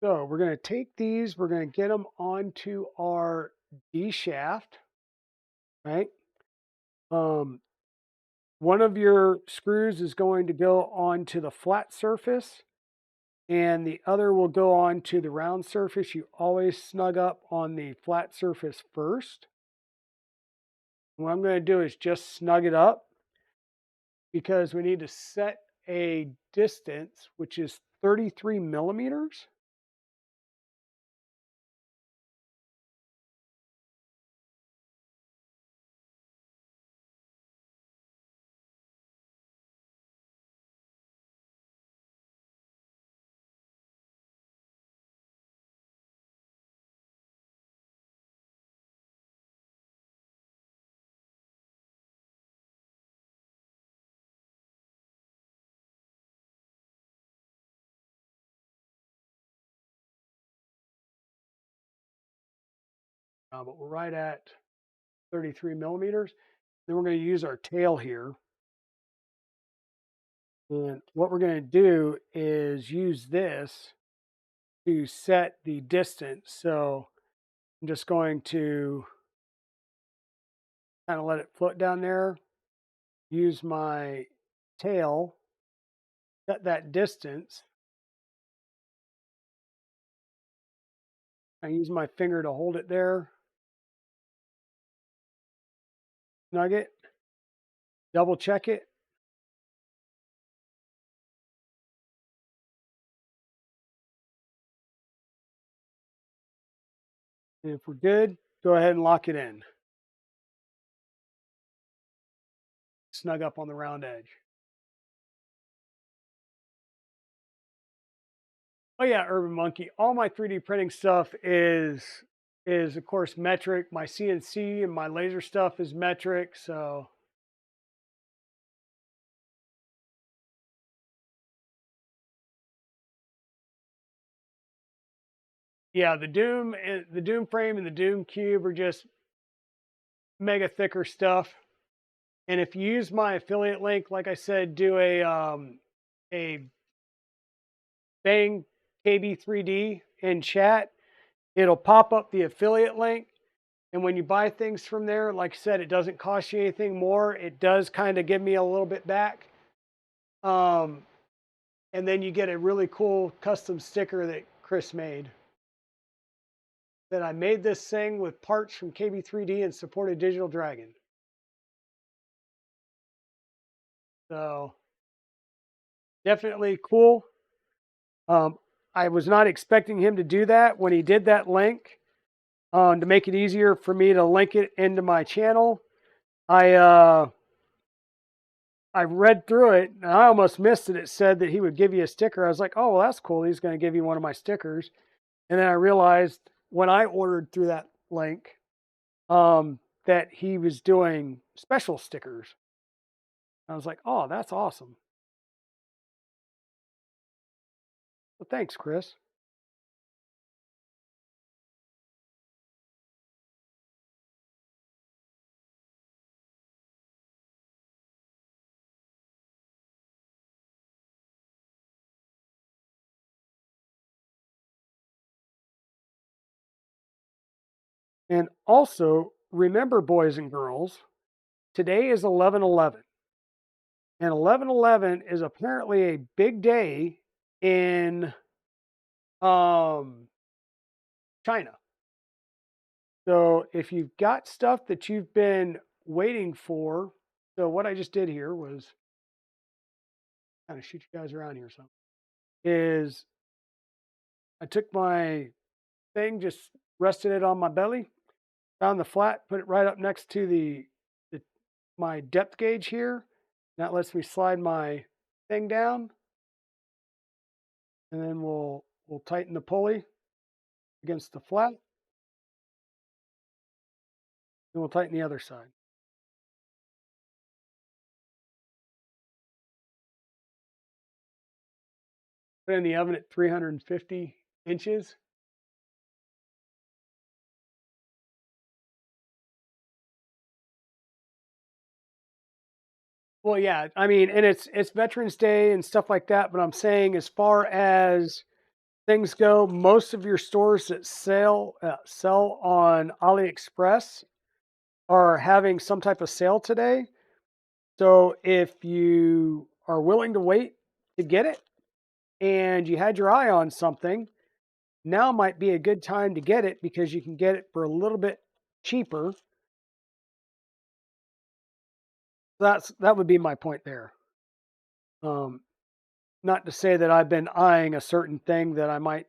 So we're going to take these, we're going to get them onto our D shaft, right? One of your screws is going to go onto the flat surface and the other will go on to the round surface. You always snug up on the flat surface first. What I'm going to do is just snug it up because we need to set a distance, which is 33 millimeters. But we're right at 33 millimeters. Then we're going to use our tail here. And what we're going to do is use this to set the distance. So I'm just going to kind of let it float down there, use my tail, set that distance. I use my finger to hold it there, snug it, double check it. And if we're good, go ahead and lock it in. Snug up on the round edge. Oh yeah, Urban Monkey. All my 3D printing stuff is of course metric. My CNC and my laser stuff is metric. So yeah, the Doom frame and the Doom cube are just mega thicker stuff. And if you use my affiliate link, like I said, do a Bang KB3D in chat, it'll pop up the affiliate link. And when you buy things from there, like I said, it doesn't cost you anything more. It does kind of give me a little bit back. And then you get a really cool custom sticker that Chris made. That I made this thing with parts from KB3D and supported Digital Dragon. So definitely cool. I was not expecting him to do that when he did that link. To make it easier for me to link it into my channel, I read through it and I almost missed it. It said that he would give you a sticker. I was like, oh, well, that's cool. He's going to give you one of my stickers. And then I realized when I ordered through that link that he was doing special stickers. I was like, oh, that's awesome. Well, thanks, Chris. And also, remember, boys and girls, today is 11/11, and 11/11 is apparently a big day in um, China. So if you've got stuff that you've been waiting for, so what I just did here was kind of shoot you guys around here. So is I took my thing, just rested it on my belly, found the flat, put it right up next to the my depth gauge here. That lets me slide my thing down, and then we'll tighten the pulley against the flat, and we'll tighten the other side. Put it in the oven at 350 inches. Well, yeah, I mean, and it's Veterans Day and stuff like that, but I'm saying as far as things go, most of your stores that sell on AliExpress are having some type of sale today. So if you are willing to wait to get it and you had your eye on something, now might be a good time to get it because you can get it for a little bit cheaper. That would be my point there. Um, Not to say that I've been eyeing a certain thing that I might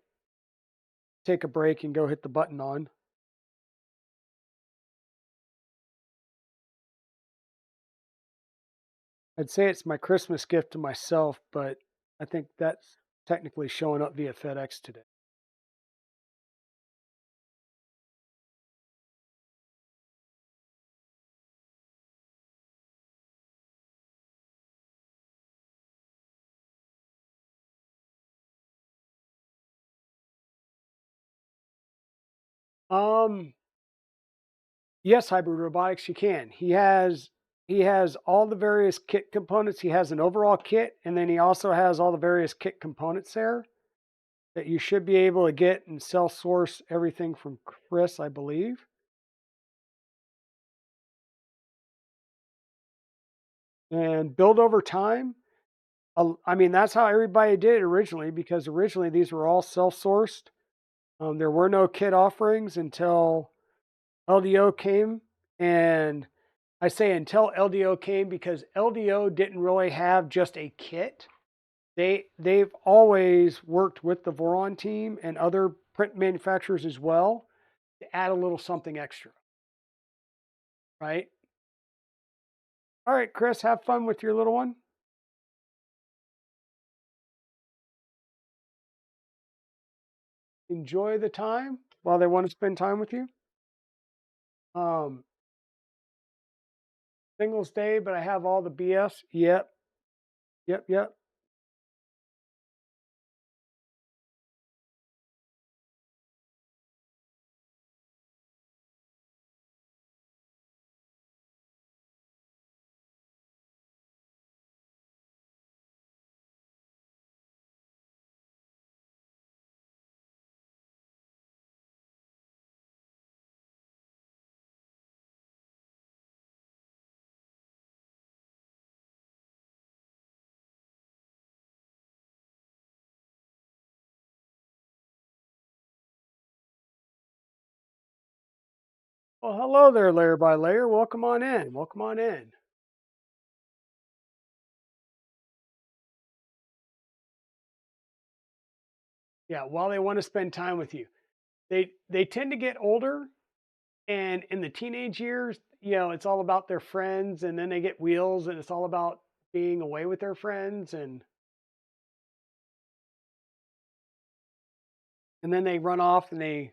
take a break and go hit the button on. I'd say it's my Christmas gift to myself, but I think that's technically showing up via FedEx today. Um, yes, hybrid robotics, you can. He has all the various kit components. He has an overall kit, and then he also has all the various kit components there that you should be able to get and self source everything from Chris, I believe. And build over time. I mean, that's how everybody did it originally because originally these were all self sourced. There were no kit offerings until LDO came. And I say until LDO came because LDO didn't really have just a kit. They've always worked with the Voron team and other print manufacturers as well to add a little something extra, right? All right, Chris, have fun with your little one. Enjoy the time while they want to spend time with you. Um, Singles Day, but I have all the BS. Yep, yep, yep. Well, hello there, layer by layer. Welcome on in. Welcome on in. Yeah, while they want to spend time with you, they tend to get older, and in the teenage years, it's all about their friends, and then they get wheels, and it's all about being away with their friends, and then they run off and they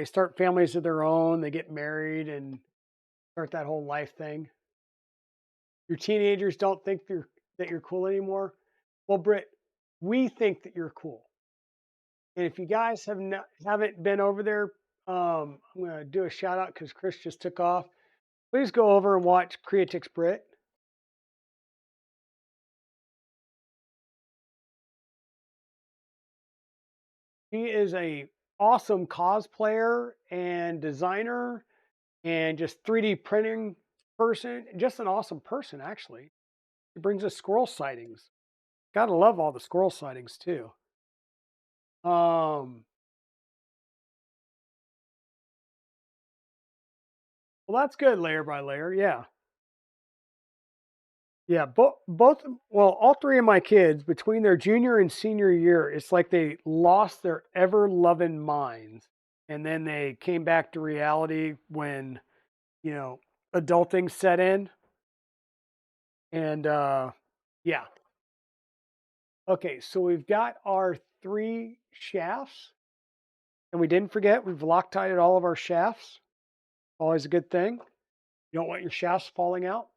start families of their own. They get married and start that whole life thing. Your teenagers don't think that you're cool anymore. Well, Britt, we think that you're cool. And if you guys haven't been over there, I'm gonna do a shout out because Chris just took off. Please go over and watch Creatix Brit. He is a awesome cosplayer and designer and just 3D printing person. Just an awesome person, actually. He brings us squirrel sightings. Gotta love all the squirrel sightings too. Um, well, that's good layer by layer. Yeah. Yeah, both well, all 3 of my kids between their junior and senior year, it's like they lost their ever-loving minds, and then they came back to reality when, you know, adulting set in, and, yeah. Okay, so we've got our 3 shafts, and we didn't forget we've Loctited all of our shafts, always a good thing. You don't want your shafts falling out.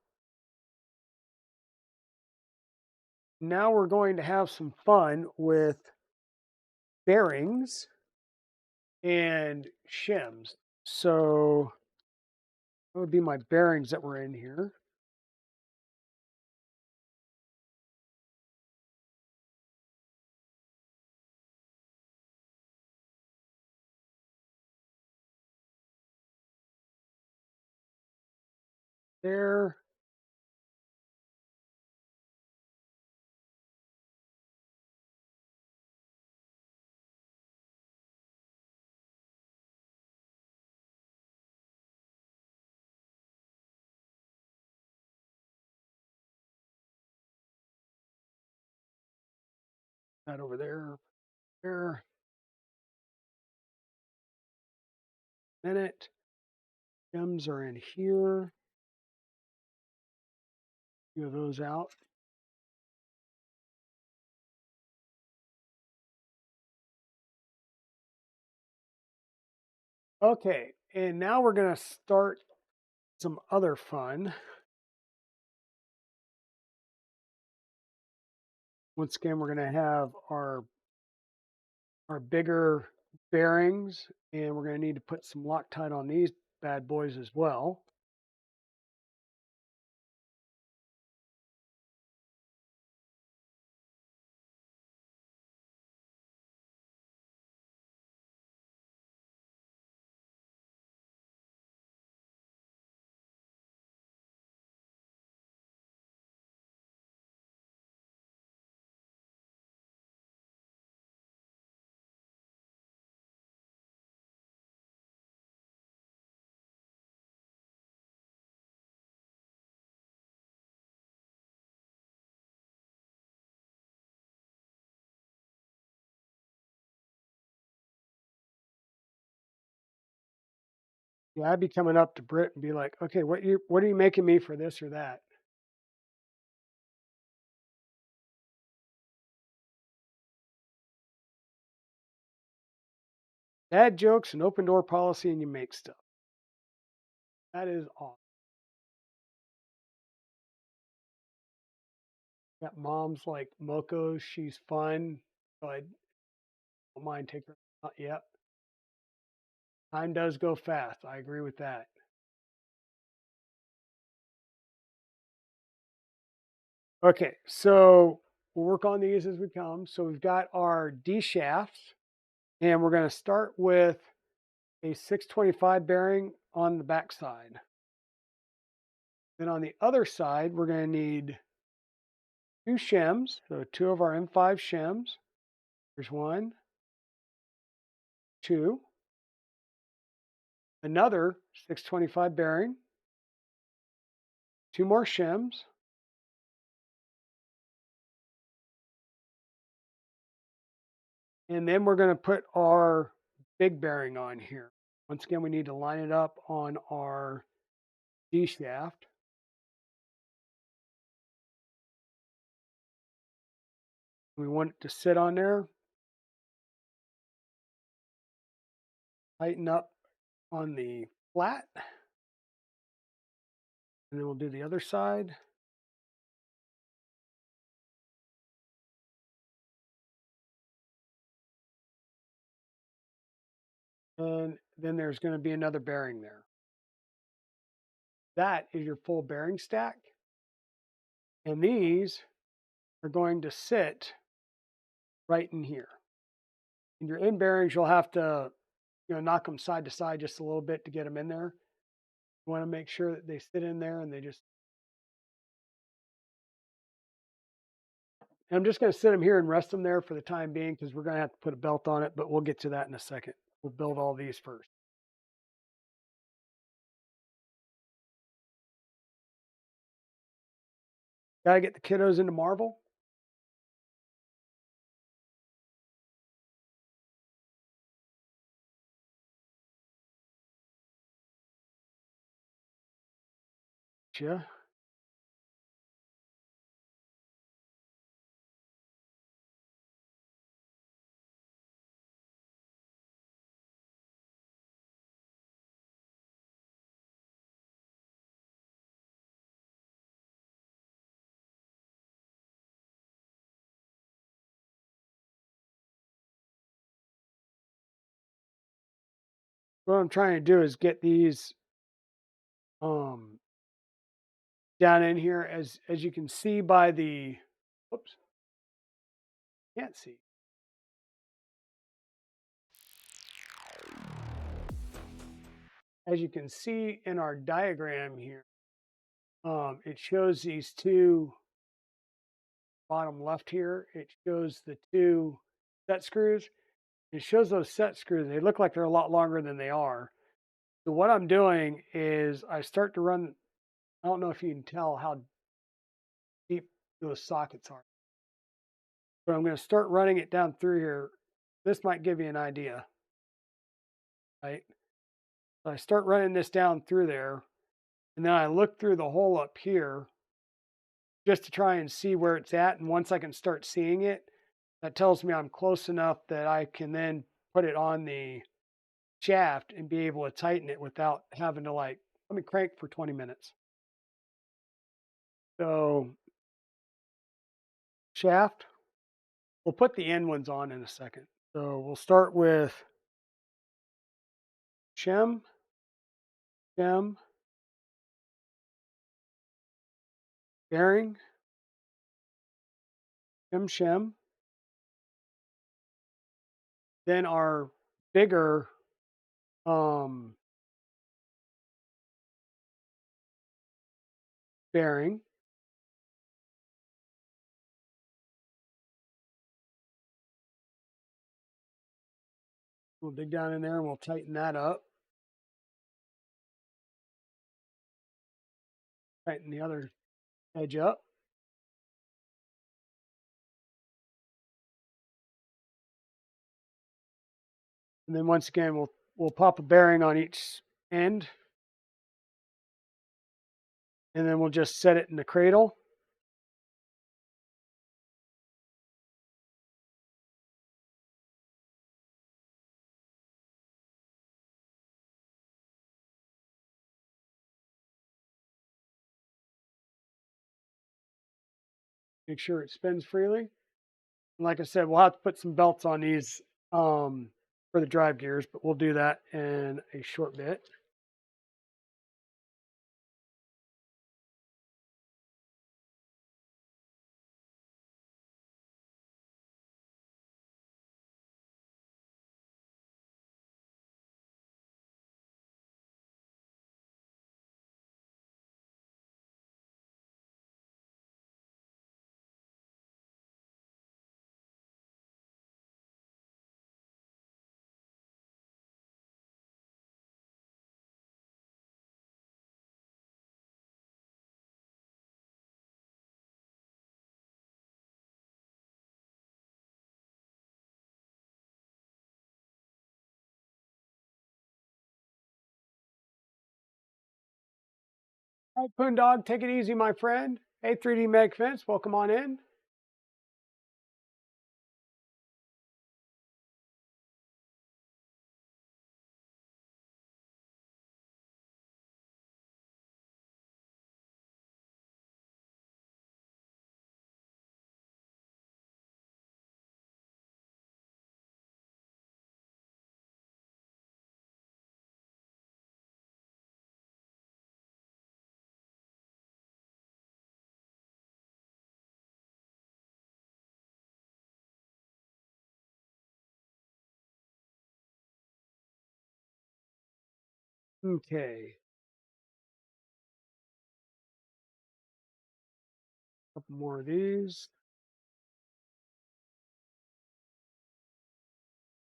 Now we're going to have some fun with bearings and shims. So that would be my bearings that were in here. There. That over there. There. Minute. Shims are in here. Few of those out. Okay, and now we're going to start some other fun. Once again, we're going to have our bigger bearings, and we're going to need to put some Loctite on these bad boys as well. Yeah, I'd be coming up to Britt and be like, "Okay, what are you making me for this or that?" Dad jokes and open door policy, and you make stuff. That is awesome. Got mom's like Moco, she's fun, so I don't mind taking her out. Yep. Time does go fast. I agree with that. Okay, so we'll work on these as we come. So we've got our D shafts, and we're going to start with a 625 bearing on the back side. Then on the other side, we're going to need 2 shims, so 2 of our M5 shims. There's 1, 2, another 625 bearing, 2 more shims, and then we're going to put our big bearing on here. Once again, we need to line it up on our D shaft. We want it to sit on there, tighten up on the flat, and then we'll do the other side. And then there's going to be another bearing there. That is your full bearing stack. And these are going to sit right in here. And your end bearings, you'll have to, knock them side to side just a little bit to get them in there. You want to make sure that they sit in there and they just. And I'm just going to sit them here and rest them there for the time being because we're going to have to put a belt on it, but we'll get to that in a second. We'll build all these first. Got to get the kiddos into Marvel. Yeah. What I'm trying to do is get these um, down in here as you can see by the, oops, can't see. As you can see in our diagram here, it shows these two bottom left here. It shows the two set screws. It shows those set screws. They look like they're a lot longer than they are. So what I'm doing is I start to run. I don't know if you can tell how deep those sockets are, but I'm going to start running it down through here. This might give you an idea, right? So I start running this down through there, and then I look through the hole up here just to try and see where it's at. And once I can start seeing it, that tells me I'm close enough that I can then put it on the shaft and be able to tighten it without having to let me crank for 20 minutes. So shaft, we'll put the end ones on in a second. So we'll start with shim, shim, bearing, shim, shim. Then our bigger bearing. We'll dig down in there and we'll tighten that up. Tighten the other edge up. And then once again, we'll pop a bearing on each end. And then we'll just set it in the cradle. Make sure it spins freely. And like I said, we'll have to put some belts on these for the drive gears, but we'll do that in a short bit. All right, Poondog, take it easy, my friend. Hey, 3D Meg Fence, welcome on in. Okay. Couple more of these.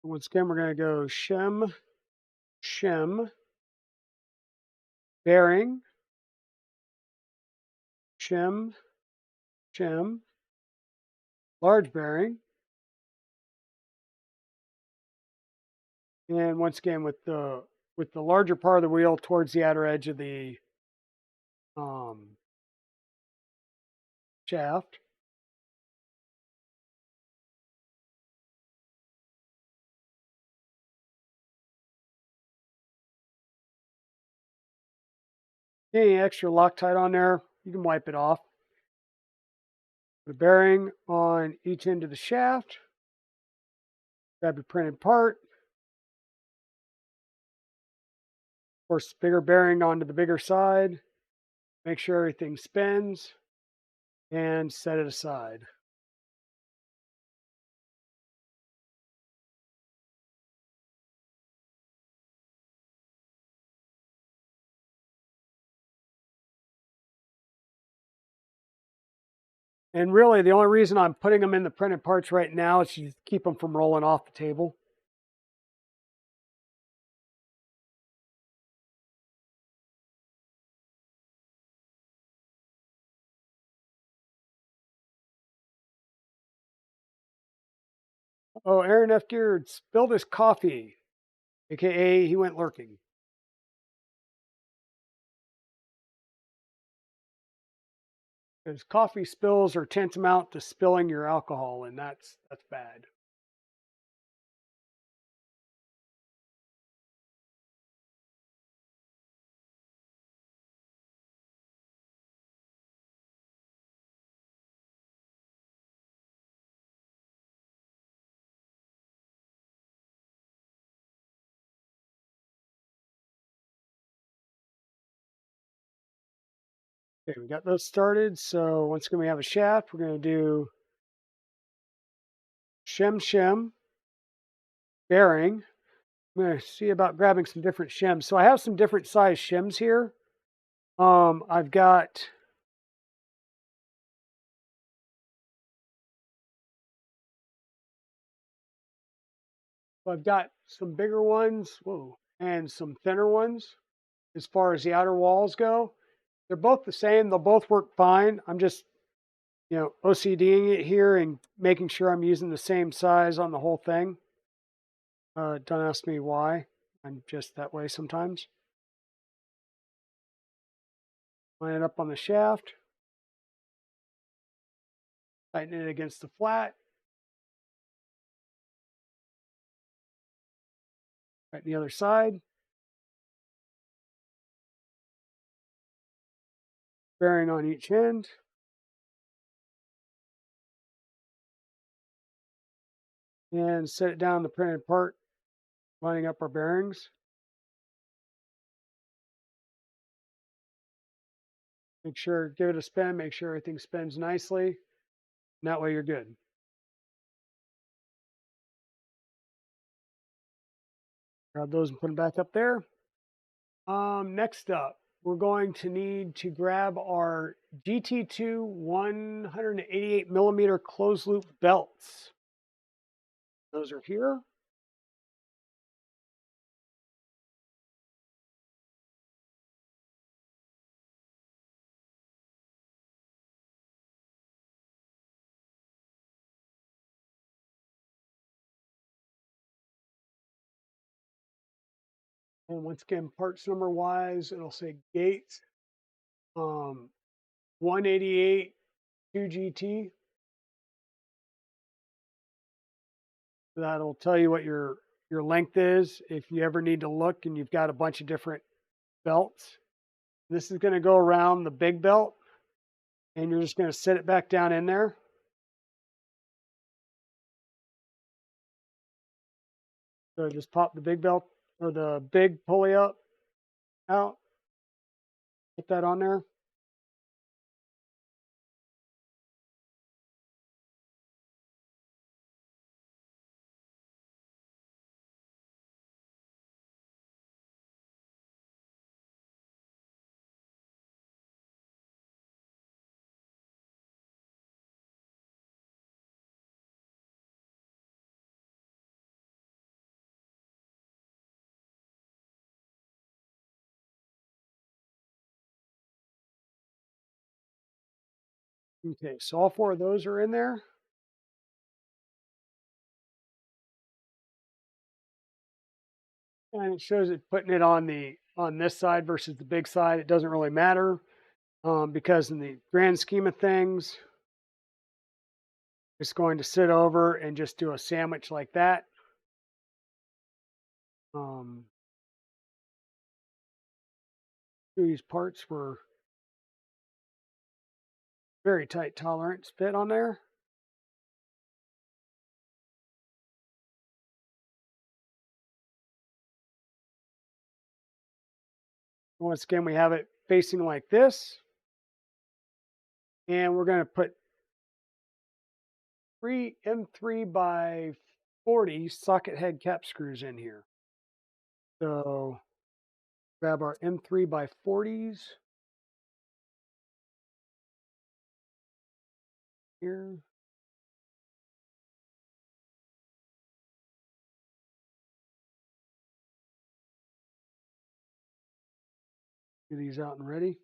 Once again, we're going to go shim, bearing, shim, shim, large bearing. And once again, with the larger part of the wheel towards the outer edge of the um, shaft. Any extra Loctite on there, you can wipe it off. The bearing on each end of the shaft. Grab your printed part. Of course, bigger bearing onto the bigger side. Make sure everything spins and set it aside. And really, the only reason I'm putting them in the printed parts right now is to keep them from rolling off the table. Oh, Aaron F. Gear spilled his coffee, aka he went lurking. Because coffee spills are tantamount to spilling your alcohol, and that's bad. Okay, we got those started. So once again, we have a shaft. We're going to do shim, bearing. I'm going to see about grabbing some different shims. So I have some different size shims here. I've got some bigger ones, whoa, and some thinner ones as far as the outer walls go. They're both the same. They'll both work fine. I'm just, OCDing it here and making sure I'm using the same size on the whole thing. Don't ask me why. I'm just that way sometimes. Line it up on the shaft. Tighten it against the flat. Tighten the other side. Bearing on each end. And set it down the printed part, lining up our bearings. Make sure, give it a spin, make sure everything spins nicely. And that way you're good. Grab those and put them back up there. Next up, we're going to need to grab our GT2 188 millimeter closed loop belts. Those are here. And once again, parts number wise, it'll say Gates 188 2GT. That'll tell you what your length is if you ever need to look and you've got a bunch of different belts. This is going to go around the big belt and you're just going to sit it back down in there. So just pop the big belt or the big pulley up out, put that on there. Okay, so all four of those are in there. And it shows it putting it on the on this side versus the big side. It doesn't really matter because in the grand scheme of things, it's going to sit over and just do a sandwich like that. Um, these parts were very tight tolerance fit on there. Once again, we have it facing like this, and we're going to put three M3 by 40 socket head cap screws in here. So grab our M3 by 40s here. Get these out and ready.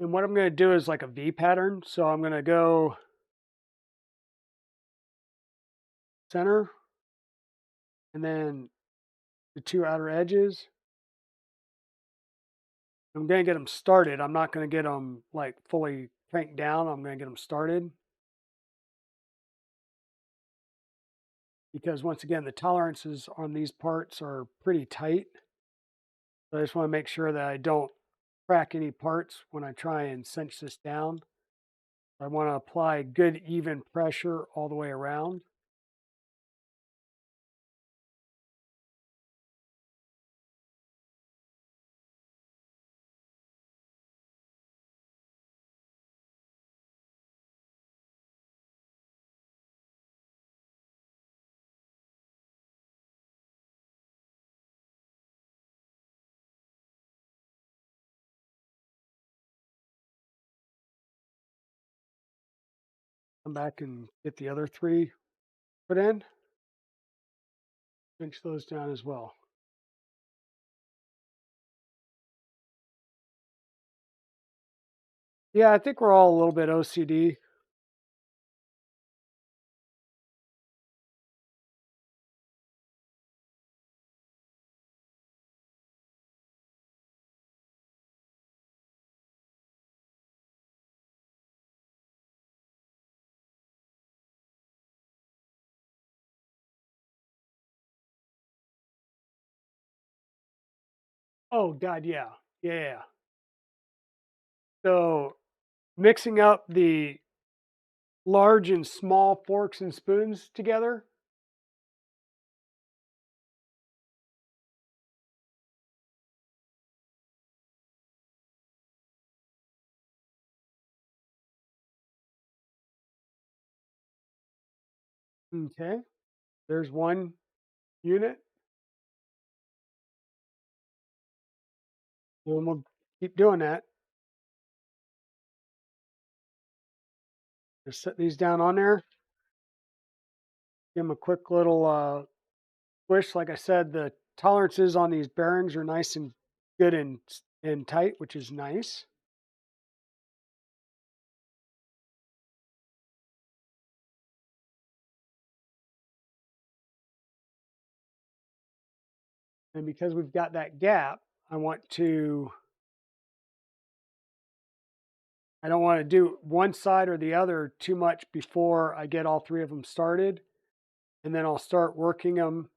And what I'm going to do is like a V pattern. So I'm going to go center and then the two outer edges. I'm going to get them started. I'm not going to get them like fully cranked down. I'm going to get them started because once again, the tolerances on these parts are pretty tight. So I just want to make sure that I don't crack any parts when I try and cinch this down. I want to apply good even pressure all the way around. Come back and get the other three put in. Cinch those down as well. Yeah, I think we're all a little bit OCD. Oh God, yeah, yeah. So mixing up the large and small forks and spoons together. Okay, there's one unit, and we'll keep doing that. Just set these down on there. Give them a quick little squish. Like I said, the tolerances on these bearings are nice and good and tight, which is nice. And because we've got that gap, I don't want to do one side or the other too much before I get all three of them started. And then I'll start working them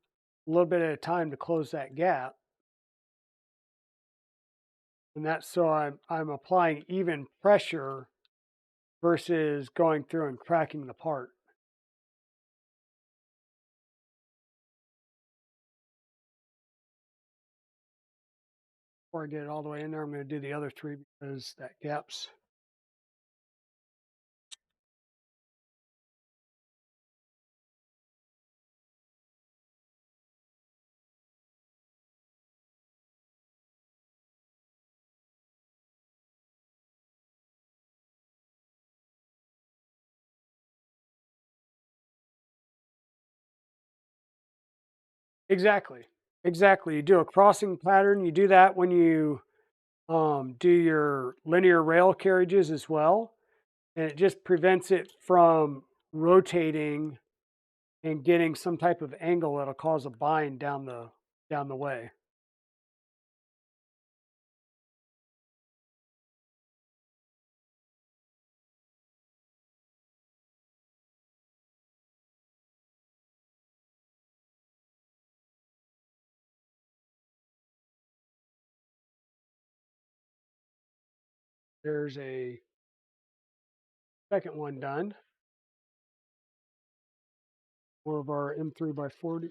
a little bit at a time to close that gap. And that's so I'm applying even pressure versus going through and cracking the part. Before I get it all the way in there, I'm going to do the other three because that gap's exactly. exactly. You do a crossing pattern. You do that when you do your linear rail carriages as well, and it just prevents it from rotating and getting some type of angle that'll cause a bind down the way. There's a second one done. More of our M3 by 40.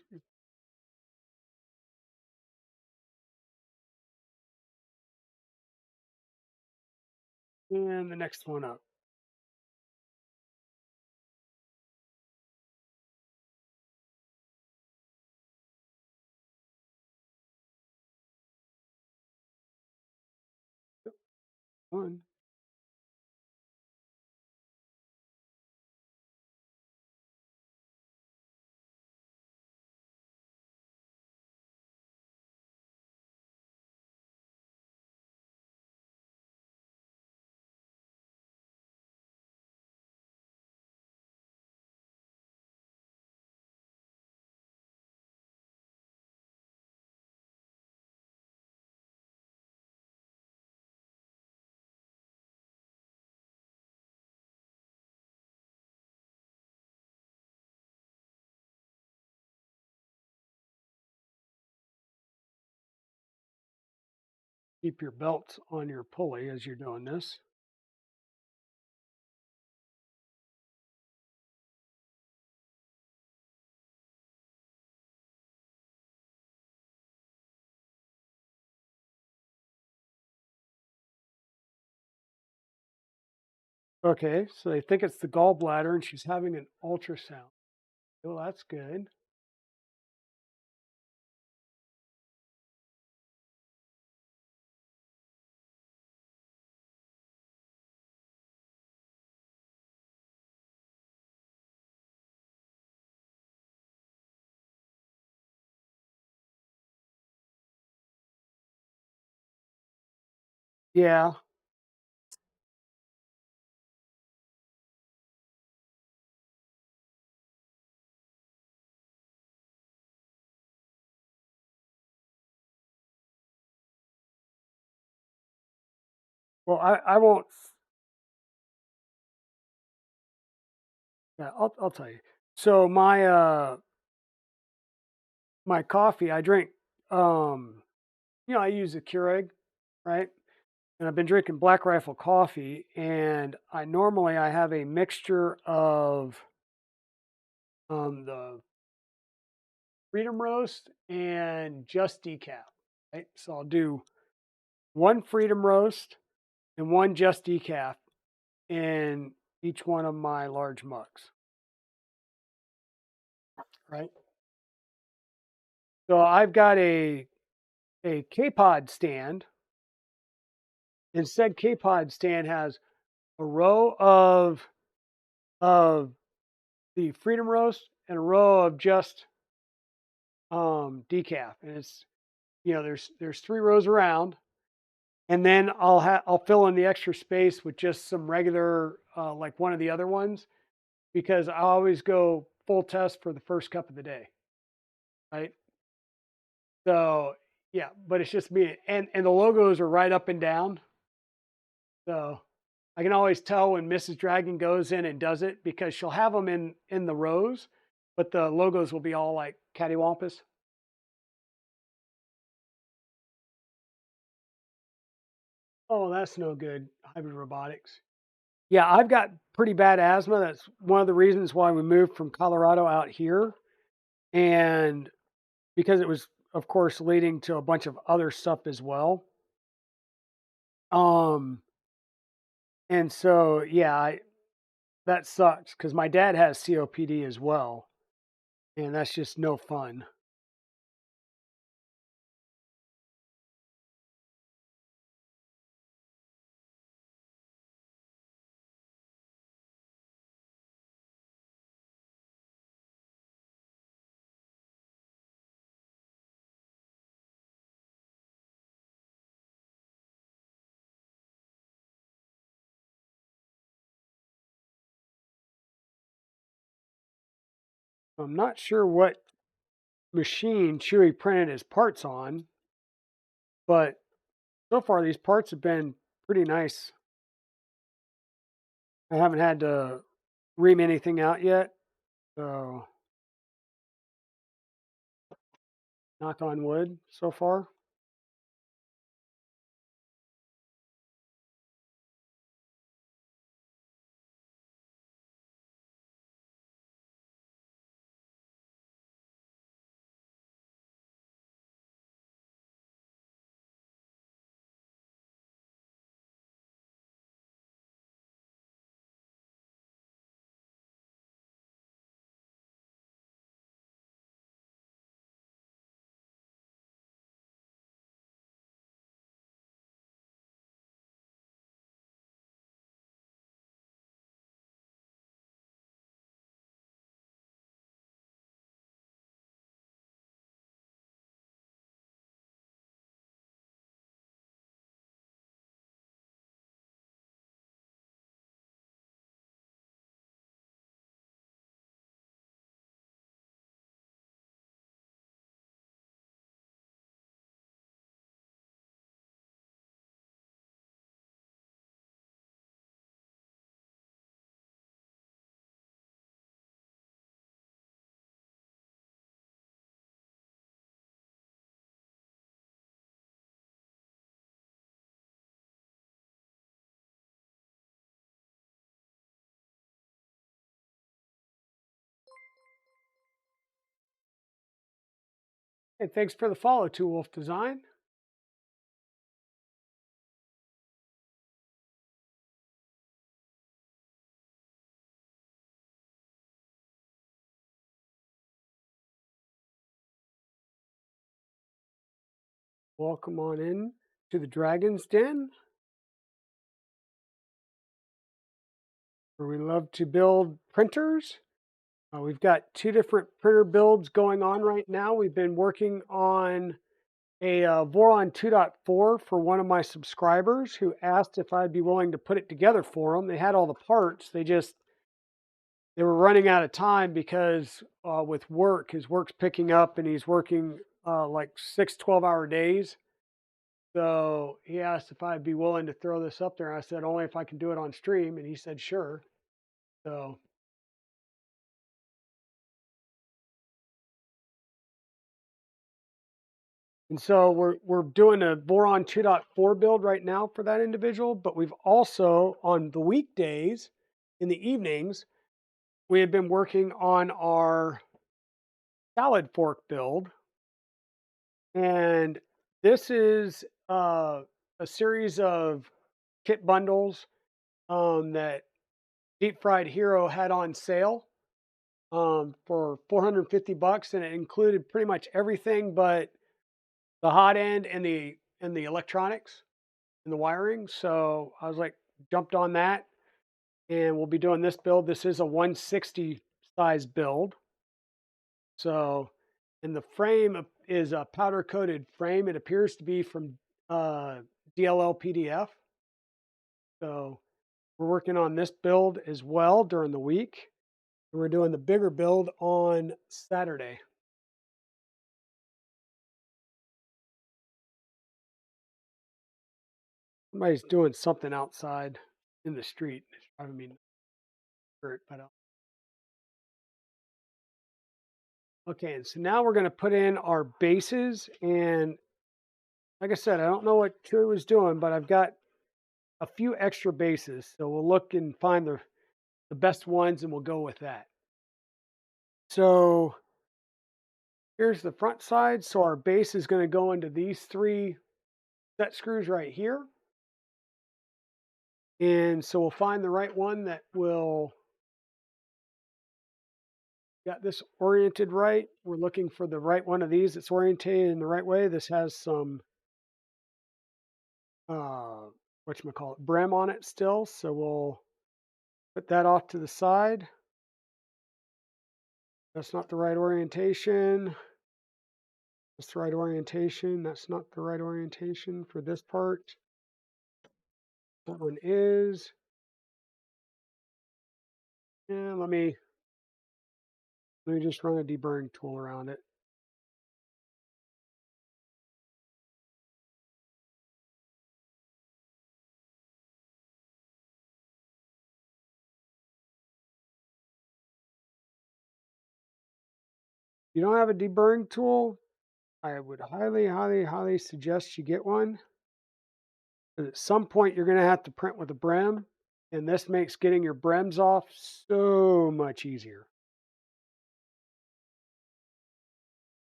And the next one up. One. Keep your belts on your pulley as you're doing this. Okay, so they think it's the gallbladder and she's having an ultrasound. Well, that's good. Yeah. Well, I won't. Yeah, I'll tell you. So my coffee, I drink. Um, I use a Keurig, right? And I've been drinking Black Rifle coffee, and I have a mixture of the Freedom Roast and just decaf. Right? So I'll do one Freedom Roast and one just decaf in each one of my large mugs. Right. So I've got a K-Pod stand, and said K-Pod stand has a row of the Freedom Roast and a row of just decaf, and it's there's three rows around, and then I'll fill in the extra space with just some regular like one of the other ones because I always go full test for the first cup of the day, right? So yeah, but it's just me, and the logos are right up and down, so I can always tell when Mrs. Dragon goes in and does it because she'll have them in the rows, but the logos will be all like cattywampus. Oh, that's no good. Hybrid robotics. Yeah, I've got pretty bad asthma. That's one of the reasons why we moved from Colorado out here. And because it was, of course, leading to a bunch of other stuff as well. Um, and so yeah, that sucks because my dad has COPD as well, and that's just no fun. I'm not sure what machine Chewy printed his parts on, but so far these parts have been pretty nice. I haven't had to ream anything out yet, so knock on wood so far. Hey, thanks for the follow, Two Wolf Design. Welcome on in to the Dragon's Den, where we love to build printers. We've got two different printer builds going on right now. We've been working on a Voron 2.4 for one of my subscribers who asked if I'd be willing to put it together for them. They had all the parts. They were running out of time because with work, his work's picking up and he's working like 6 12-hour days. So he asked if I'd be willing to throw this up there. I said only if I can do it on stream, and he said sure. So we're doing a Voron 2.4 build right now for that individual, but we've also on the weekdays in the evenings we have been working on our salad fork build, and this is a series of kit bundles that Deep Fried Hero had on sale for 450 bucks, and it included pretty much everything but the hot end and the electronics and the wiring. So I was like, jumped on that, and we'll be doing this build. This is a 160 size build. So, and the frame is a powder coated frame. It appears to be from DLL PDF. So we're working on this build as well during the week. And we're doing the bigger build on Saturday. Somebody's doing something outside in the street. It's driving me hurt, but okay. And so now we're going to put in our bases. And like I said, I don't know what Chewy was doing, but I've got a few extra bases. So we'll look and find the best ones and we'll go with that. So here's the front side. So our base is going to go into these three set screws right here. And so we'll find the right one that will got this oriented right. We're looking for the right one of these that's orientated in the right way. This has some whatchamacallit, brim on it still. So we'll put that off to the side. That's not the right orientation. That's the right orientation. That's not the right orientation for this part. That one is. And let me Let me just run a deburring tool around it. If you don't have a deburring tool, I would highly suggest you get one. At some point, you're going to have to print with a brim, and this makes getting your brims off so much easier.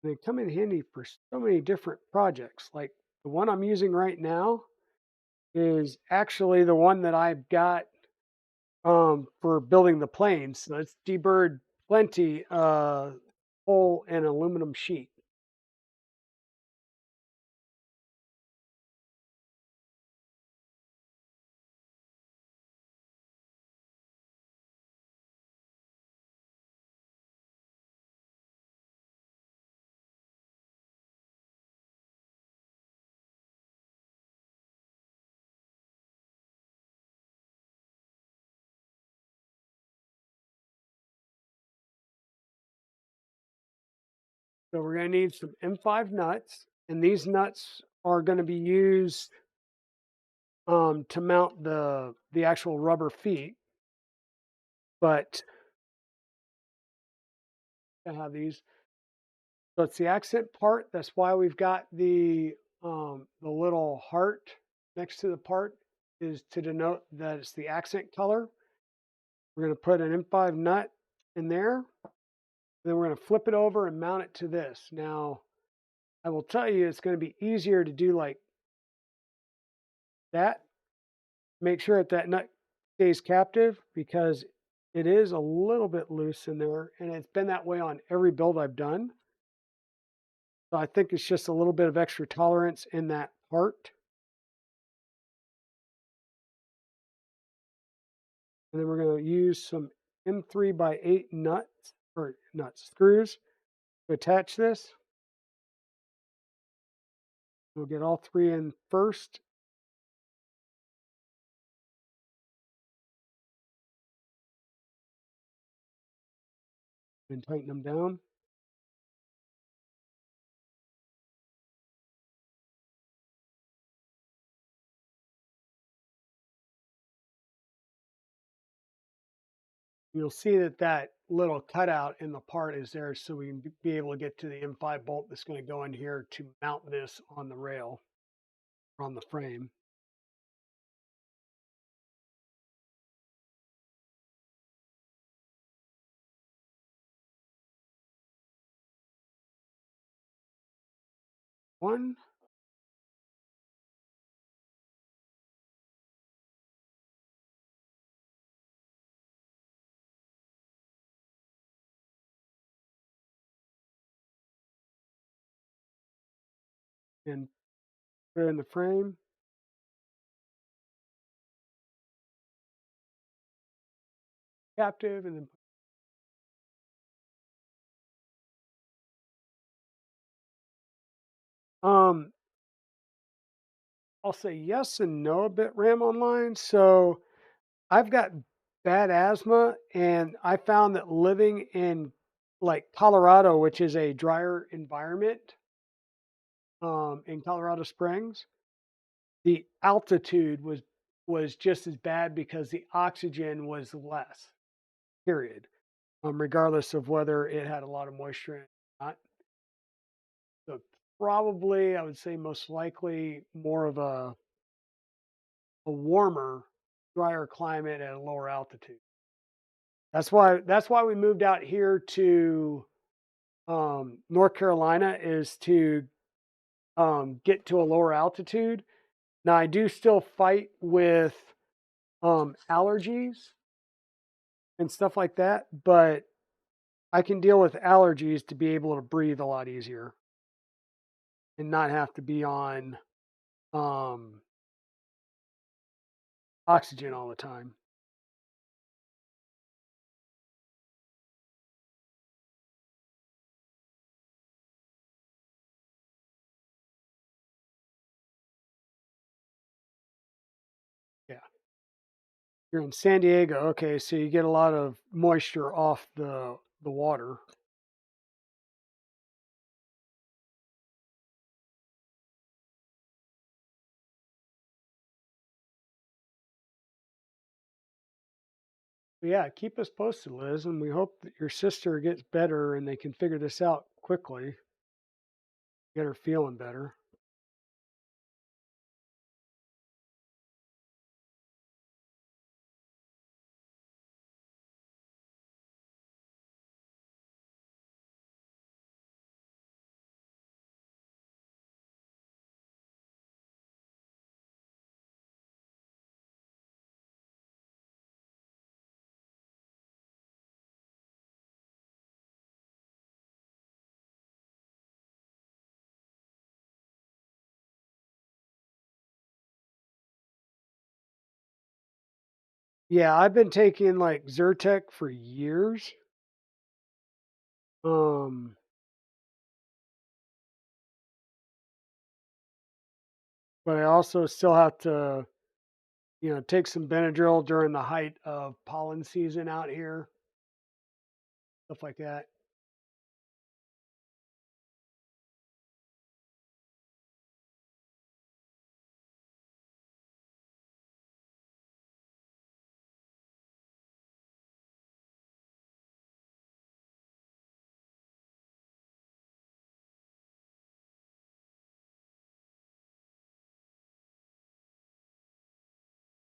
They come in handy for so many different projects. Like the one I'm using right now is actually the one that I've got for building the planes. So it's deburred plenty whole and aluminum sheet. So we're going to need some M5 nuts, and these nuts are going to be used to mount the actual rubber feet. But I have these. So it's the accent part. That's why we've got the little heart next to the part is to denote that it's the accent color. We're going to put an M5 nut in there. Then we're going to flip it over and mount it to this. Now, I will tell you, it's going to be easier to do like that. Make sure that that nut stays captive because it is a little bit loose in there, and it's been that way on every build I've done. So I think it's just a little bit of extra tolerance in that part. And then we're going to use some M3 by 8 nuts or nut screws to attach this. We'll get all three in first. And tighten them down. You'll see that that little cutout in the part is there so we can be able to get to the M5 bolt that's going to go in here to mount this on the rail or on the frame. One. And put it in the frame. Captive and then um I'll say yes and no a bit Ram online. So I've got bad asthma, and I found that living in like Colorado, which is a drier environment, in Colorado Springs, the altitude was just as bad because the oxygen was less. Period. Regardless of whether it had a lot of moisture in it or not. So probably, I would say most likely more of a warmer, drier climate at a lower altitude. That's why we moved out here to North Carolina is to get to a lower altitude. Now I do still fight with allergies and stuff like that, but I can deal with allergies to be able to breathe a lot easier and not have to be on um, oxygen all the time. Yeah. You're in San Diego. Okay, so you get a lot of moisture off the water. But yeah, keep us posted, Liz, and we hope that your sister gets better and they can figure this out quickly, get her feeling better. Yeah, I've been taking like Zyrtec for years. Um, but I also still have to, take some Benadryl during the height of pollen season out here, stuff like that.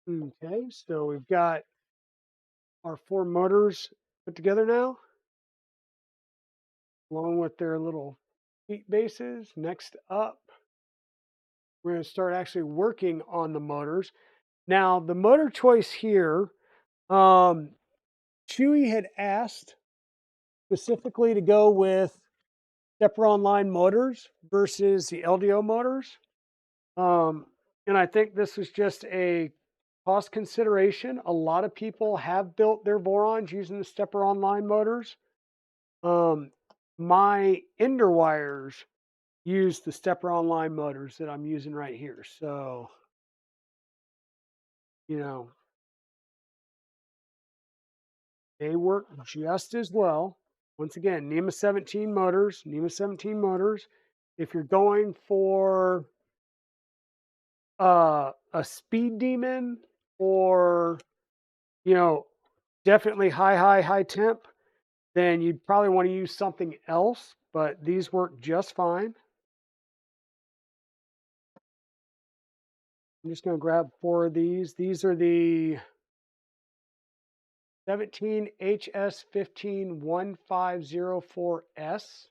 Okay, so we've got our four motors put together now, along with their little heat bases. Next up, we're going to start actually working on the motors. Now, the motor choice here, um, Chewy had asked specifically to go with stepper online motors versus the LDO motors. Um, and I think this was just a cost consideration. A lot of people have built their Vorons using the stepper online motors. Um, my Ender wires use the stepper online motors that I'm using right here. So, you know, they work just as well. Once again, NEMA 17 motors, NEMA 17 motors. If you're going for a speed demon or, you know, definitely high temp, then you'd probably want to use something else, but these work just fine. I'm just going to grab four of these. These are the 17HS151504S.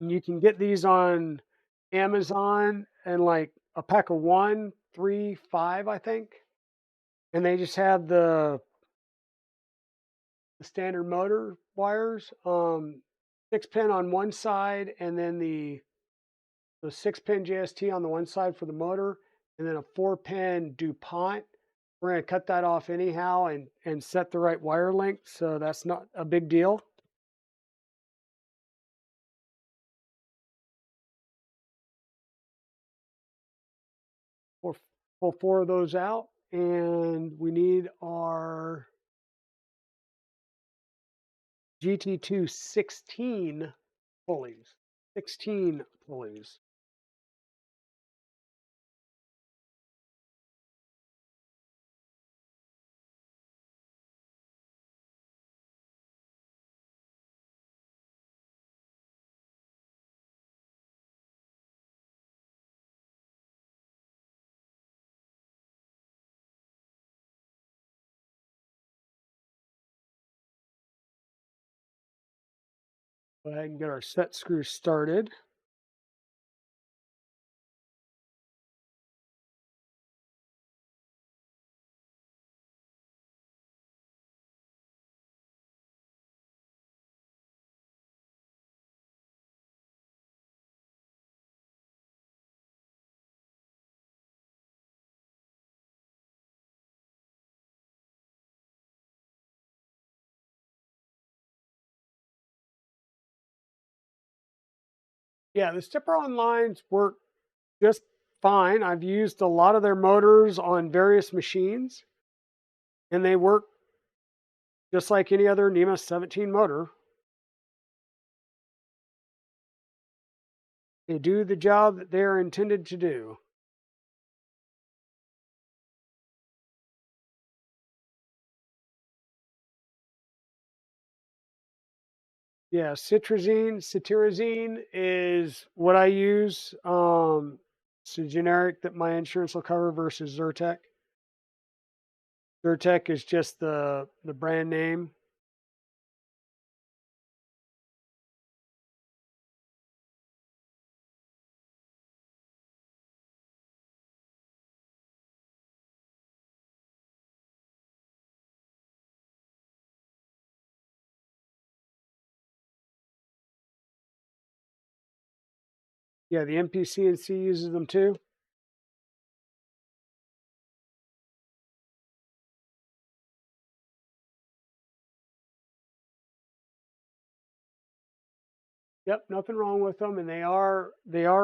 And you can get these on Amazon and like a pack of one, three, five, I think. And they just have the standard motor wires, 6 pin on one side, and then the 6 pin JST on the one side for the motor, and then a 4 pin DuPont. We're going to cut that off anyhow and set the right wire length, so that's not a big deal. We'll pull four of those out, and we need our GT2 16 pulleys. 16 pulleys. Go ahead and get our set screws started. Yeah, the stepper-on lines work just fine. I've used a lot of their motors on various machines, and they work just like any other NEMA 17 motor. They do the job that they're intended to do. Yeah, cetirizine is what I use. It's a generic that my insurance will cover versus Zyrtec. Zyrtec is just the brand name. Yeah, the MPC&C uses them too. Yep, nothing wrong with them, and they are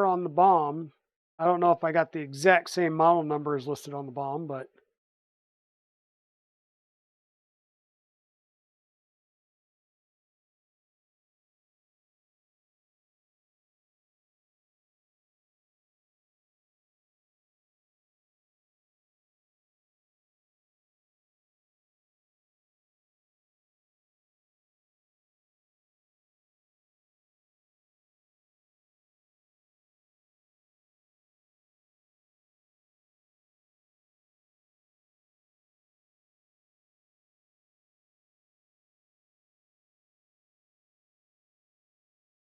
on the bomb. I don't know if I got the exact same model number as listed on the bomb, but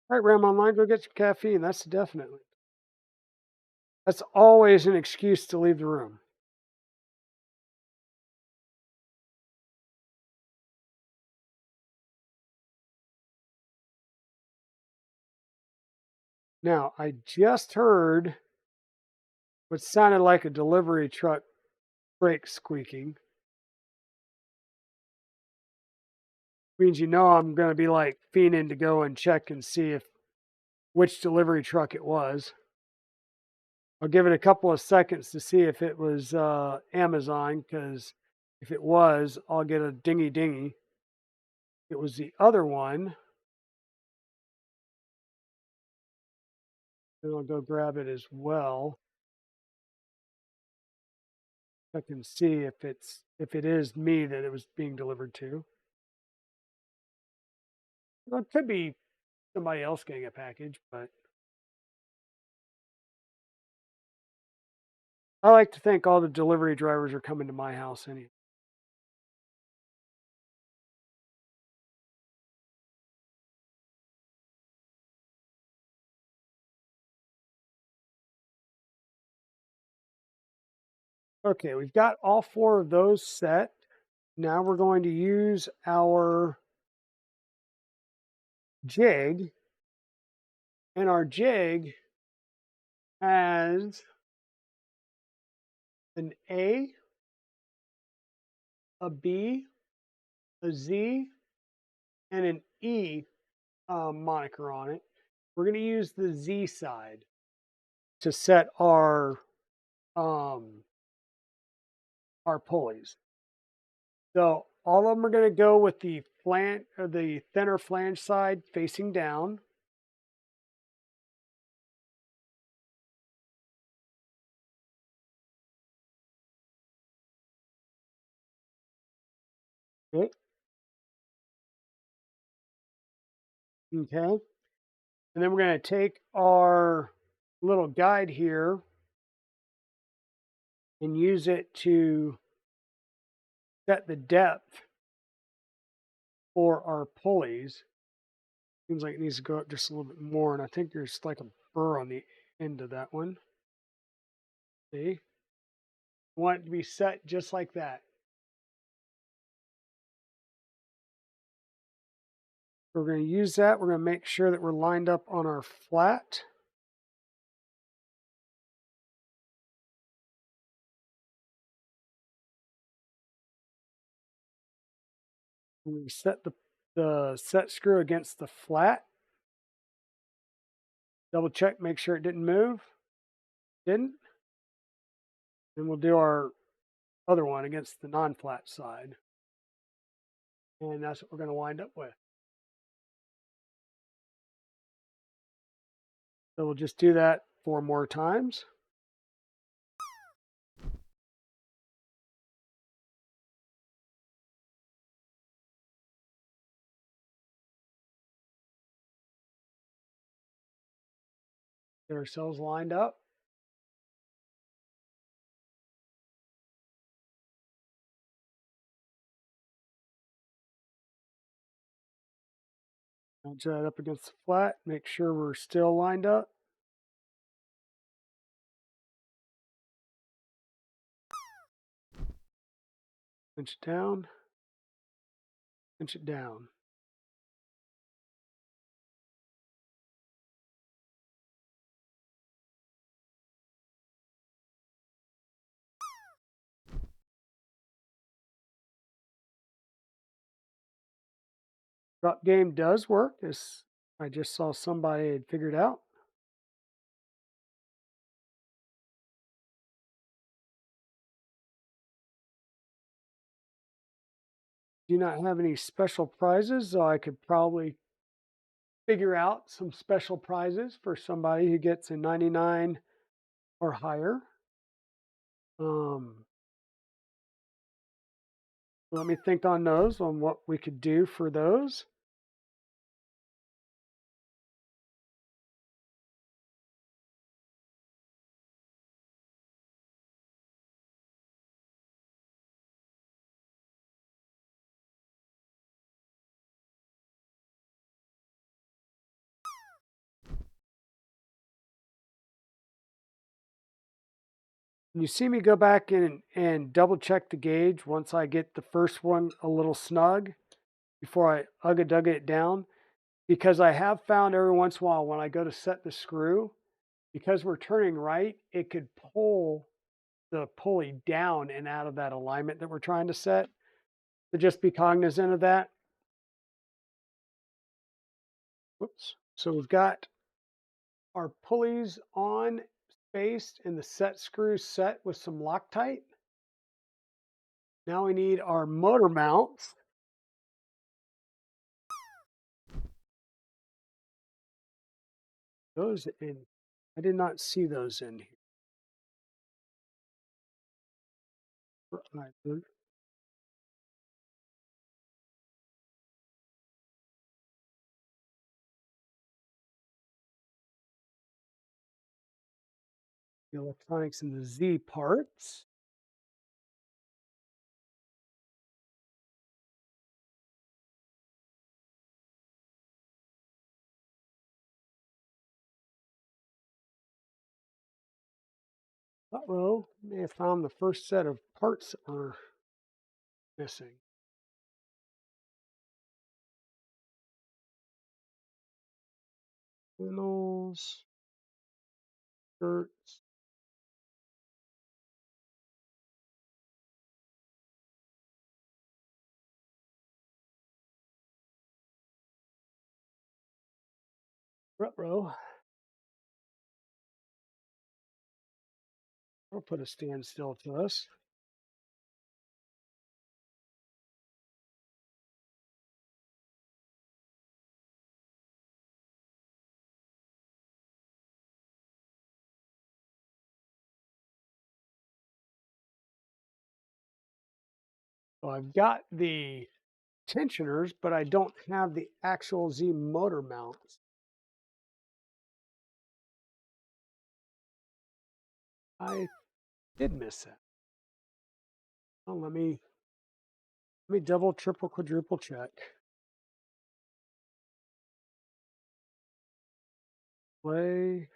all right, Ram Online, go get some caffeine. That's always an excuse to leave the room. Now, I just heard what sounded like a delivery truck brake squeaking. Means I'm going to be like fiending to go and check and see if which delivery truck it was. I'll give it a couple of seconds to see if it was Amazon, because if it was, I'll get a dingy dingy. It was the other one, then I'll go grab it as well. I can see if it is me that it was being delivered to. Well, it could be somebody else getting a package, but I like to think all the delivery drivers are coming to my house anyway. Okay, we've got all four of those set. Now we're going to use our jig, and our jig has an A, a B, a Z, and an E moniker on it. We're going to use the Z side to set um, our pulleys. So all of them are going to go with the flange or the thinner flange side facing down. Okay. Okay. And then we're going to take our little guide here and use it to set the depth for our pulleys. Seems like it needs to go up just a little bit more, and I think there's like a burr on the end of that one. See? I want it to be set just like that. We're going to use that. We're going to make sure that we're lined up on our flat. We set the set screw against the flat. Double check, make sure it didn't move. Didn't. Then we'll do our other one against the non-flat side. And that's what we're going to wind up with. So we'll just do that 4 more times. Get ourselves lined up. Match that up against the flat. Make sure we're still lined up. Pinch it down. Pinch it down. Drop game does work, as I just saw somebody had figured out. Do not have any special prizes, so I could probably figure out some special prizes for somebody who gets a 99 or higher. Let me think on those, on what we could do for those. You see me go back in and double check the gauge once I get the first one a little snug before I ugga-dugga it down, because I have found every once in a while when I go to set the screw, because we're turning right, it could pull the pulley down and out of that alignment that we're trying to set. So just be cognizant of that. Whoops. So we've got our pulleys on, spaced, and the set screws set with some Loctite. Now we need our motor mounts. Those in, I did not see those in here. Right. The electronics and the Z parts. Uh-oh, may have found the first set of parts that were missing. Panels, skirts. Ruh-roh. I'll put a standstill to us. So I've got the tensioners, but I don't have the actual Z motor mounts. I did miss that. Oh, let me double, triple, quadruple check. Play.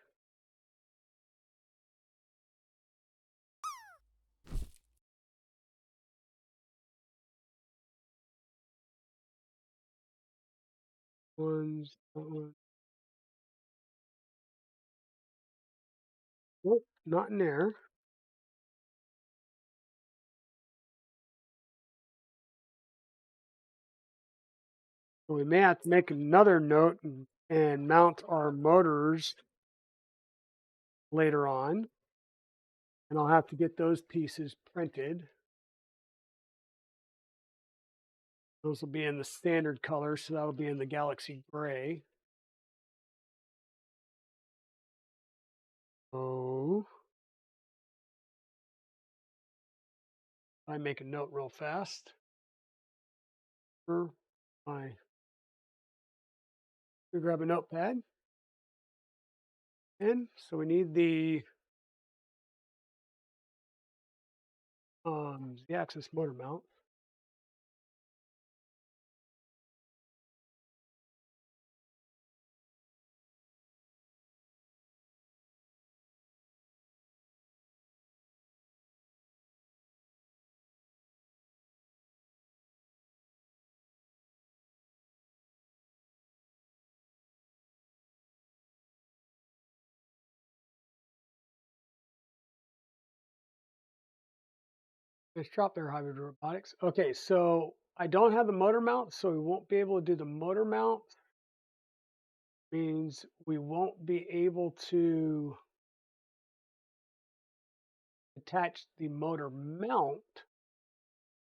Ones, that one. Nope, not in there. So we may have to make another note and mount our motors later on. And I'll have to get those pieces printed. Those will be in the standard color, so that'll be in the Galaxy Gray. Oh, I make a note real fast. I grab a notepad. And so we need the Z-axis motor mount. Nice drop there, Hybrid Robotics. Okay, so I don't have the motor mount, so we won't be able to do the motor mount. Means we won't be able to attach the motor mount,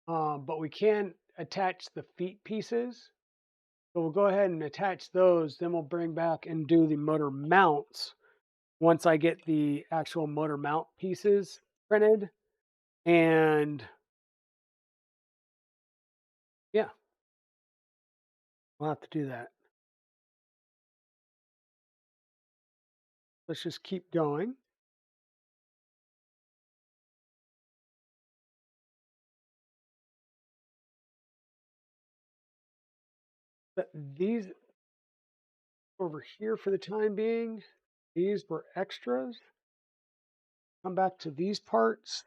but we can attach the feet pieces. So we'll go ahead and attach those. Then we'll bring back and do the motor mounts once I get the actual motor mount pieces printed. And yeah, we'll have to do that. Let's just keep going. But these over here for the time being, these were extras. Come back to these parts.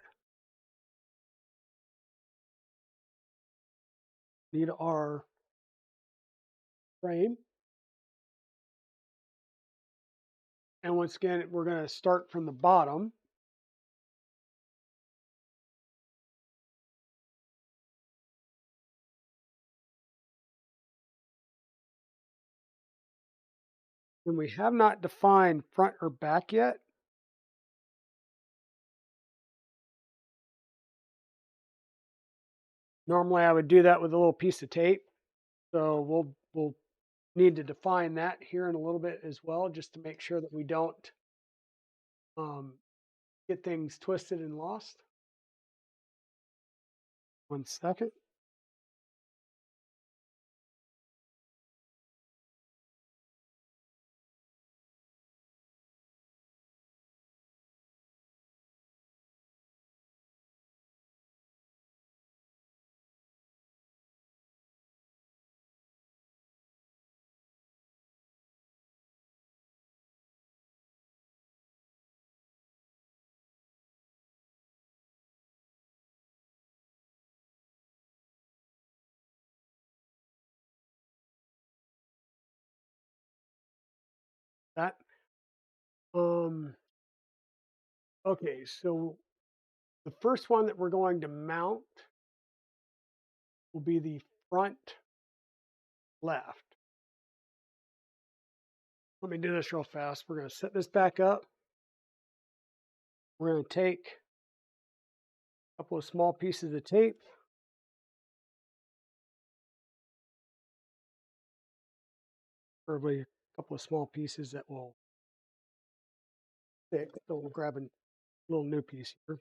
Need our frame. And once again, we're going to start from the bottom. And we have not defined front or back yet. Normally I would do that with a little piece of tape. So we'll need to define that here in a little bit as well, just to make sure that we don't get things twisted and lost. 1 second. That okay, so the first one that we're going to mount will be the front left. Let me do this real fast. We're going to set this back up. We're going to take a couple of small pieces of tape. Probably a couple of small pieces that will stick. So we'll grab a little new piece here.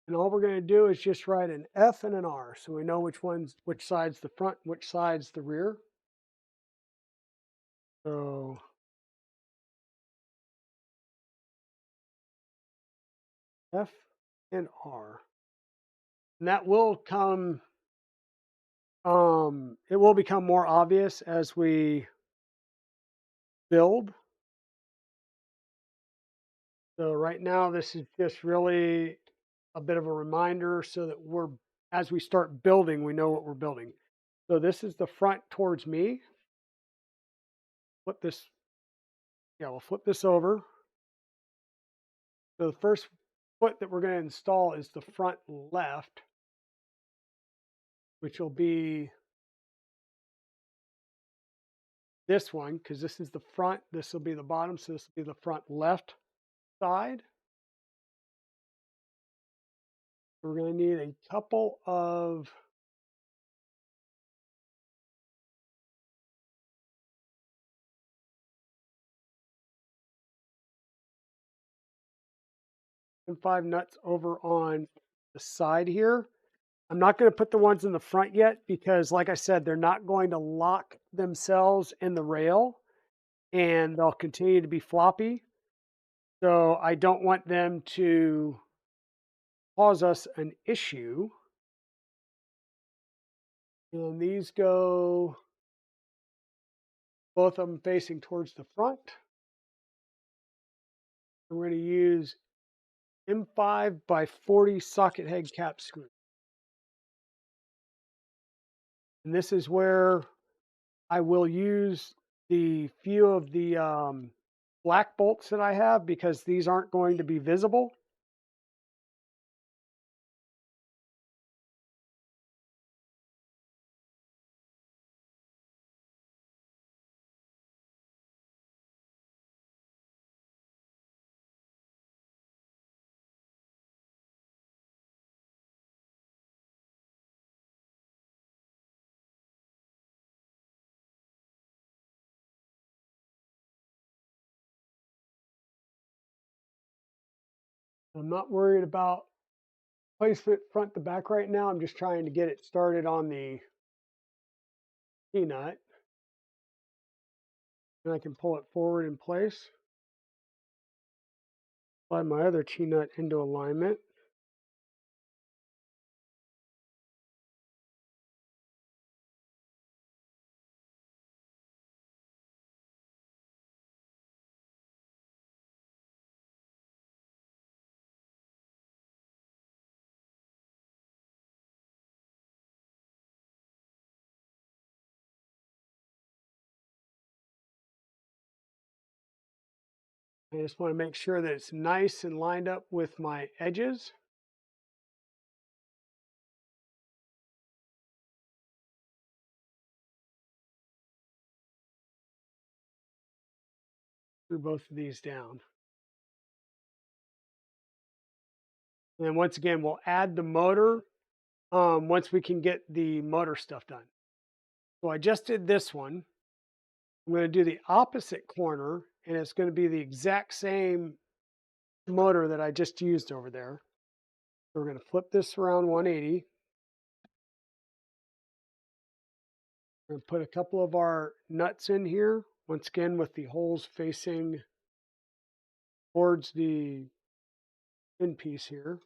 And all we're going to do is just write an F and an R, so we know which side's the front, which side's the rear. So F and R. And that will come, it will become more obvious as we build. So right now, this is just really a bit of a reminder so that as we start building, we know what we're building. So this is the front towards me. Flip this, yeah, we'll flip this over. So the first foot that we're going to install is the front left, which will be this one because this is the front. This will be the bottom. So this will be the front left side. We're going to need a couple of M5 nuts over on the side here. I'm not going to put the ones in the front yet because, like I said, they're not going to lock themselves in the rail and they'll continue to be floppy. So I don't want them to cause us an issue. And these go both of them facing towards the front. And we're going to use M5 by 40 socket head cap screw. And this is where I will use the few of the black bolts that I have because these aren't going to be visible. I'm not worried about placement front to back right now. I'm just trying to get it started on the T-nut. And I can pull it forward in place. Slide my other T-nut into alignment. I just want to make sure that it's nice and lined up with my edges. Screw both of these down. And then once again, we'll add the motor once we can get the motor stuff done. So I just did this one. I'm going to do the opposite corner, and it's going to be the exact same motor that I just used over there. So we're going to flip this around 180. We're going to put a couple of our nuts in here, once again with the holes facing towards the end piece here.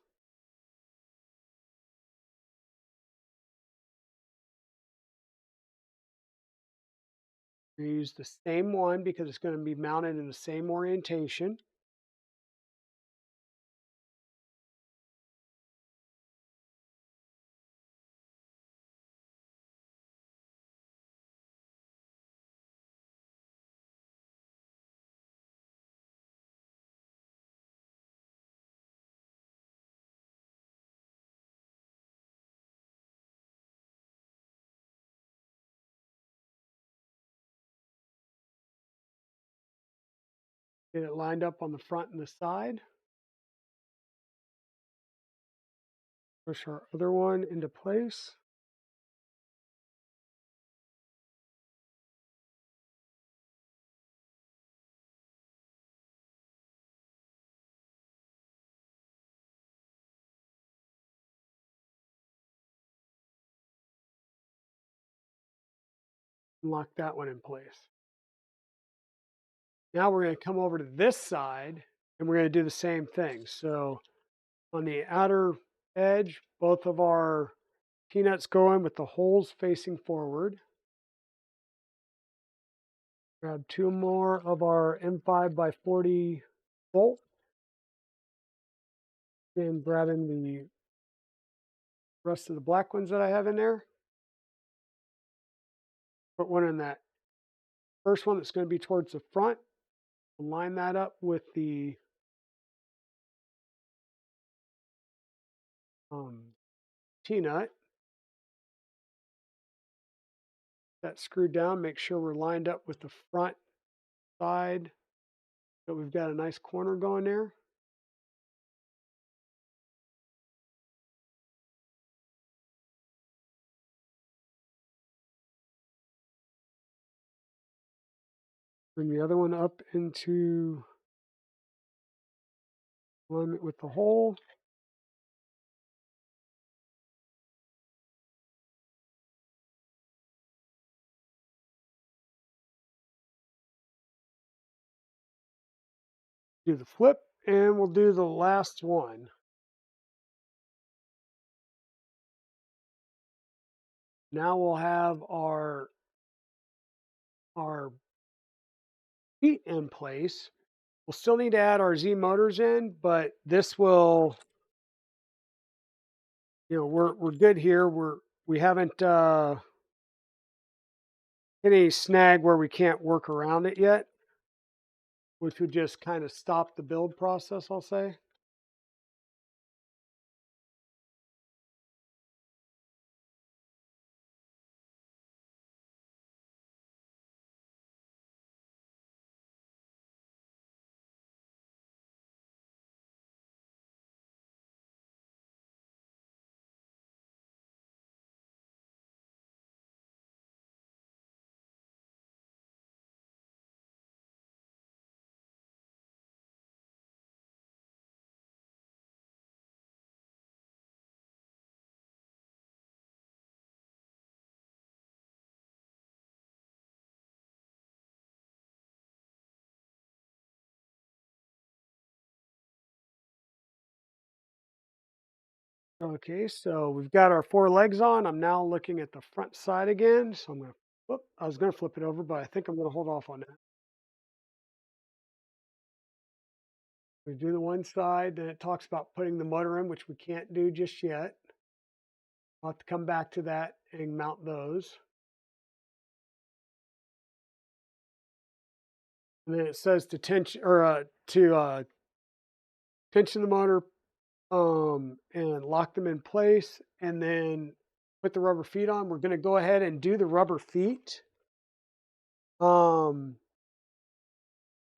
We use the same one because it's going to be mounted in the same orientation. Get it lined up on the front and the side. Push our other one into place. And lock that one in place. Now we're going to come over to this side and we're going to do the same thing. So on the outer edge, both of our T-nuts go in with the holes facing forward. Grab two more of our M5 by 40 bolt. And grabbing the rest of the black ones that I have in there. Put one in that first one that's going to be towards the front. Line that up with the T-nut. that screwed down. Make sure we're lined up with the front side. So we've got a nice corner going there. Bring the other one up into alignment with the hole. Do the flip, and we'll do the last one. Now we'll have our feet in place. We'll still need to add our Z motors in, but this will, we're good here. We haven't hit any snag where we can't work around it yet, which would just kind of stop the build process, I'll say. Okay, so we've got our 4 legs on. I'm now looking at the front side again. So I'm going to flip. I was going to flip it over, but I think I'm going to hold off on that. We do the one side, then it talks about putting the motor in, which we can't do just yet. I'll have to come back to that and mount those. And then it says to tension or to tension the motor and lock them in place, and then put the rubber feet on. We're going to go ahead and do the rubber feet because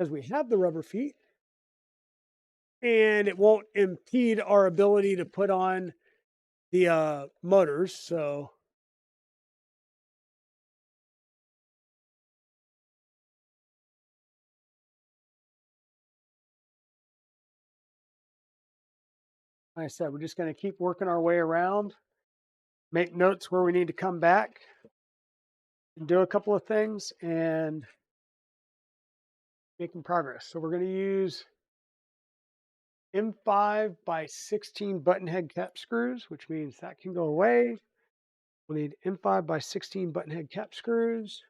we have the rubber feet, and it won't impede our ability to put on the motors. So like I said, we're just going to keep working our way around, make notes where we need to come back and do a couple of things and making progress. So we're going to use M5 by 16 button head cap screws, which means that can go away. We'll need M5 by 16 button head cap screws.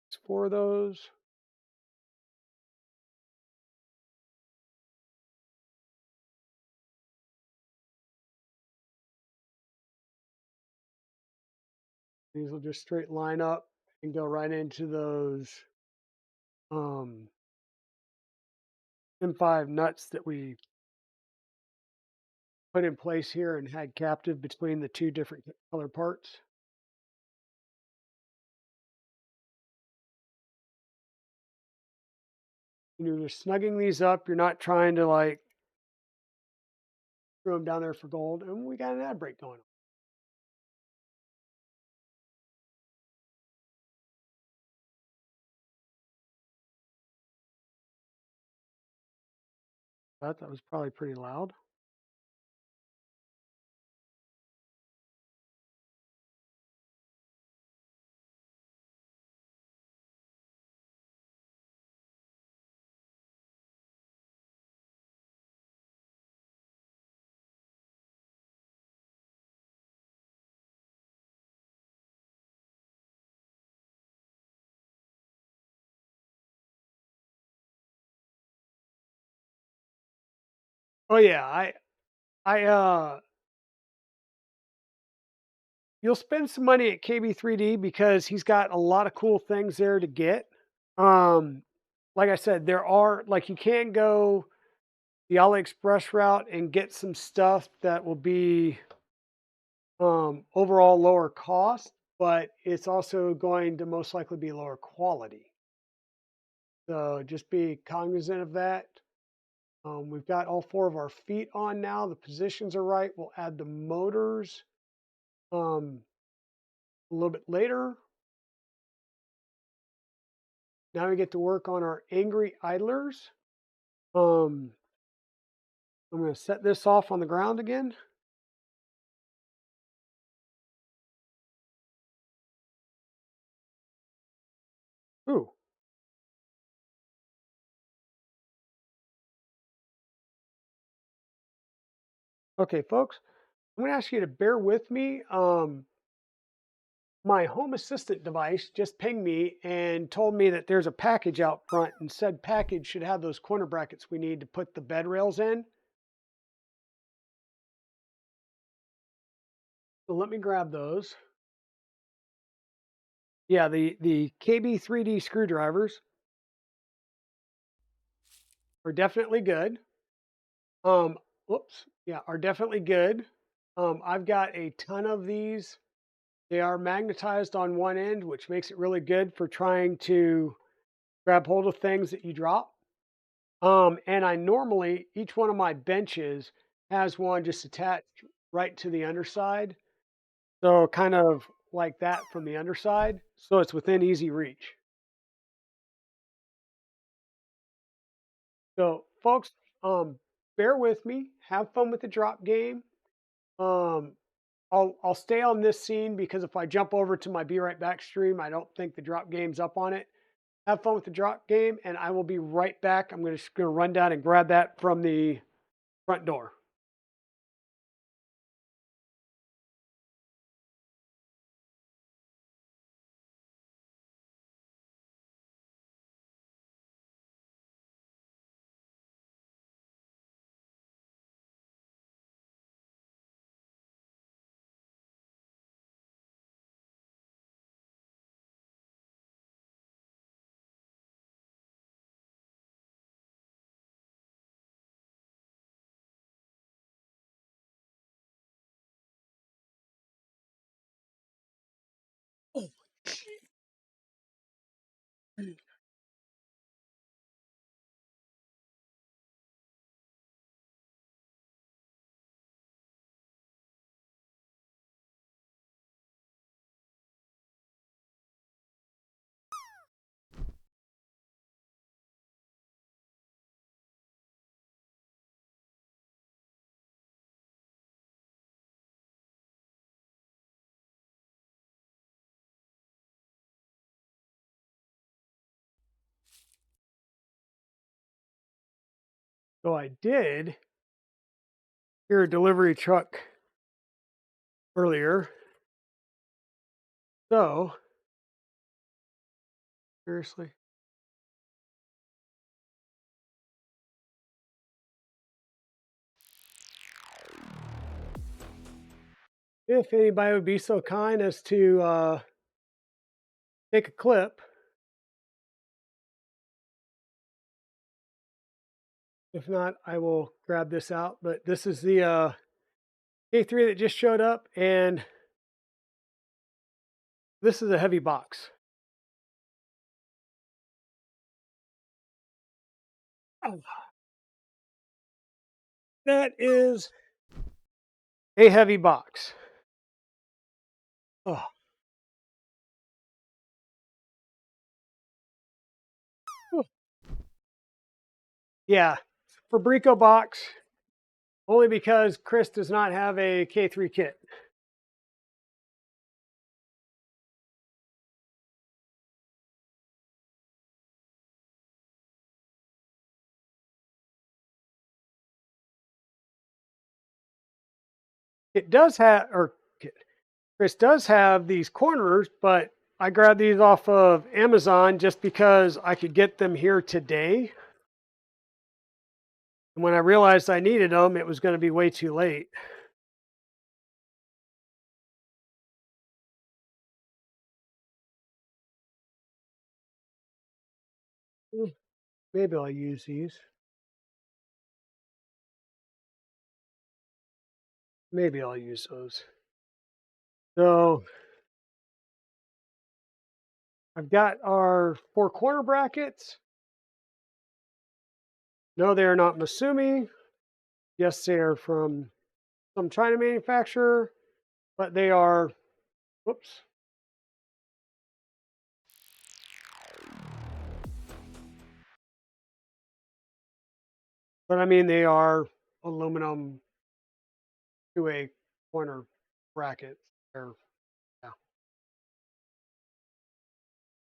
It's 4 of those. These will just straight line up and go right into those M5 nuts that we put in place here and had captive between the 2 different color parts. You're just snugging these up. You're not trying to like throw them down there for gold. And we got an ad break going on. That was probably pretty loud. Oh yeah, I you'll spend some money at KB3D because he's got a lot of cool things there to get. Um, like I said, there are like you can go the AliExpress route and get some stuff that will be overall lower cost, but it's also going to most likely be lower quality. So just be cognizant of that. We've got all four of our feet on now. The positions are right. We'll add the motors um, a little bit later. Now we get to work on our angry idlers. Um, I'm going to set this off on the ground again. Ooh, okay, folks. I'm going to ask you to bear with me. My home assistant device just pinged me and told me that there's a package out front, and said package should have those corner brackets we need to put the bed rails in. So let me grab those. Yeah, the KB3D screwdrivers are definitely good. Um, whoops, yeah, are definitely good. I've got a ton of these. They are magnetized on one end, which makes it really good for trying to grab hold of things that you drop. And I normally, each one of my benches has one just attached right to the underside. So kind of like that from the underside. So it's within easy reach. So folks, bear with me. Have fun with the drop game. Um, I'll stay on this scene because if I jump over to my Be Right Back stream, I don't think the drop game's up on it. Have fun with the drop game, and I will be right back. I'm just going to run down and grab that from the front door. So I did hear a delivery truck earlier. So seriously, if anybody would be so kind as to take a clip. If not, I will grab this out. But this is the K3 that just showed up, and this is a heavy box. Oh, that is a heavy box. Oh, whew. Yeah, Fabrico box. Only because Chris does not have a K3 kit. It does have, or Chris does have these corners, but I grabbed these off of Amazon just because I could get them here today. And when I realized I needed them, it was going to be way too late. Hmm, maybe I'll use these. Maybe I'll use those. So I've got our 4 corner brackets. No, they are not Masumi. Yes, they are from some China manufacturer, but they are, whoops. But I mean, they are aluminum 2A corner brackets. They're, yeah.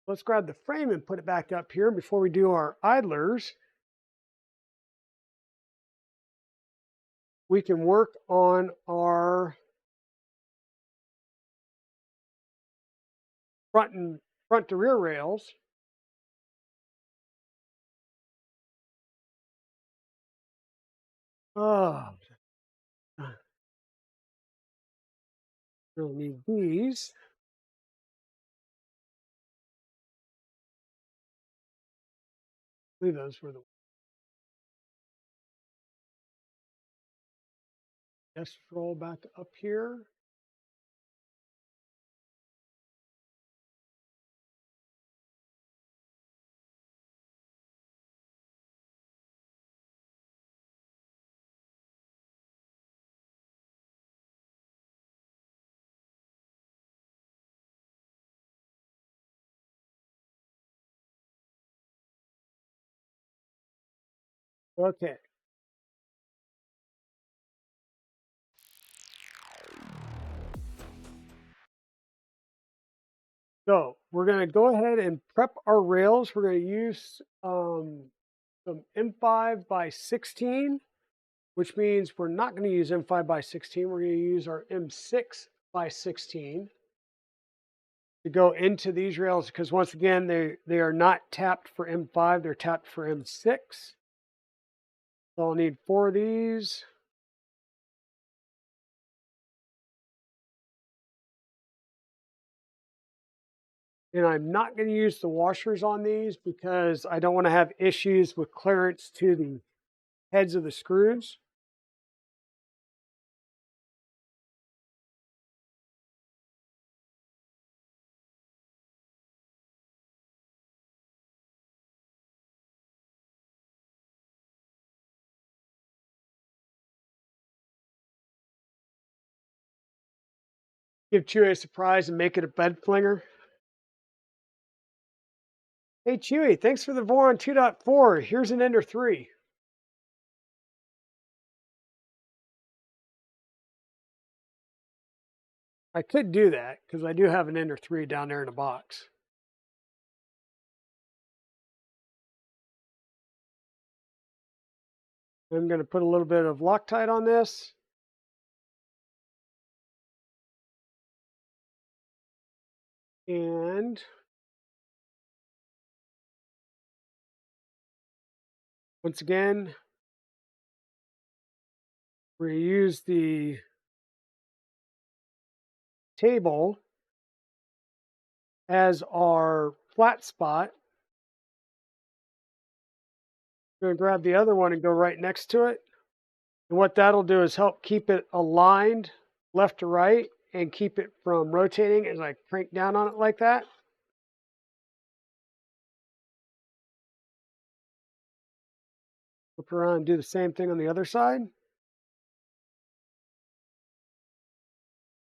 Let's grab the frame and put it back up here before we do our idlers. We can work on our front to rear rails. Oh, we'll need these. Leave those for the let's roll back up here. Okay. So we're going to go ahead and prep our rails. We're going to use some M5 by 16, which means we're not going to use M5 by 16. We're going to use our M6 by 16 to go into these rails because once again, they are not tapped for M5. They're tapped for M6. So I'll need 4 of these. And I'm not going to use the washers on these because I don't want to have issues with clearance to the heads of the screws. Give Chewy a surprise and make it a bed flinger. Hey Chewy, thanks for the Voron 2.4. Here's an Ender 3. I could do that because I do have an Ender 3 down there in a box. I'm going to put a little bit of Loctite on this. And once again, we're going to use the table as our flat spot. I'm going to grab the other one and go right next to it. And what that'll do is help keep it aligned left to right and keep it from rotating as I crank down on it like that. Flip around and do the same thing on the other side.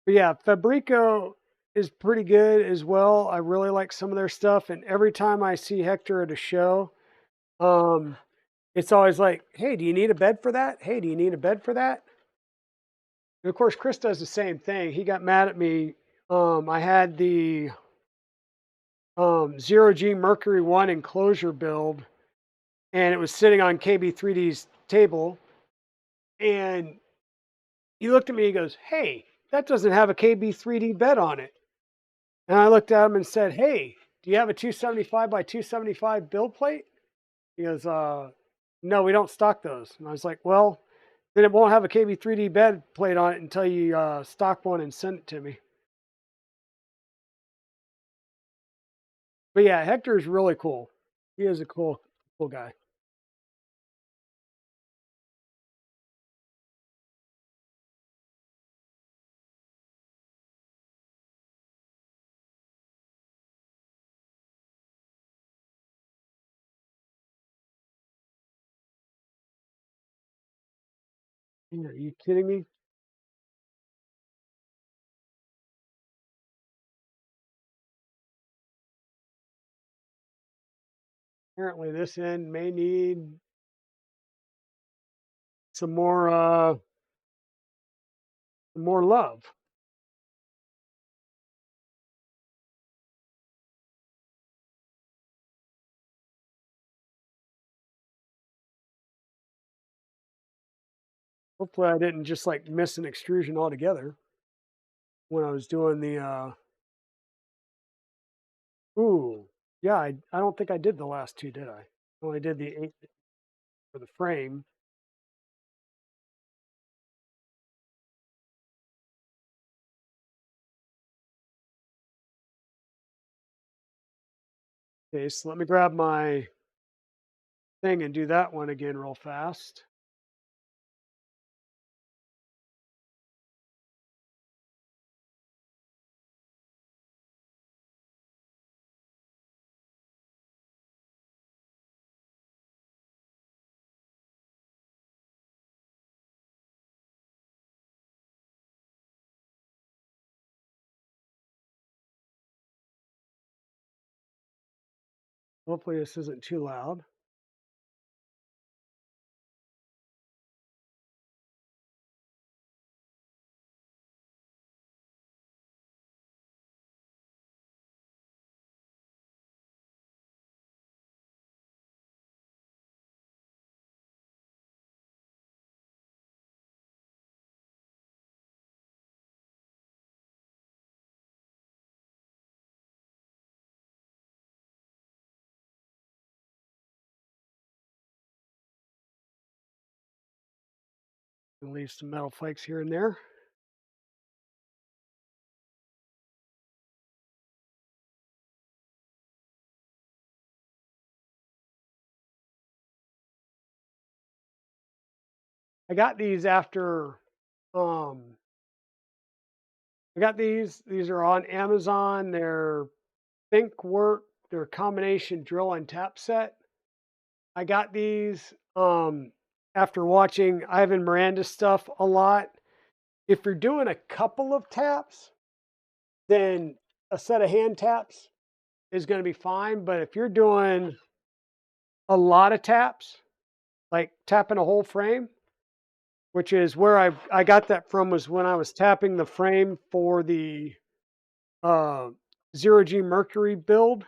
But yeah, Fabrico is pretty good as well. I really like some of their stuff. And every time I see Hector at a show, it's always like, hey, do you need a bed for that? Hey, do you need a bed for that? And of course, Chris does the same thing. He got mad at me. I had the 0G Mercury 1 enclosure build, and it was sitting on KB3D's table. And he looked at me, he goes, hey, that doesn't have a KB3D bed on it. And I looked at him and said, hey, do you have a 275 by 275 build plate? He goes, no, we don't stock those. And I was like, well, then it won't have a KB3D bed plate on it until you stock one and send it to me. But yeah, Hector is really cool. He is a cool guy. Are you kidding me? Apparently this end may need some more love. Hopefully I didn't just like miss an extrusion altogether when I was doing the ooh. Yeah, I don't think I did the last two, did I? Only did the 8 for the frame. Okay, so let me grab my thing and do that one again real fast. Hopefully this isn't too loud. I'll leave some metal flakes here and there. I got these after um I got these. These are on Amazon. They're Think Work. They're a combination drill and tap set. I got these after watching Ivan Miranda's stuff a lot. If you're doing a couple of taps, then a set of hand taps is going to be fine. But if you're doing a lot of taps, like tapping a whole frame, which is where I got that from was when I was tapping the frame for the uh, zero G Mercury build.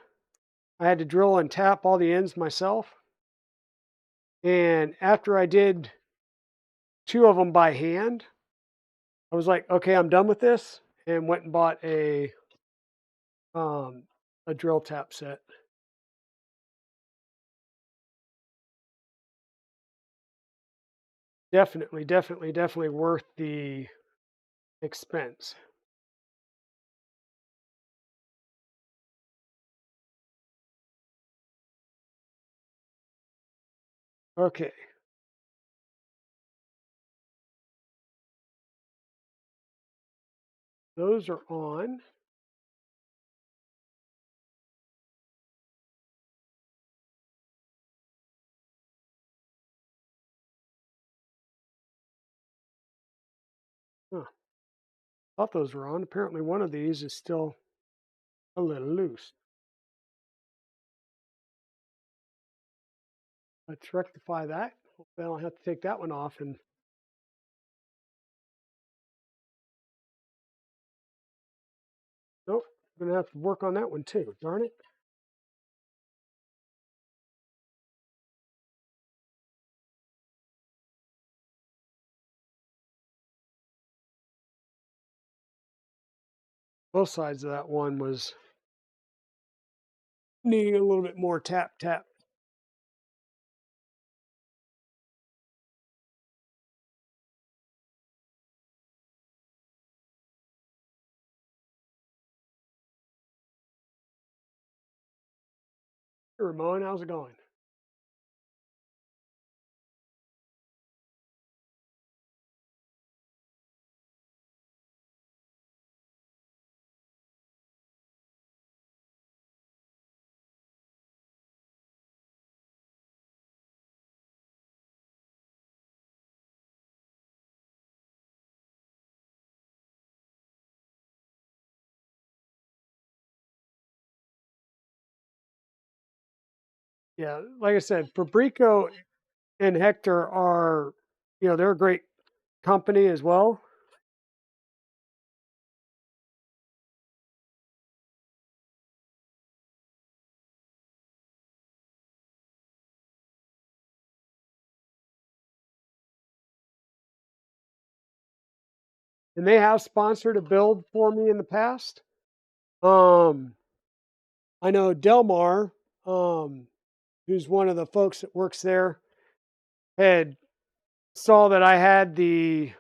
I had to drill and tap all the ends myself. And after I did two of them by hand, I was like, okay, I'm done with this, and went and bought um, a drill tap set. Definitely, definitely, definitely worth the expense. Okay, those are on. Huh, thought those were on. Apparently, one of these is still a little loose. Let's rectify that. Hopefully, I don't have to take that one off. And nope, I'm gonna have to work on that one too. Darn it. Both sides of that one was needing a little bit more tap tap. Hey, Ramon, how's it going? Yeah, like I said, Fabrico and Hector are, they're a great company as well. And they have sponsored a build for me in the past. Um, I know Delmar, um, who's one of the folks that works there, had saw that I had the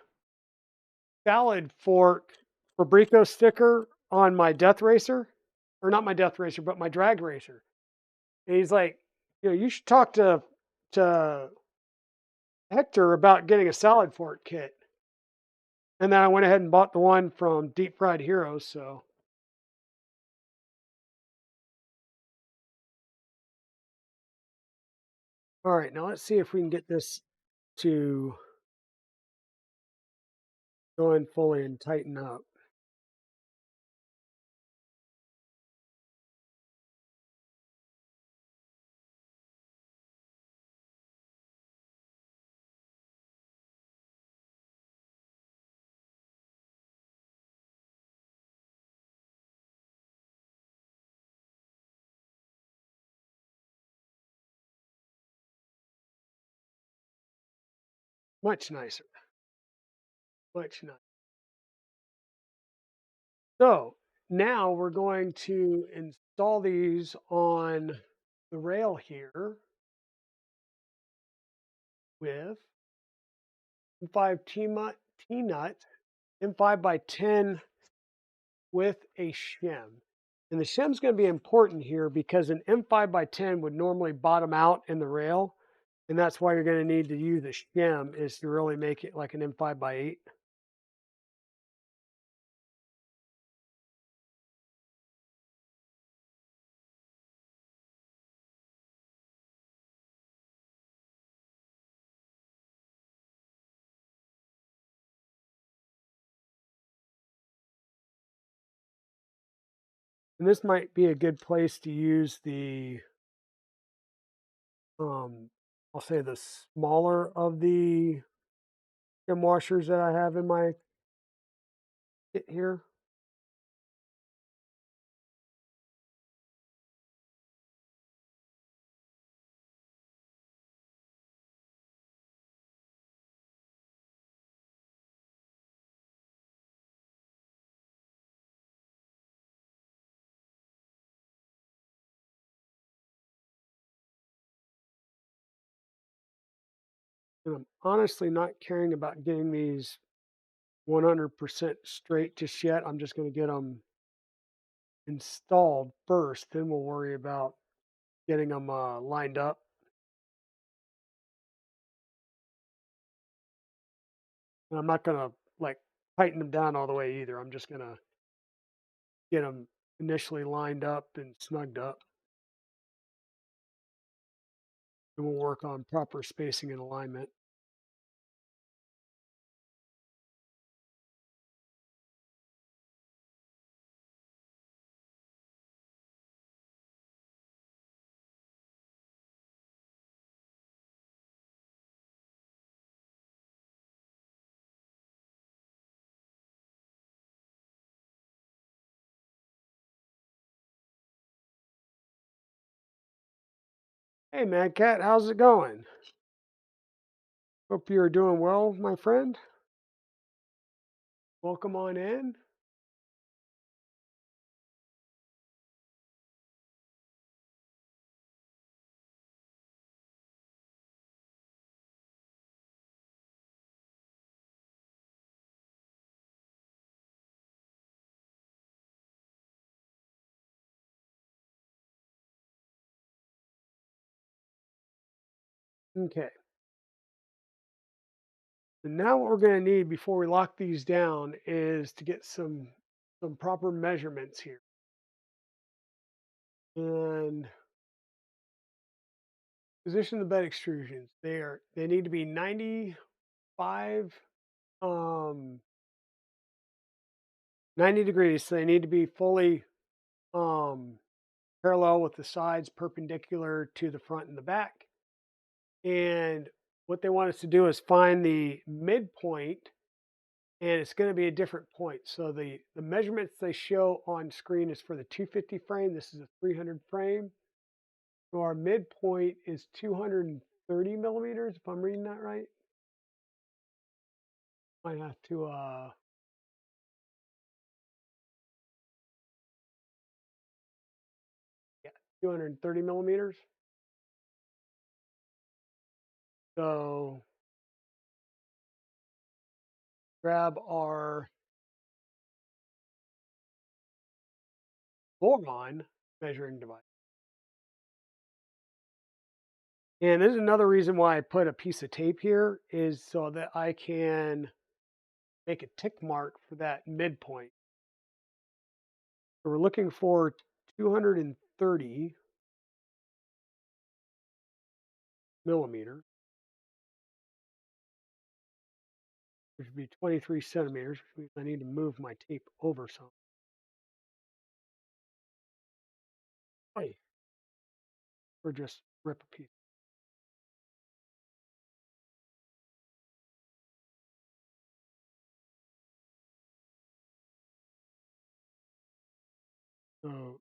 salad fork Fabrico sticker on my Death Racer, or not my Death Racer, but my Drag Racer. And he's like, you should talk to Hector about getting a salad fork kit. And then I went ahead and bought the one from Deep Fried Heroes. So, all right, now let's see if we can get this to go in fully and tighten up. Much nicer, much nicer. So now we're going to install these on the rail here with M5 T-nut, M5 by 10 with a shim. And the shim's going to be important here because an M5 by 10 would normally bottom out in the rail. And that's why you're going to need to use a shim is to really make it like an M5 by 8. And this might be a good place to use the, um, I'll say the smaller of the skim washers that I have in my kit here. And I'm honestly not caring about getting these 100% straight just yet. I'm just going to get them installed first. Then we'll worry about getting them lined up. And I'm not going to like tighten them down all the way either. I'm just going to get them initially lined up and snugged up. And we'll work on proper spacing and alignment. Hey, Mad Cat, how's it going? Hope you're doing well, my friend. Welcome on in. Okay. And now what we're going to need before we lock these down is to get some proper measurements here. And position the bed extrusions. They need to be 95 um 90 degrees. So they need to be fully um parallel with the sides perpendicular to the front and the back. And what they want us to do is find the midpoint, and it's going to be a different point. So the measurements they show on screen is for the 250 frame. This is a 300 frame. So our midpoint is 230 millimeters, if I'm reading that right. Might have to, yeah, 230 millimeters. So grab our Voron measuring device. And this is another reason why I put a piece of tape here is so that I can make a tick mark for that midpoint. So we're looking for 230 millimeter, which would be 23 centimeters, which means I need to move my tape over some. Hey, or just rip a piece. So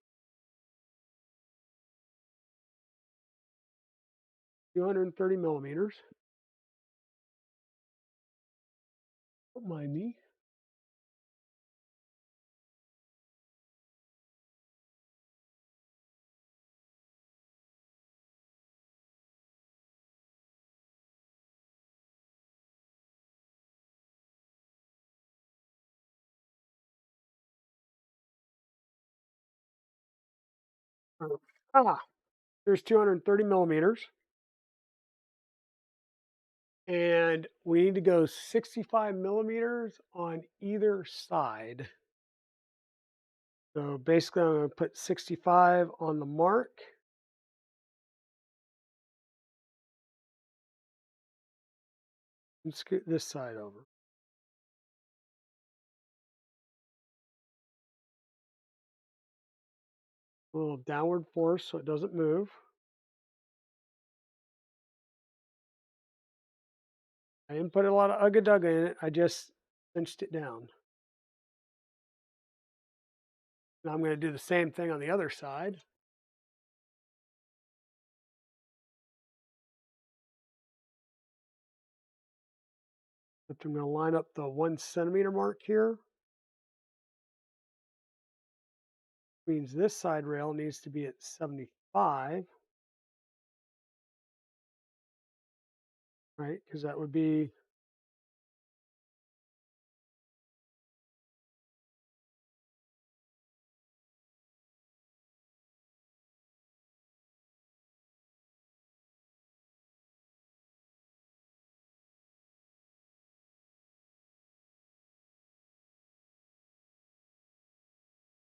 230 millimeters. Don't mind me. Ah, there's 230 millimeters. And we need to go 65 millimeters on either side. So basically, I'm going to put 65 on the mark and scoot this side over. A little downward force so it doesn't move. I didn't put a lot of ugga dugga in it. I just cinched it down. Now I'm going to do the same thing on the other side. But I'm going to line up the 1 centimeter mark here. Means this side rail needs to be at 75, right? Because that would be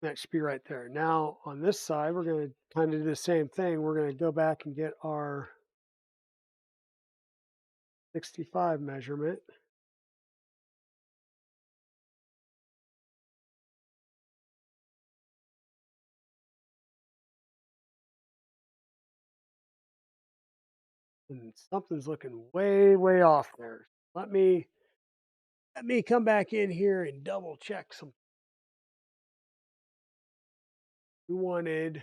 that should be right there. Now on this side, we're going to kind of do the same thing. We're going to go back and get our 65 measurement. And something's looking way, way off there. Let me come back in here and double check some. We wanted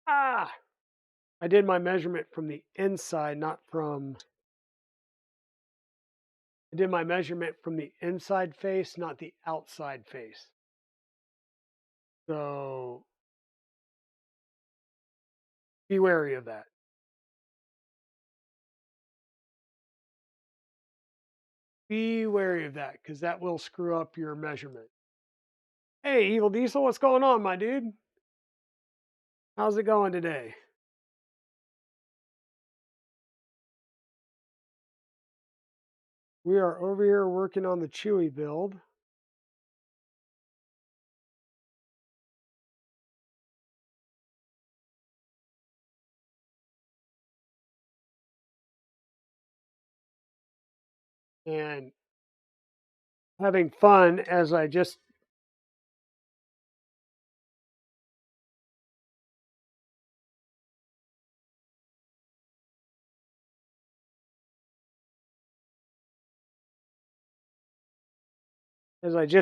ah I did my measurement from the inside, not from I did my measurement from the inside face, not the outside face. So be wary of that. Be wary of that because that will screw up your measurement. Hey, Evil Diesel, what's going on, my dude? How's it going today? We are over here working on the Chewy build. and having fun as I just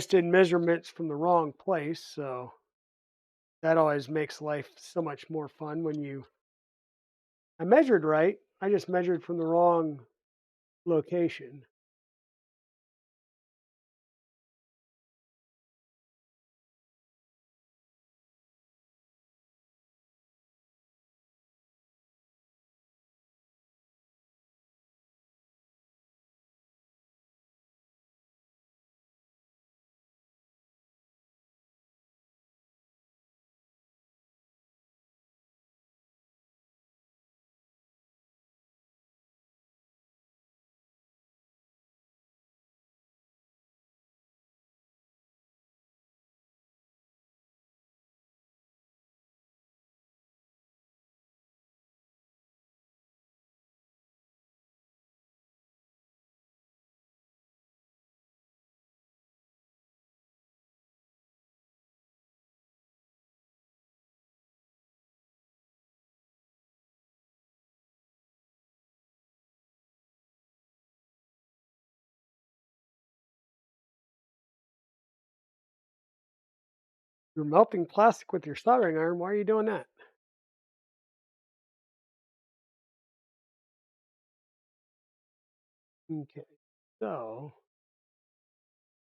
did measurements from the wrong place. So that always makes life so much more fun when I measured right. I just measured from the wrong location. You're melting plastic with your soldering iron. Why are you doing that? Okay. So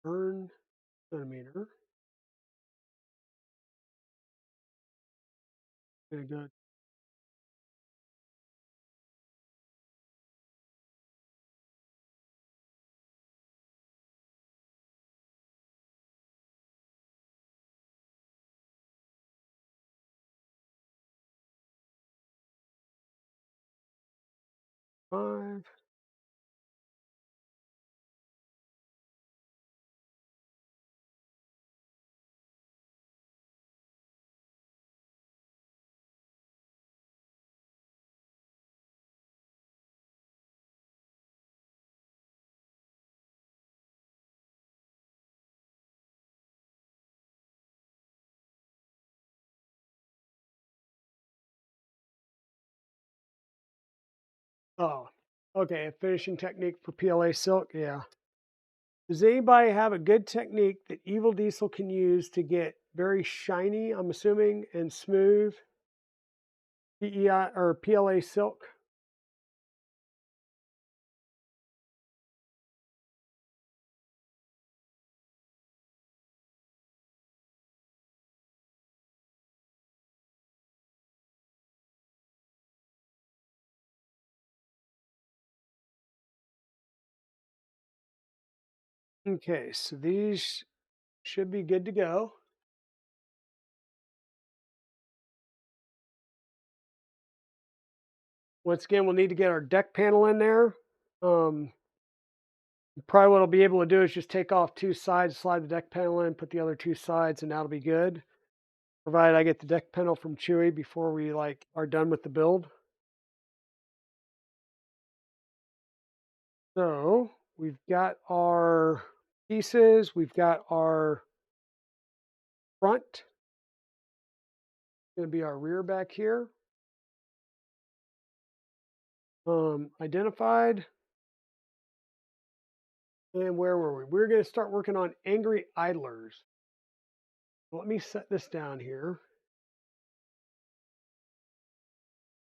burn centimeter. Gonna go 5. Oh, okay. A finishing technique for PLA silk. Yeah. Does anybody have a good technique that Evil Diesel can use to get very shiny, I'm assuming, and smooth PEI or PLA silk? Okay, so these should be good to go. Once again, we'll need to get our deck panel in there. Um, Probably what I'll be able to do is just take off 2 sides, slide the deck panel in, put the other 2 sides, and that'll be good. Provided I get the deck panel from Chewy before we are done with the build. So we've got our pieces, we've got our front, going to be our rear back here. Identified. And where were we? We're going to start working on angry idlers. Let me set this down here.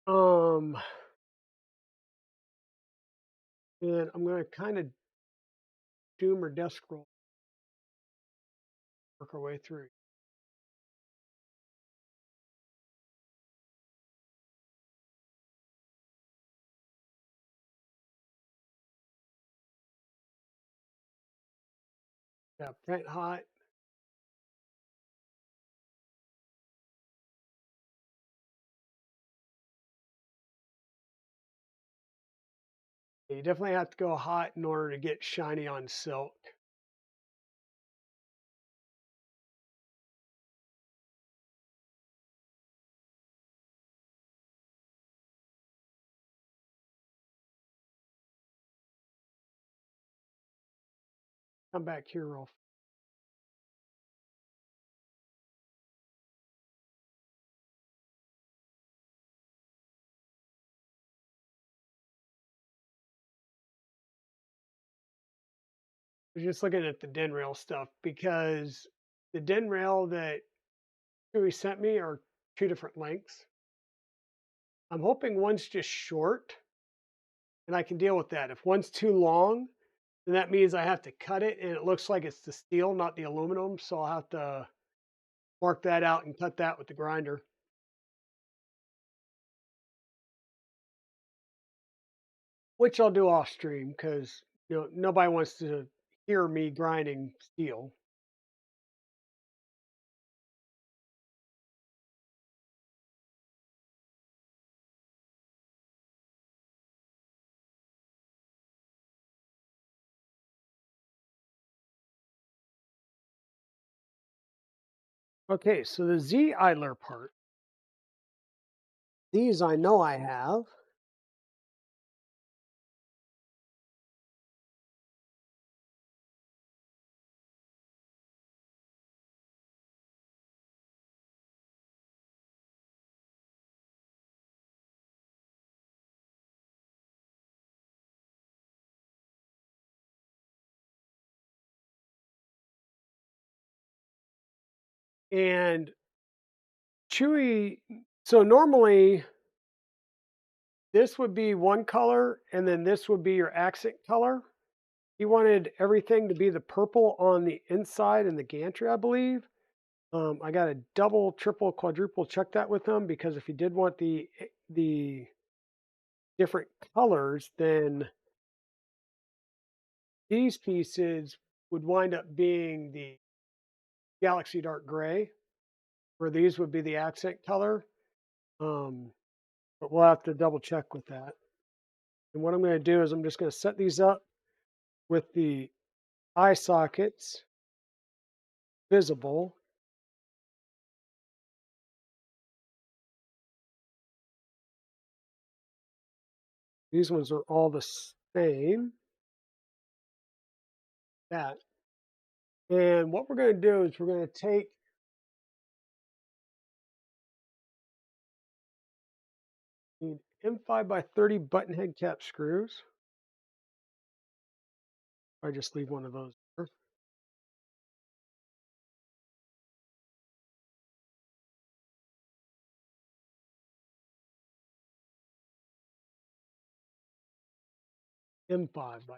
Um, and I'm going to kind of doom or death scroll, work our way through. Yeah, print hot. You definitely have to go hot in order to get shiny on silk. come back here real. I was just looking at the den rail stuff because the den rail that Chewy sent me are two different lengths. I'm hoping one's just short and I can deal with that. If one's too long, then that means I have to cut it and it looks like it's the steel, not the aluminum. So I'll have to mark that out and cut that with the grinder, which I'll do off stream because nobody wants to hear me grinding steel. Okay, so the Z idler part, these I know I have. And Chewy, so normally this would be one color and then this would be your accent color. He wanted everything to be the purple on the inside and the gantry, I believe. I got to double, triple, quadruple check that with him because if he did want the different colors, then these pieces would wind up being the Galaxy Dark Gray, where these would be the accent color. Um, but we'll have to double check with that. And what I'm going to do is I'm just going to set these up with the eye sockets visible. These ones are all the same. That. And what we're going to do is we're going to take the M5 by 30 button head cap screws. I just leave one of those there. M5 by.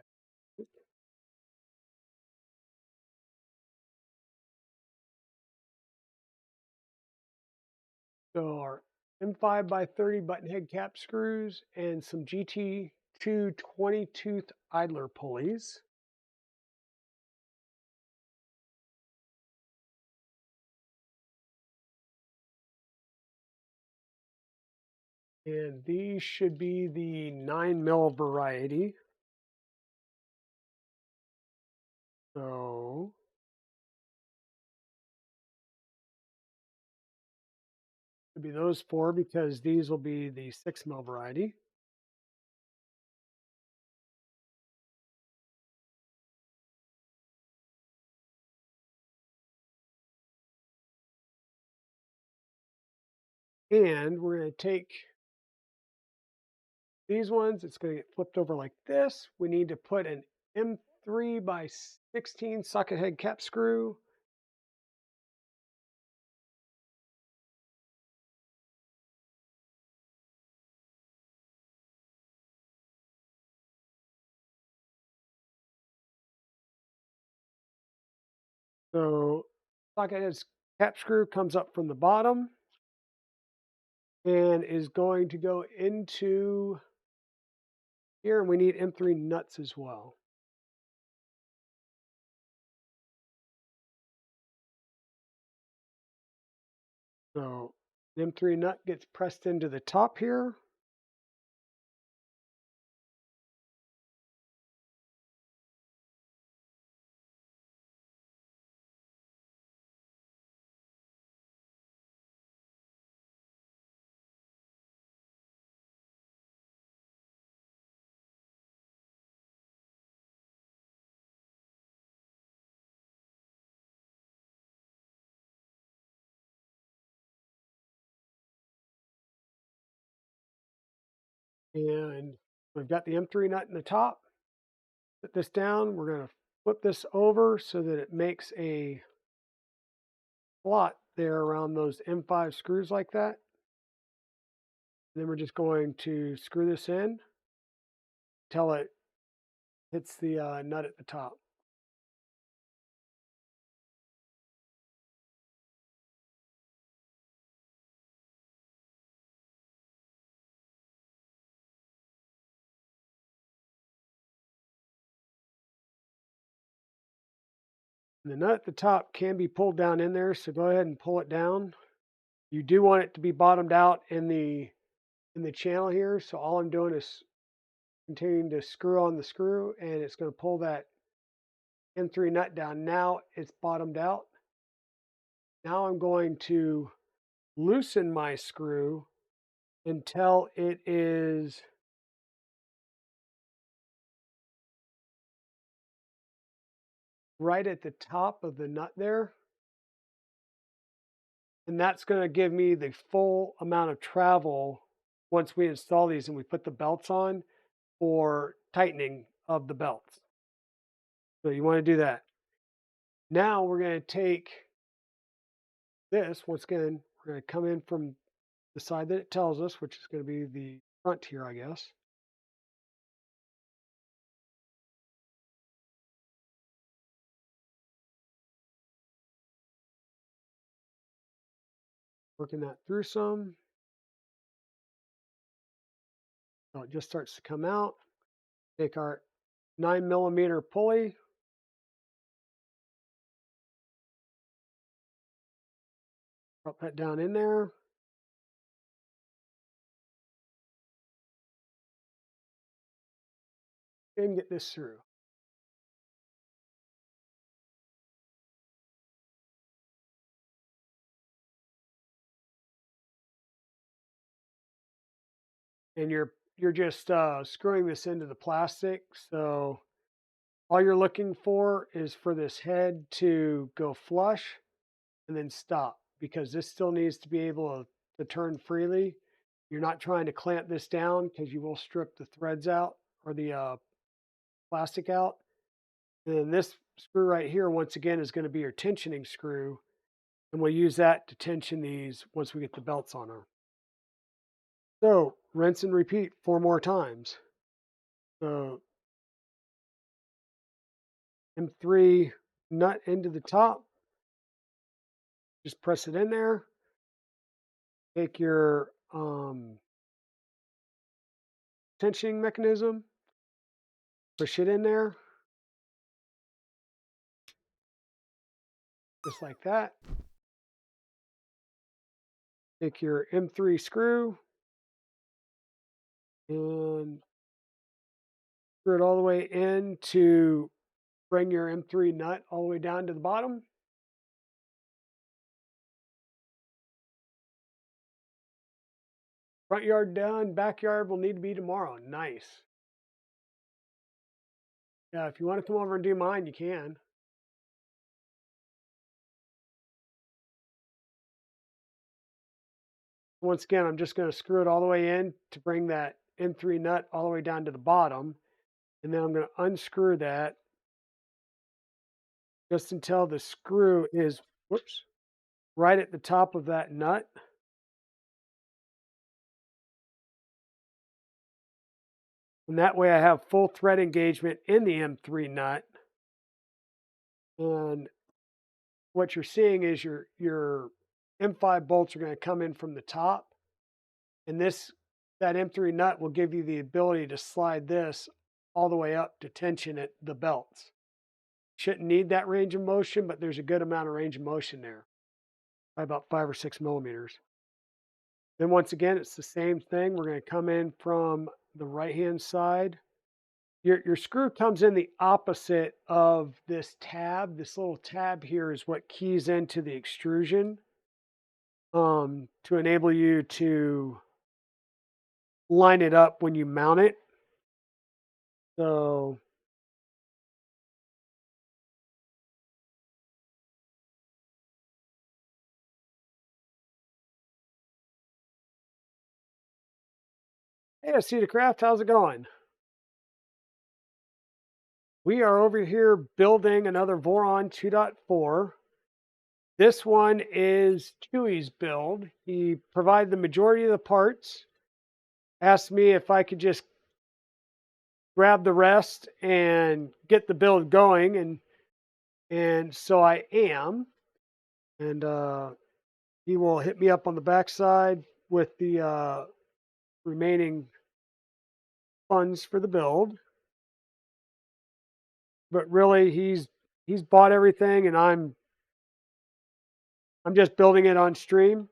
So our M5 by 30 button head cap screws and some GT2 20 tooth idler pulleys. And these should be the 9 mil variety. So it'll be those four because these will be the 6 mil variety. And we're going to take these ones, it's going to get flipped over like this. We need to put an M3 by 16 socket head cap screw. So socket head cap screw comes up from the bottom and is going to go into here, and we need M3 nuts as well. So M3 nut gets pressed into the top here. And we've got the M3 nut in the top. Put this down. We're going to flip this over so that it makes a slot there around those M5 screws like that. And then we're just going to screw this in till it hits the nut at the top. And the nut at the top can be pulled down in there, so go ahead and pull it down. You do want it to be bottomed out in the channel here, so all I'm doing is continuing to screw on the screw, and it's going to pull that M3 nut down. Now it's bottomed out. Now I'm going to loosen my screw until it is right at the top of the nut there. And that's going to give me the full amount of travel once we install these and we put the belts on for tightening of the belts. So you want to do that. Now we're going to take this, once again, we're going to come in from the side that it tells us, which is going to be the front here, I guess. Working that through some. So it just starts to come out. Take our 9mm pulley. Drop that down in there. And get this through. And you're just screwing this into the plastic. So all you're looking for is for this head to go flush and then stop, because this still needs to be able to turn freely. You're not trying to clamp this down because you will strip the threads out or the plastic out. And then this screw right here, once again, is going to be your tensioning screw. And we'll use that to tension these once we get the belts on them. So rinse and repeat 4 more times. So M3 nut into the top. Just press it in there. Take your tensioning mechanism, push it in there, just like that. Take your M3 screw and screw it all the way in to bring your M3 nut all the way down to the bottom. Front yard done, backyard will need to be tomorrow. Nice. Yeah, if you want to come over and do mine, you can. Once again, I'm just going to screw it all the way in to bring that M3 nut all the way down to the bottom. And then I'm going to unscrew that just until the screw is, whoops, right at the top of that nut. And that way I have full thread engagement in the M3 nut. And what you're seeing is your M5 bolts are going to come in from the top. And that M3 nut will give you the ability to slide this all the way up to tension at the belts. Shouldn't need that range of motion, but there's a good amount of range of motion there, by about 5 or 6 millimeters. Then once again, it's the same thing. We're going to come in from the right-hand side. Your screw comes in the opposite of this tab. This little tab here is what keys into the extrusion to enable you to line it up when you mount it. So Hey, I see the craft. How's it going? We are over here building another Voron 2.4. This one is Chewy's build. He provided the majority of the parts, asked me if I could just grab the rest and get the build going, and so I am. And he will hit me up on the backside with the remaining funds for the build. But really, he's bought everything, and I'm just building it on stream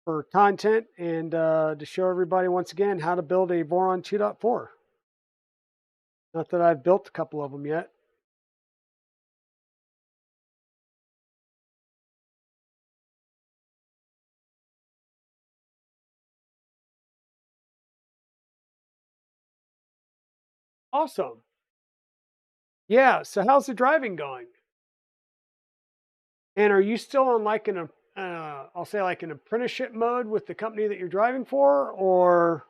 for content and to show everybody once again how to build a Voron 2.4. Not that I've built a couple of them yet. Awesome. Yeah. So how's the driving going? And are you still on like I'll say like an apprenticeship mode with the company that you're driving for, or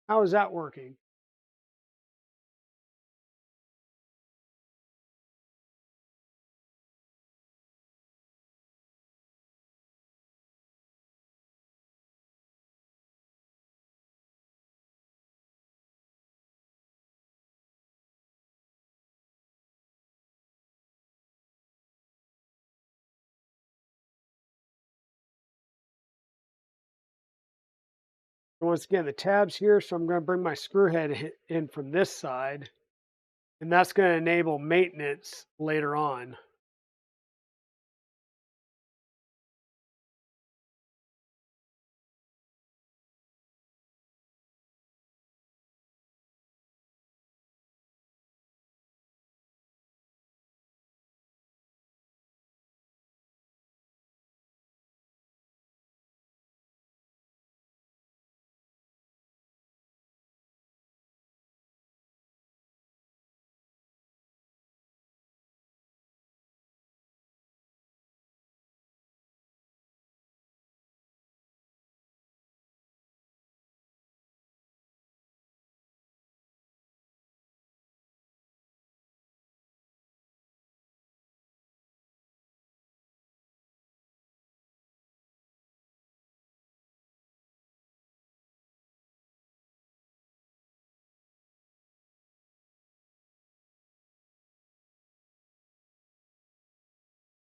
how is that working? And once again, the tabs here, so I'm going to bring my screw head in from this side, and that's going to enable maintenance later on.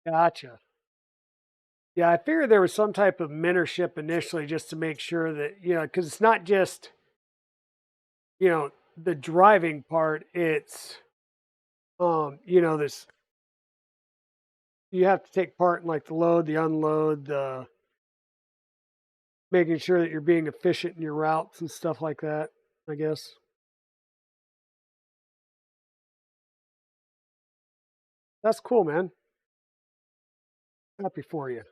Gotcha. Yeah, I figured there was some type of mentorship initially just to make sure that, because it's not just, the driving part, it's, this, you have to take part in like the load, the unload, the making sure that you're being efficient in your routes and stuff like that, I guess. That's cool, man. Happy for you.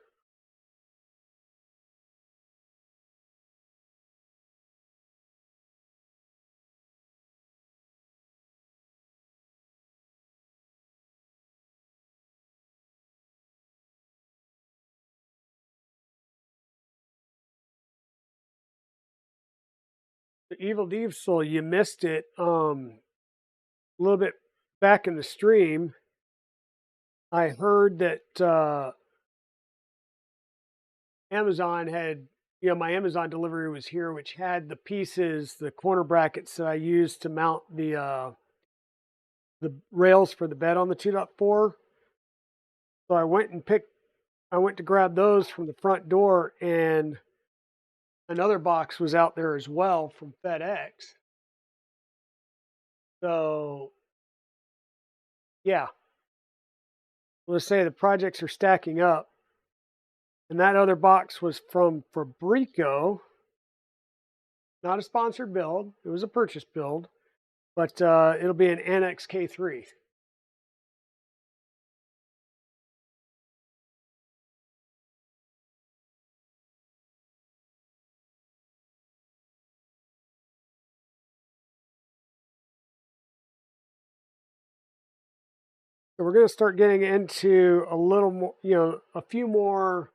The Evil Diesel, you missed it a little bit back in the stream. I heard that Amazon had, my Amazon delivery was here, which had the pieces, the corner brackets that I used to mount the rails for the bed on the 2.4. So I went to grab those from the front door, and another box was out there as well from FedEx. So yeah, let's say the projects are stacking up. And that other box was from Fabrico, not a sponsored build. It was a purchase build, but it'll be an Annex K3. So we're going to start getting into a little more, a few more,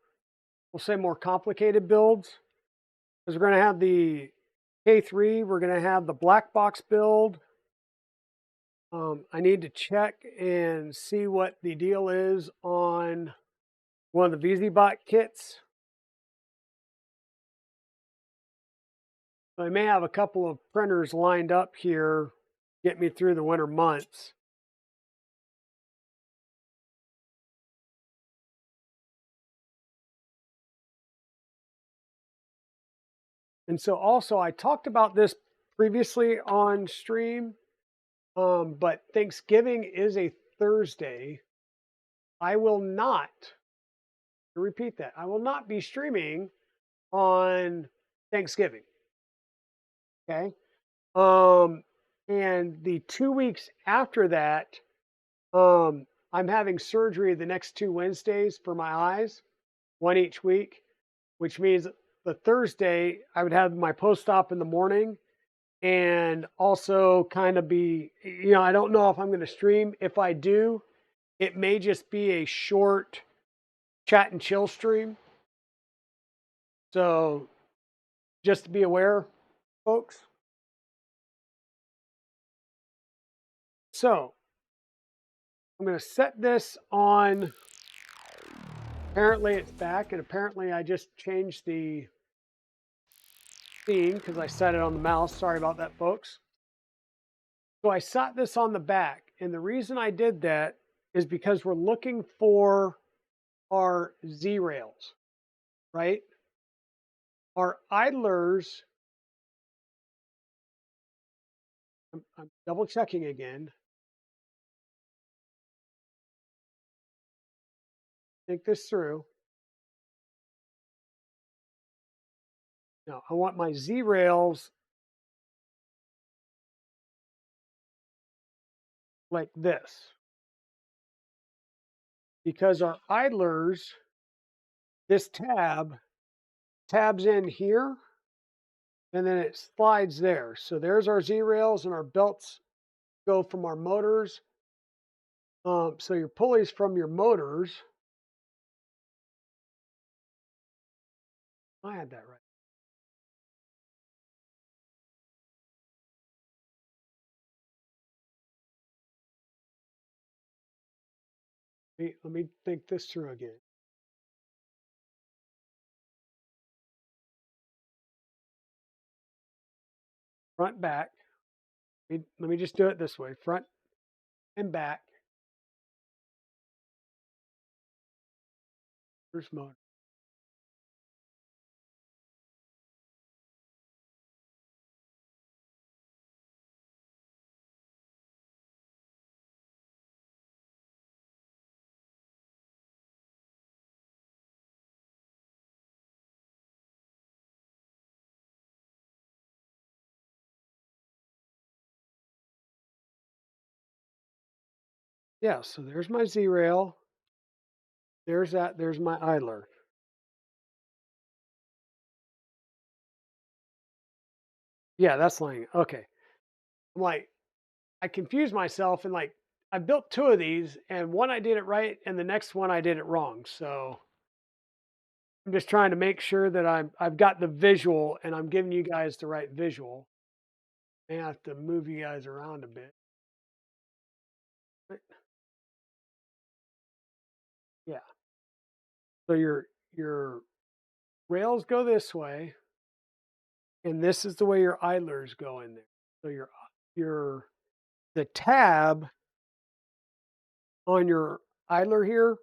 we'll say more complicated builds. because we're going to have the K3. We're going to have the black box build. I need to check and see what the deal is on one of the VZBot kits. I may have a couple of printers lined up here, get me through the winter months. And so also I talked about this previously on stream, but Thanksgiving is a Thursday. I will not, to repeat that, I will not be streaming on Thanksgiving. Okay. And the 2 weeks after that, I'm having surgery the next 2 Wednesdays for my eyes, one each week, which means the Thursday I would have my post-op in the morning and also kind of be, I don't know if I'm going to stream. If I do, it may just be a short chat and chill stream. So just to be aware, folks. So I'm going to set this on. Apparently it's back, and apparently I just changed the scene because I set it on the mouse. Sorry about that, folks. So I set this on the back, and the reason I did that is because we're looking for our Z rails, right? Our idlers, I'm double checking again. Think this through. No, I want my Z rails like this. Because our idlers, this tabs in here, and then it slides there. So there's our Z rails, and our belts go from our motors. So your pulleys from your motors. I had that right. Let me think this through again. Front, back. Let me just do it this way. Front and back. First motor. Yeah, so there's my Z rail. There's that. There's my idler. Yeah, that's lying. Okay. I'm like, I confused myself and like I built two of these and one I did it right and the next one I did it wrong. So I'm just trying to make sure that I've got the visual and I'm giving you guys the right visual. I have to move you guys around a bit. But yeah. So your rails go this way, and this is the way your idlers go in there. So your the tab on your idler here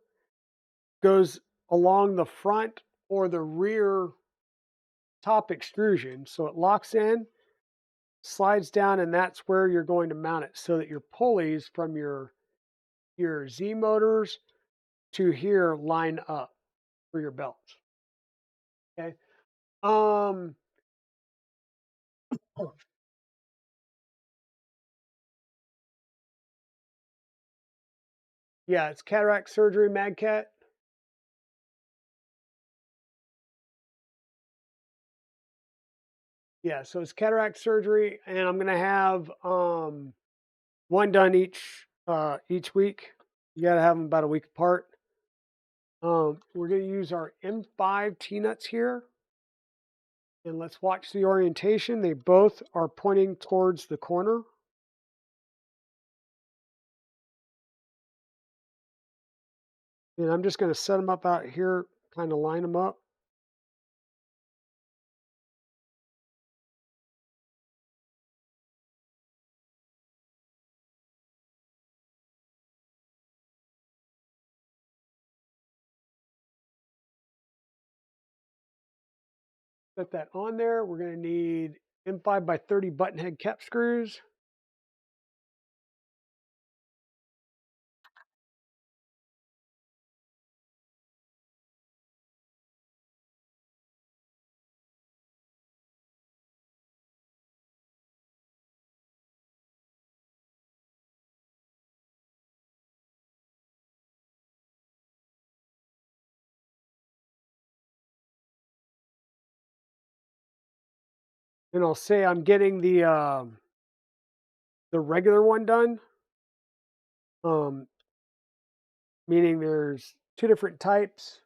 goes along the front or the rear top extrusion. So it locks in, slides down, and that's where you're going to mount it so that your pulleys from your Z motors to here line up for your belts. Okay. Um yeah, it's cataract surgery, MagCat. Yeah, so it's cataract surgery, and I'm gonna have one done each week. You gotta have them about a week apart. We're gonna use our M5 T nuts here. And let's watch the orientation. They both are pointing towards the corner. And I'm just going to set them up out here, kind of line them up. Set that on there. We're going to need M5x30 button head cap screws. And I'll say I'm getting the regular one done. Um, Meaning there's two different types.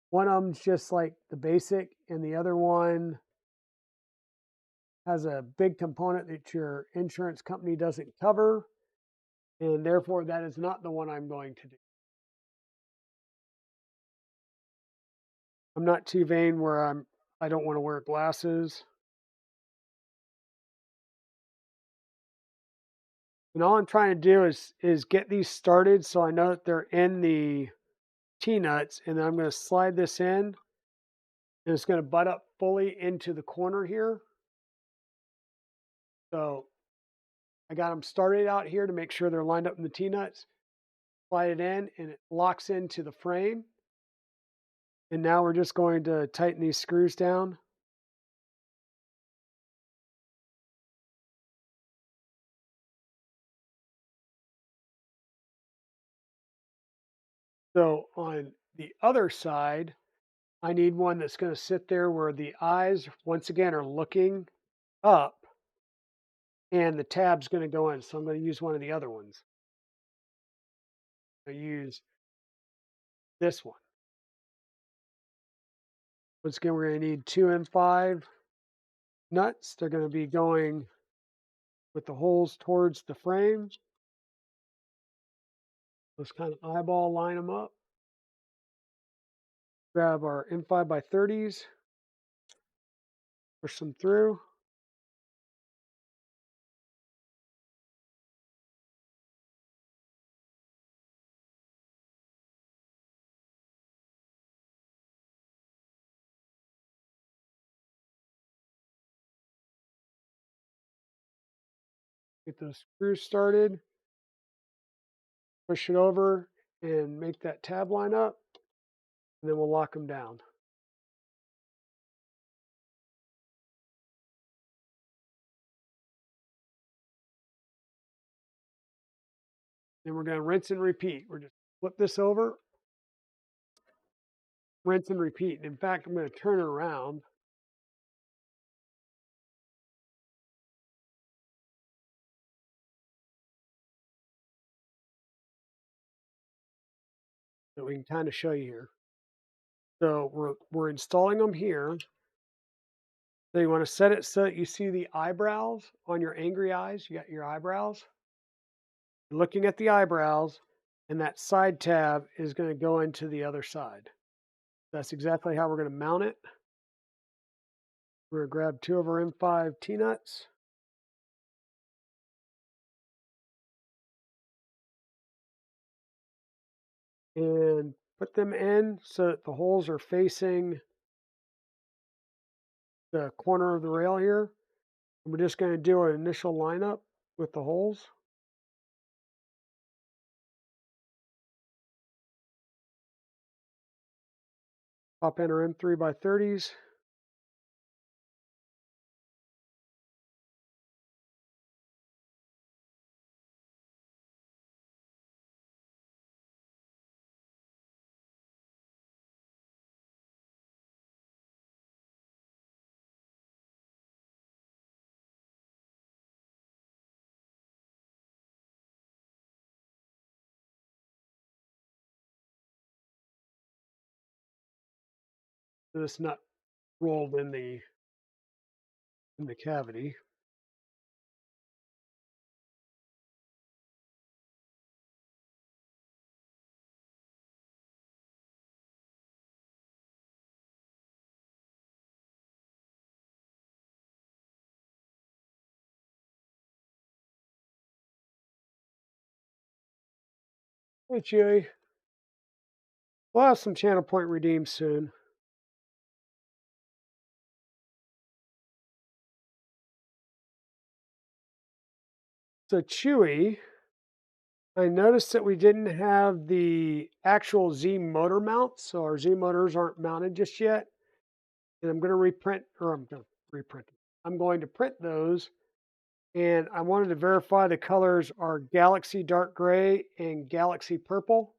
One of them's just like the basic, and the other one has a big component that your insurance company doesn't cover, and therefore that is not the one I'm going to do. I'm not too vain where I don't want to wear glasses. And all I'm trying to do is get these started so I know that they're in the T-nuts, and then I'm going to slide this in, and it's going to butt up fully into the corner here. So I got them started out here to make sure they're lined up in the T-nuts. Slide it in, and it locks into the frame. And now we're just going to tighten these screws down. So on the other side, I need one that's going to sit there where the eyes, once again, are looking up, and the tab's going to go in. So I'm going to use one of the other ones. I use this one. Once again, we're going to need 2 M5 nuts. They're going to be going with the holes towards the frame. Let's kind of eyeball line them up. Grab our M5x30s, push them through. Get those screws started. Push it over and make that tab line up, and then we'll lock them down. Then we're going to rinse and repeat. We're just flip this over, rinse and repeat. And in fact, I'm going to turn it around. So we can kind of show you here. So we're installing them here. So you want to set it so that you see the eyebrows on your angry eyes. You got your eyebrows. You're looking at the eyebrows, and that side tab is going to go into the other side. That's exactly how we're going to mount it. We're going to grab 2 of our M5 T-nuts. And put them in so that the holes are facing the corner of the rail here. And we're just going to do an initial lineup with the holes. Pop in our M3x30s. This nut rolled in the in the cavity. Hey, Chewy. We'll have some channel point redeemed soon. So, Chewy, I noticed that we didn't have the actual Z motor mount, so our Z motors aren't mounted just yet. And I'm going to reprint, or I'm going to reprint them. I'm going to print those, and I wanted to verify the colors are Galaxy Dark Gray and Galaxy Purple.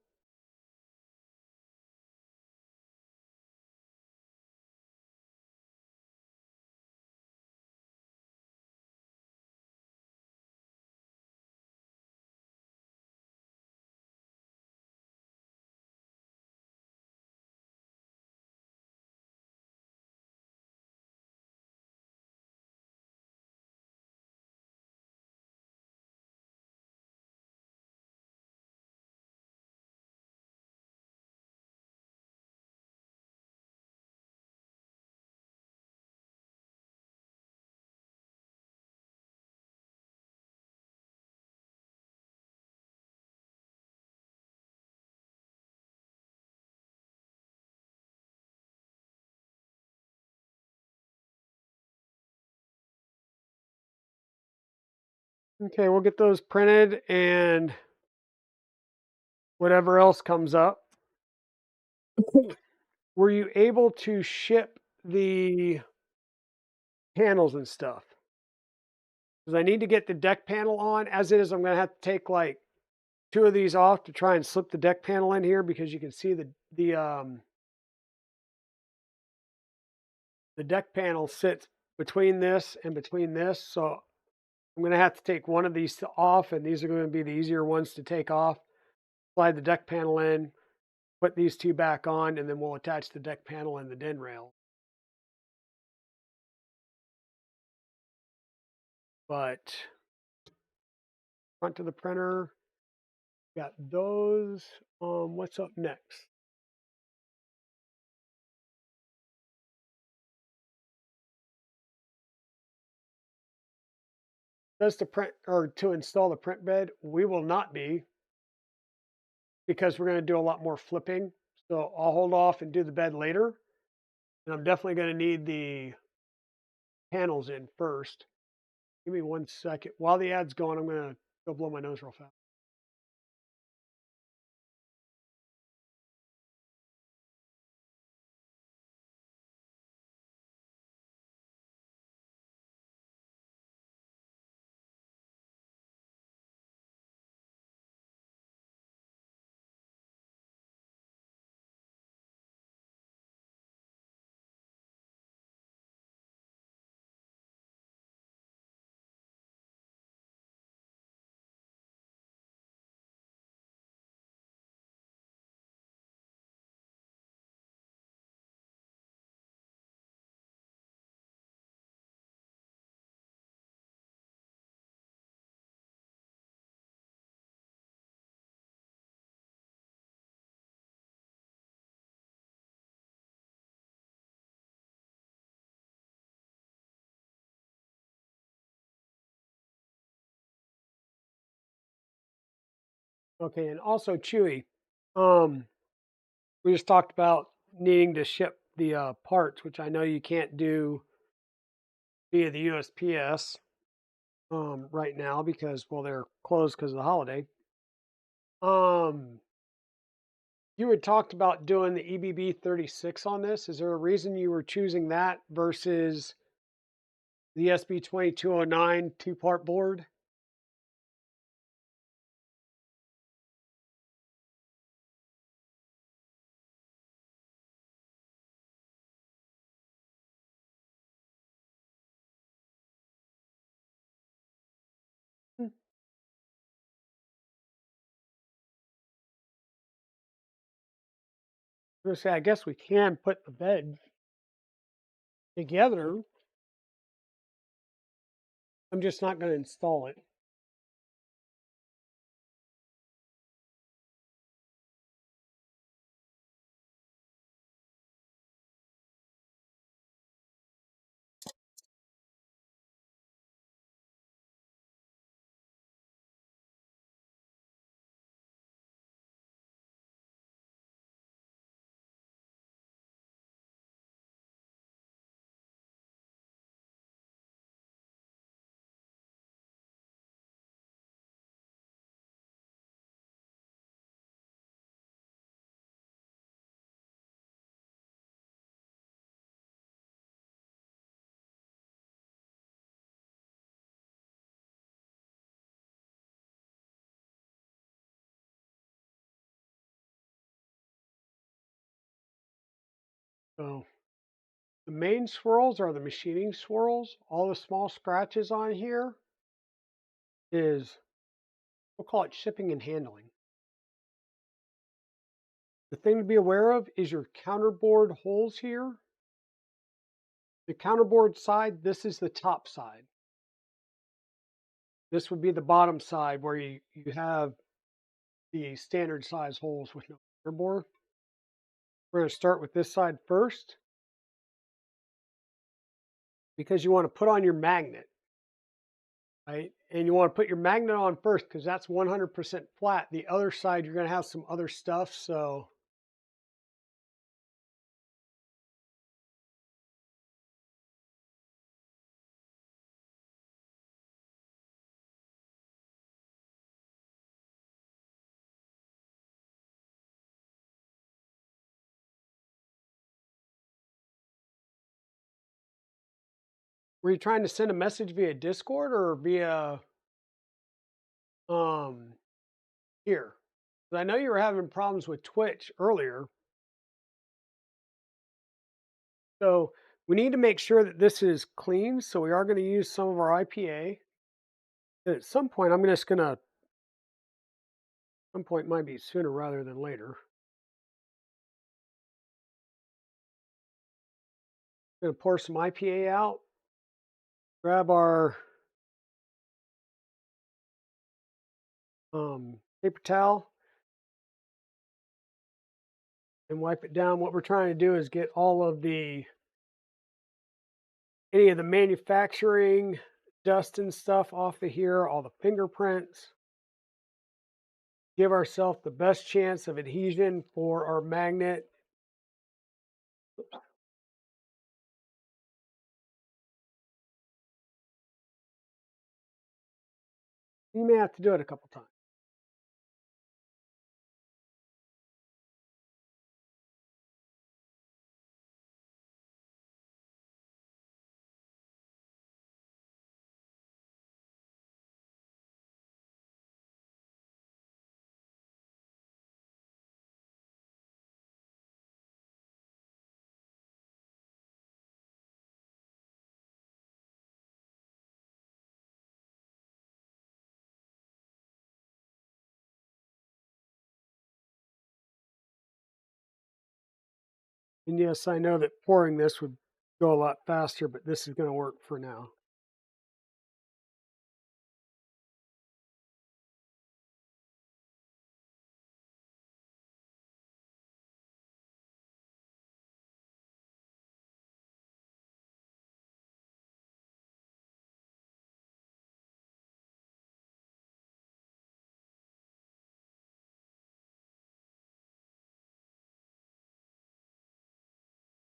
Okay, we'll get those printed and whatever else comes up. Were you able to ship the panels and stuff? Because I need to get the deck panel on. As it is, I'm going to have to take like two of these off to try and slip the deck panel in here because you can see the deck panel sits between this and between this. So I'm going to have to take one of these off, and these are going to be the easier ones to take off. Slide the deck panel in, put these two back on, and then we'll attach the deck panel and the den rail. But front of the printer, got those. What's up next? Does to print or to install the print bed? We will not be because we're going to do a lot more flipping. So I'll hold off and do the bed later. And I'm definitely going to need the panels in first. Give me 1 second. While the ad's going, I'm going to go blow my nose real fast. Okay, and also Chewy. Um, we just talked about needing to ship the parts, which I know you can't do via the USPS right now because well they're closed because of the holiday. Um, you had talked about doing the EBB 36 on this. Is there a reason you were choosing that versus the SB 2209 two-part board? Hmm. I was gonna say I guess we can put the bed together. I'm just not going to install it. So the main swirls are the machining swirls. All the small scratches on here is, we'll call it shipping and handling. The thing to be aware of is your counterboard holes here. The counterboard side, this is the top side. This would be the bottom side where you have the standard size holes with no counterboard. We're going to start with this side first because you want to put on your magnet, right? And you want to put your magnet on first because that's 100% flat. The other side, you're going to have some other stuff. So were you trying to send a message via Discord or via um here? 'Cause I know you were having problems with Twitch earlier. So we need to make sure that this is clean. So we are going to use some of our IPA. At some point, I'm just going to, some point might be sooner rather than later. Going to pour some IPA out, grab our paper towel and wipe it down. What we're trying to do is get all of any of the manufacturing dust and stuff off of here, all the fingerprints. Give ourselves the best chance of adhesion for our magnet. You may have to do it a couple times. And yes, I know that pouring this would go a lot faster, but this is going to work for now.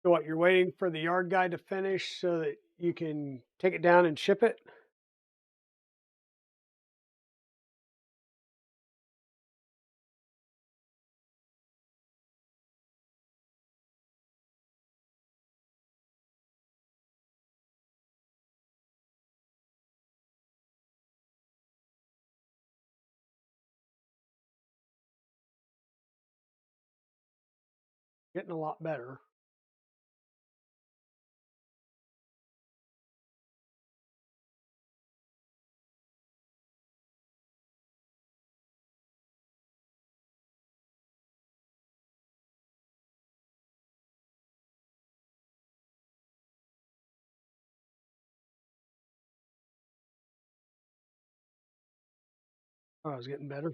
So what, you're waiting for the yard guy to finish so that you can take it down and ship it? Getting a lot better. Oh, I was getting better.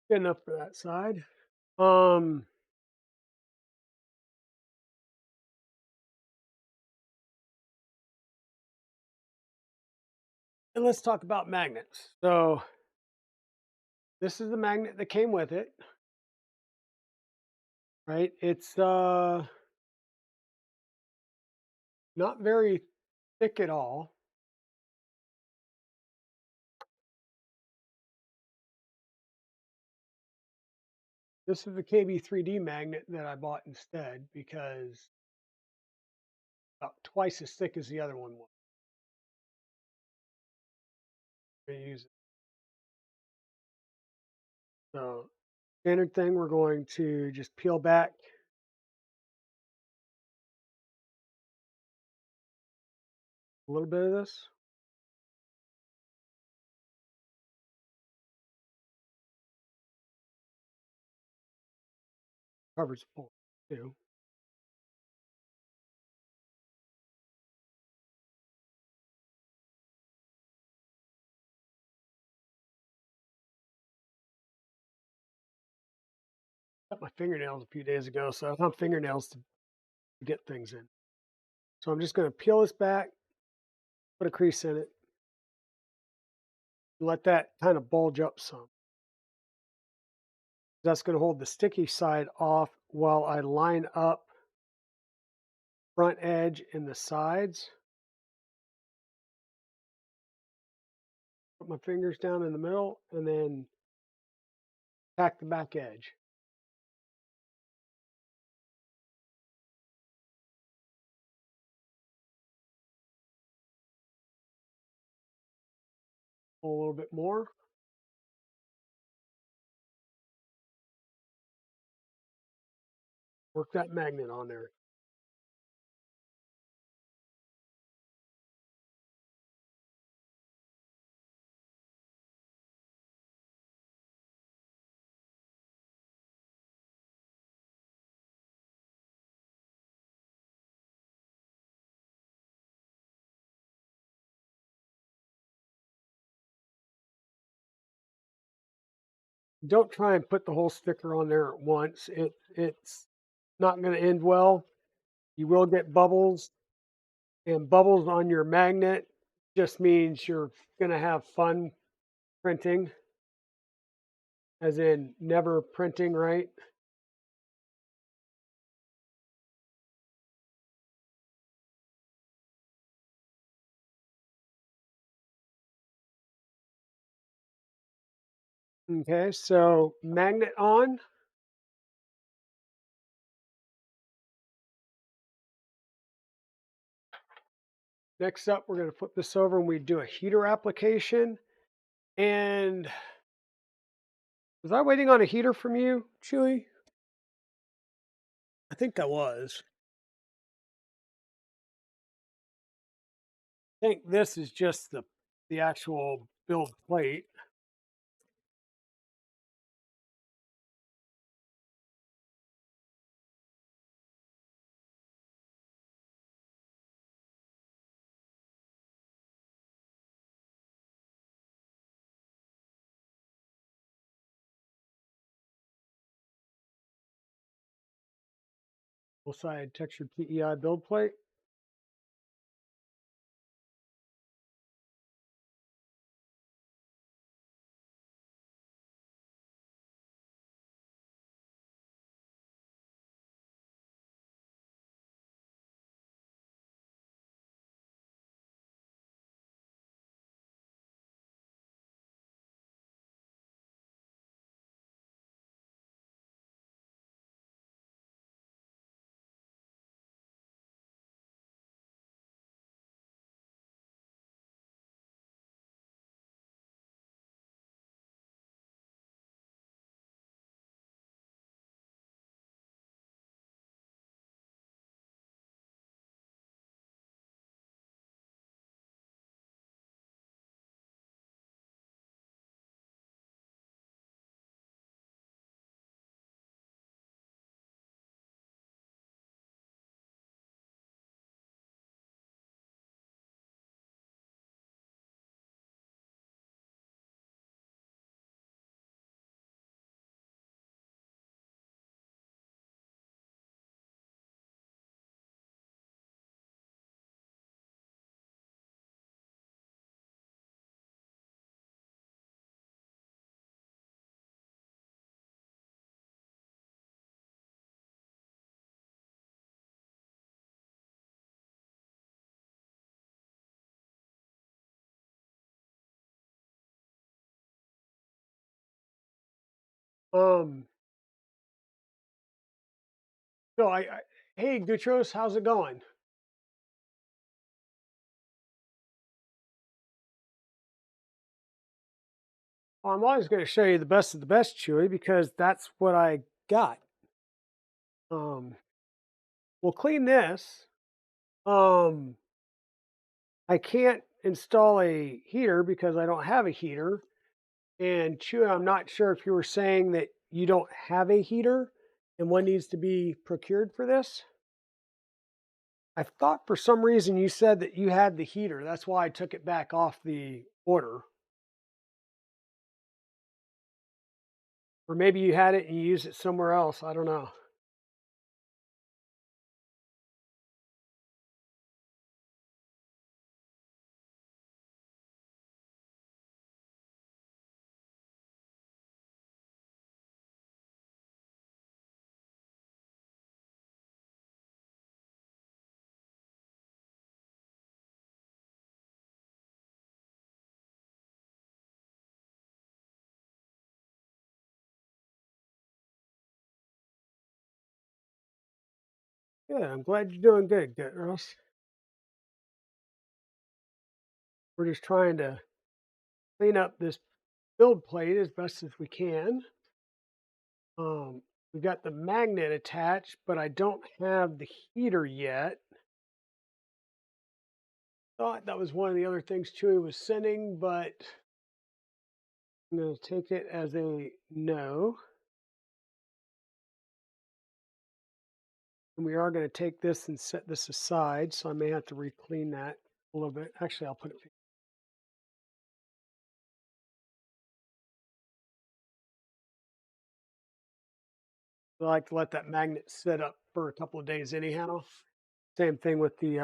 Good enough for that side. Um, and let's talk about magnets. So this is the magnet that came with it, right? It's not very thick at all. This is the KB3D magnet that I bought instead because about twice as thick as the other one was. I use it. So standard thing, we're going to just peel back a little bit of this. Covers the pole too. Cut my fingernails a few days ago, so I don't have fingernails to get things in. So I'm just going to peel this back, put a crease in it, let that kind of bulge up some. That's going to hold the sticky side off while I line up front edge and the sides. Put my fingers down in the middle and then tack the back edge. Pull a little bit more. Work that magnet on there. Don't try and put the whole sticker on there at once. It's not going to end well. You will get bubbles, and bubbles on your magnet just means you're going to have fun printing, as in never printing right. Okay, so magnet on. Next up, we're going to flip this over and we do a heater application. And was I waiting on a heater from you, Chewy? I think I was. I think this is just the actual build plate. Full side textured PEI build plate. Um, so hey, Gutros, how's it going? Well, I'm always going to show you the best of the best, Chewy, because that's what I got. Um, we'll clean this. Um, I can't install a heater because I don't have a heater. And Chewy, I'm not sure if you were saying that you don't have a heater and one needs to be procured for this. I thought for some reason you said that you had the heater. That's why I took it back off the order. Or maybe you had it and you used it somewhere else. I don't know. Yeah, I'm glad you're doing good, Russ. We're just trying to clean up this build plate as best as we can. We've got the magnet attached, but I don't have the heater yet. Thought that was one of the other things Chewy was sending, but I'm going to take it as a no. And we are going to take this and set this aside, so I may have to re-clean that a little bit. Actually, I'll put it. I like to let that magnet sit up for a couple of days anyhow. Same thing with the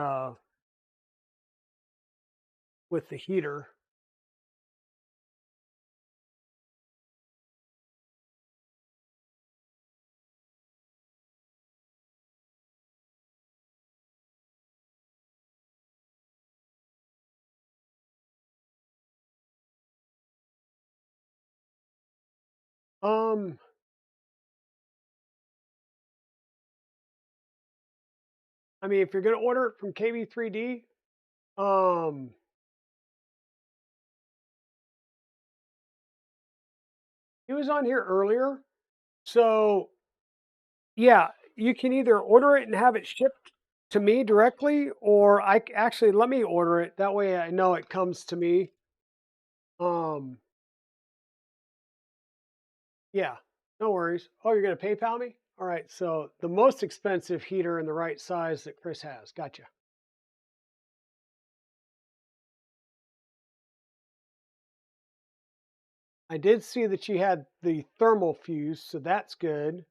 heater. Um, I mean, if you're going to order it from KB3D, um, he was on here earlier, so yeah, you can either order it and have it shipped to me directly, or actually let me order it. That way, I know it comes to me. Um, yeah, no worries. Oh, you're going to PayPal me? All right. So the most expensive heater in the right size that Chris has. Gotcha. I did see that you had the thermal fuse, so that's good.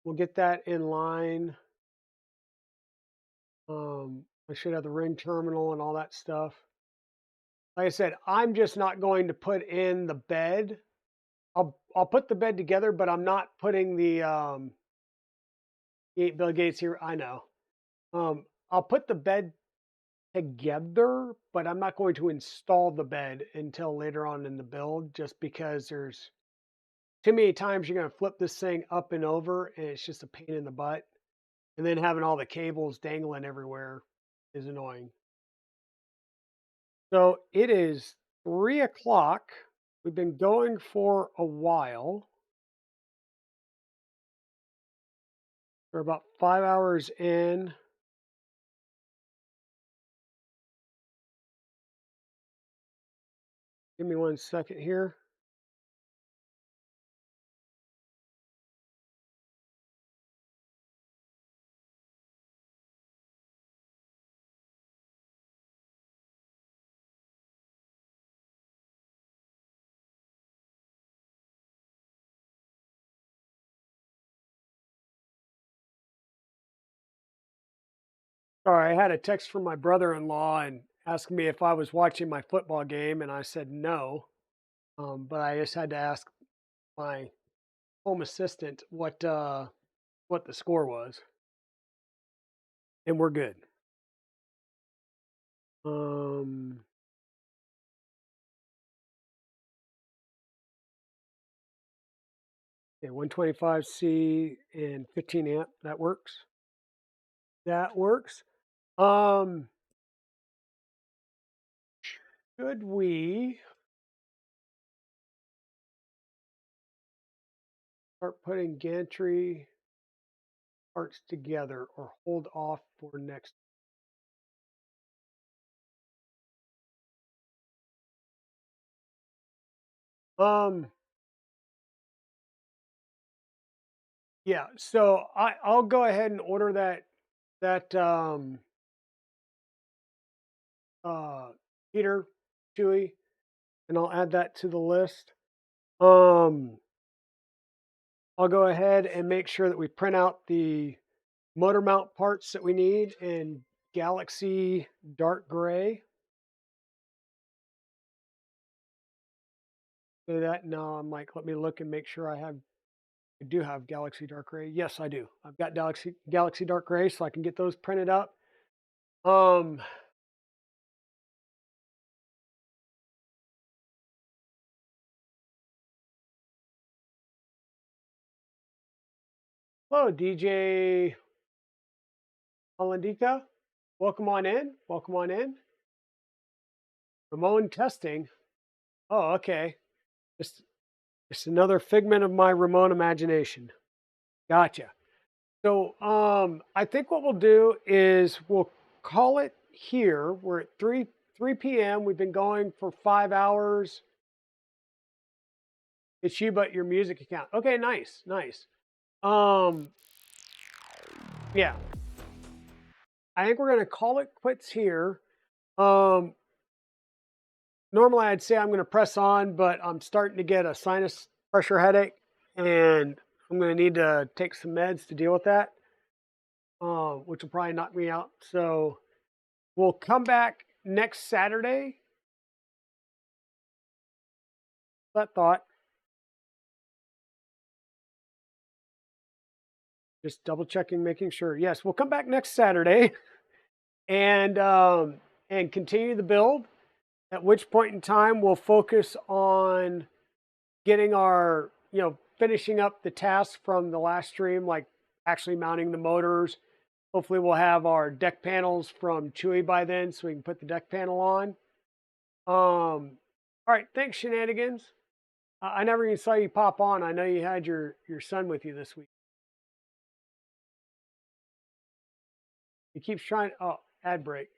We'll get that in line. I should have the ring terminal and all that stuff. Like I said, I'm just not going to put in the bed. I'll put the bed together, but I'm not putting the 8 Bill Gates here. I know. I'll put the bed together, but I'm not going to install the bed until later on in the build, just because there's too many times you're going to flip this thing up and over, and it's just a pain in the butt. And then having all the cables dangling everywhere is annoying. So it is 3 o'clock. We've been going for a while. We're about 5 hours in. Give me 1 second here. Sorry, I had a text from my brother-in-law and asked me if I was watching my football game, and I said no. But I just had to ask my home assistant what the score was, and we're good. Um, Okay, 125C and 15 amp. That works. That works. Um, should we start putting gantry parts together or hold off for next? Um, yeah. So I'll go ahead and order that uh heater, Chewy, and I'll add that to the list. Um, I'll go ahead and make sure that we print out the motor mount parts that we need in Galaxy dark gray. So that now I'm like, let me look and make sure I do have Galaxy dark gray. Yes, I do. I've got Galaxy dark gray, so I can get those printed up. Um, hello, DJ Hollandica. Welcome on in. Welcome on in. Ramon testing. Oh, okay. Just just another figment of my Ramon imagination. Gotcha. So I think what we'll do is we'll call it here. We're at 3 p.m. We've been going for 5 hours. It's you but your music account. Okay, nice, nice. Um yeah, I think we're gonna call it quits here. Um Normally I'd say I'm gonna press on, but I'm starting to get a sinus pressure headache and I'm gonna need to take some meds to deal with that, which will probably knock me out. So we'll come back next Saturday. That thought. Just double checking, making sure. Yes, we'll come back next Saturday and and continue the build. At which point in time we'll focus on getting our, finishing up the tasks from the last stream, like actually mounting the motors. Hopefully we'll have our deck panels from Chewy by then so we can put the deck panel on. All right, thanks, Shenanigans. I never even saw you pop on. I know you had your son with you this week. He keeps trying. Oh, ad break.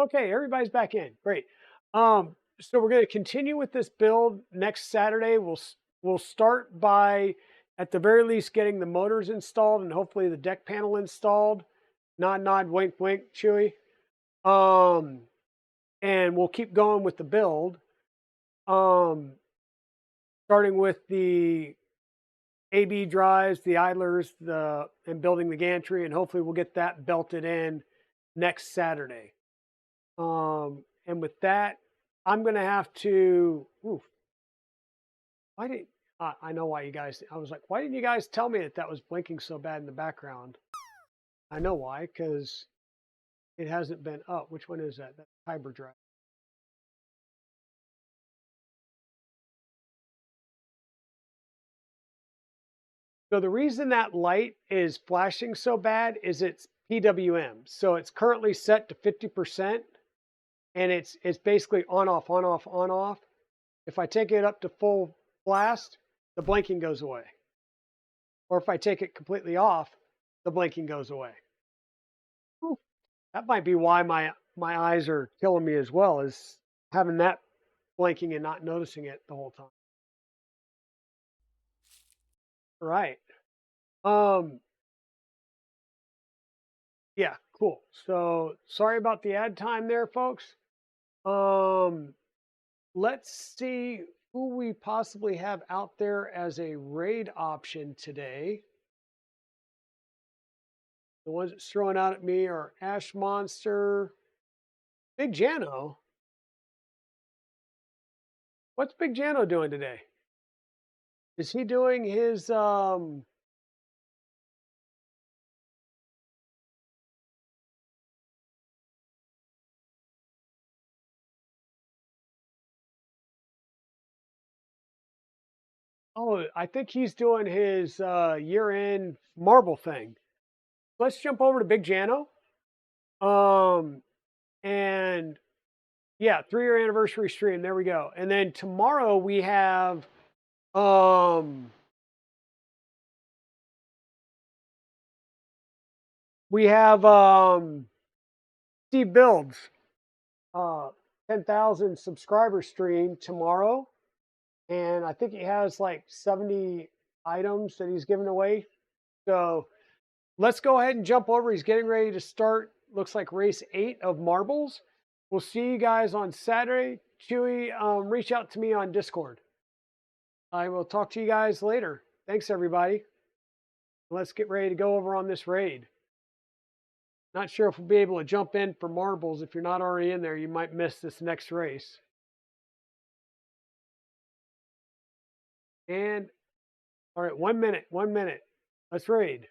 Okay, everybody's back in. Great. So we're going to continue with this build next Saturday. We'll start by, at the very least, getting the motors installed and hopefully the deck panel installed. Nod, nod, wink, wink, Chewy. Um, and we'll keep going with the build. Starting with the AB drives, the idlers, and building the gantry, and hopefully we'll get that belted in next Saturday. And with that, I'm gonna have to. Oof, why did I know why you guys? I was like, why didn't you guys tell me that that was blinking so bad in the background? I know why, because it hasn't been up. Which one is that? That's hybrid drive. So the reason that light is flashing so bad is it's PWM. So it's currently set to 50%, and it's basically on off on off on off. If I take it up to full blast, the blinking goes away. Or if I take it completely off, the blinking goes away. Ooh, that might be why my eyes are killing me as well, is having that blinking and not noticing it the whole time. Right. Um yeah, cool. So sorry about the ad time there, folks. Um let's see who we possibly have out there as a raid option today. The ones that's throwing out at me are Ash Monster, Big Jano. What's Big Jano doing today? Is he doing his Oh, I think he's doing his year-end marble thing. Let's jump over to Big Jano. Um, and yeah, 3-year anniversary stream. There we go. And then tomorrow um we have Steve Builds, uh 10,000 subscriber stream tomorrow. And I think he has like 70 items that he's giving away. So let's go ahead and jump over. He's getting ready to start, looks like race 8 of marbles. We'll see you guys on Saturday. Chewy, reach out to me on Discord. I will talk to you guys later. Thanks, everybody. Let's get ready to go over on this raid. Not sure if we'll be able to jump in for marbles. If you're not already in there, you might miss this next race. And all right, 1 minute. Let's raid.